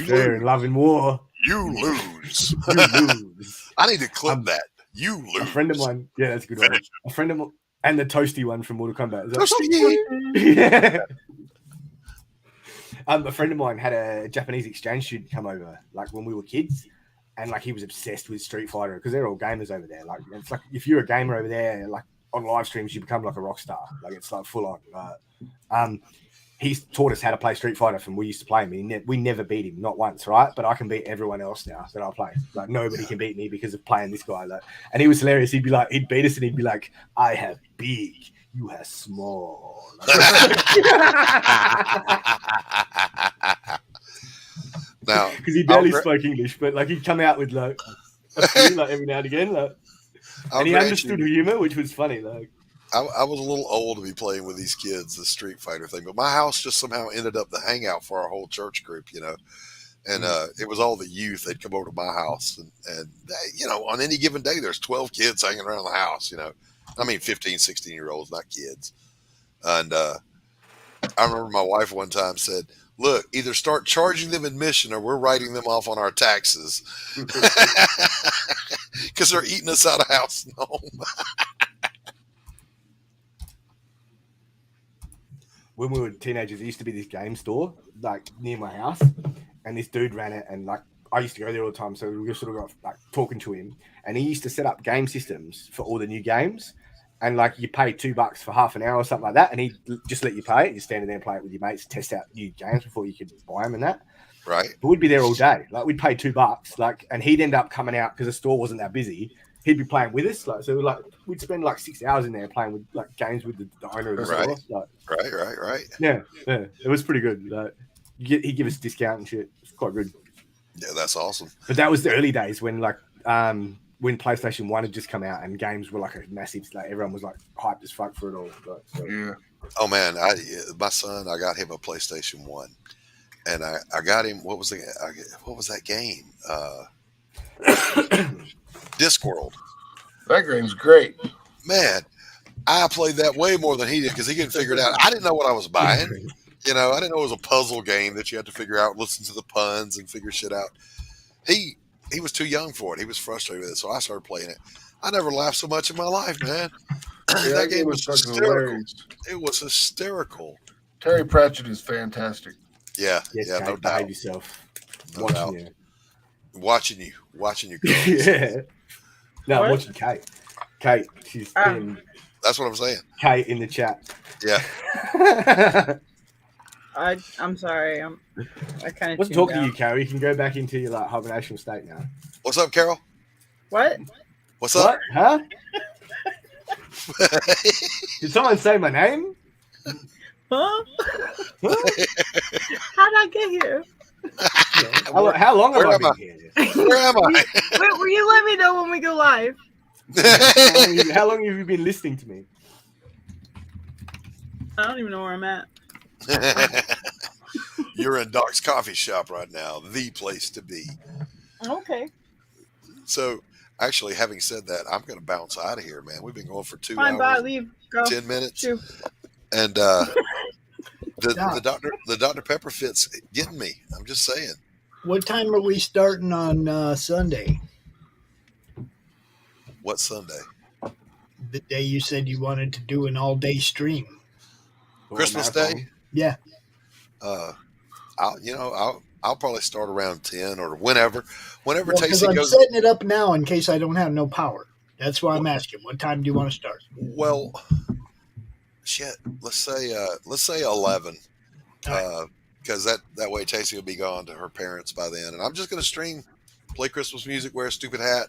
fair lose. and love in war. You lose. You lose. I need to clip that. You lose. A friend of mine, yeah, that's a good one. A friend of mine, and the toasty one from Mortal Kombat. Toasty. Yeah. A friend of mine had a Japanese exchange student come over, like when we were kids, and like he was obsessed with Street Fighter because they're all gamers over there. Like it's like if you're a gamer over there, like on live streams, you become like a rock star. Like it's like full on. He's taught us how to play Street Fighter from we used to play him. We never beat him, not once, right? But I can beat everyone else now that I play. Like nobody can beat me because of playing this guy. Like, and he was hilarious. He'd beat us and he'd be like, "I have big, you have small." Now, because he barely spoke English, but like he'd come out with like a few, like every now and again, like, and he understood humor, which was funny. Like. I was a little old to be playing with these kids, the Street Fighter thing, but my house just somehow ended up the hangout for our whole church group, and it was all the youth. They'd come over to my house, and they, on any given day, there's 12 kids hanging around the house, I mean, 15, 16-year-olds, not kids. And I remember my wife one time said, look, either start charging them admission or we're writing them off on our taxes because they're eating us out of house and home. When we were teenagers, there used to be this game store like near my house, and this dude ran it, and like I used to go there all the time, so we just sort of got like talking to him, and he used to set up game systems for all the new games, and like you pay $2 for half an hour or something like that, and he'd just let you play it. You stand there and play it with your mates, test out new games before you could buy them and that. Right. But we'd be there all day. Like we'd pay $2, like, and he'd end up coming out because the store wasn't that busy. He'd be playing with us, like so. Like we'd spend like 6 hours in there playing with like games with the owner of the store. Like, Right. Yeah, it was pretty good. Like, he'd give us a discount and shit. It's quite good. Yeah, that's awesome. But that was the early days when like when PlayStation 1 had just come out and games were like a massive. Like everyone was like hyped as fuck for it all. Like, so. Yeah. Oh man, my son, I got him a PlayStation 1, and I got him. What was that game? Discworld. That game's great. Man, I played that way more than he did because he couldn't figure it out. I didn't know what I was buying. I didn't know it was a puzzle game that you had to figure out, listen to the puns and figure shit out. He was too young for it. He was frustrated with it, so I started playing it. I never laughed so much in my life, man. Yeah, that game was fucking hysterical. hilarious. It was hysterical. Terry Pratchett is fantastic. Yeah, yes, yeah, Kate, no behave doubt. yourself. No Watching doubt. you. Watching you girls. Yeah. No, I'm What? watching Kate. Kate, she's been That's what I'm saying. Kate in the chat. Yeah. I'm sorry. I kind of Let's talk to you, Carrie. You can go back into your like hibernational state now. What's up, Carol? What? What's up? Huh? Did someone say my name? Huh? How'd I get here? How long have I been here? Where am I? Will you let me know when we go live? How long have you been listening to me? I don't even know where I'm at. You're in Doc's coffee shop right now, the place to be. Okay. So, actually, having said that, I'm going to bounce out of here, man. We've been going for 2 Fine, hours, bye. Leave. Go. 10 minutes, Shoot. and the Dr. Pepper fit's getting me. I'm just saying. What time are we starting on Sunday? What Sunday? The day you said you wanted to do an all-day stream. Christmas Day? Yeah. I'll probably start around 10 or whenever Well, Tacey I'm goes. setting it up now in case I don't have no power. That's why I'm asking. What time do you want to start? Well, shit. Let's say 11. Because that way Tasty will be gone to her parents by then, and I'm just gonna stream, play Christmas music, wear a stupid hat,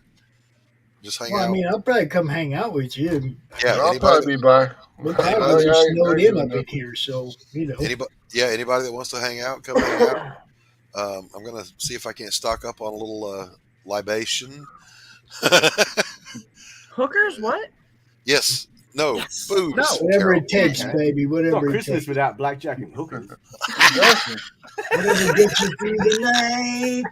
just hang Well, I out. mean, I'll probably come hang out with you. Yeah, I'll anybody probably be by. We're probably snowed in up in here, so you know. anybody that wants to hang out, come hang out. I'm gonna see if I can't stock up on a little libation. Hookers? What? Yes. No. Yes. Booze. No. Whatever it Carol. takes, baby. It's Whatever not it Christmas takes. without blackjack and hookers. Whatever gets you through the night.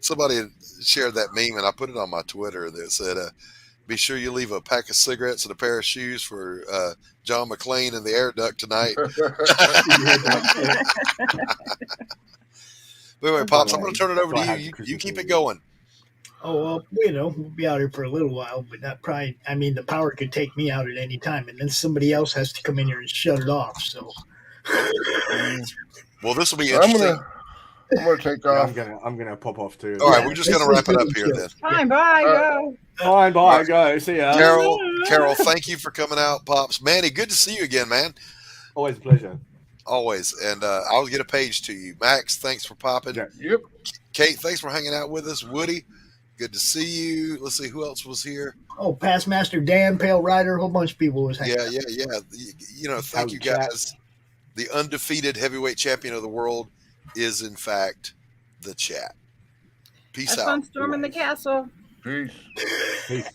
Somebody had shared that meme, and I put it on my Twitter that said, "Be sure you leave a pack of cigarettes and a pair of shoes for John McClane in the air duct tonight." But anyway, Pops, I'm going to turn it over to you. You keep it going. Oh, well, you know, we'll be out here for a little while, but not probably. I mean, the power could take me out at any time, and then somebody else has to come in here and shut it off. So, well, this will be interesting. I'm gonna take off. I'm gonna pop off too. All right, we're just gonna wrap it up here then. Fine, bye, go. Fine, bye, go. See ya. Carol, thank you for coming out, Pops. Manny, good to see you again, man. Always a pleasure. Always, and I'll get a page to you. Max, thanks for popping. Yep. Kate, thanks for hanging out with us. Woody, good to see you. Let's see who else was here. oh, Past Master Dan, Pale Rider, a whole bunch of people was hanging out. Yeah. You know, thank you guys. The undefeated heavyweight champion of the world is, in fact, the chat. Peace Have out. fun storming the castle. Peace. Peace.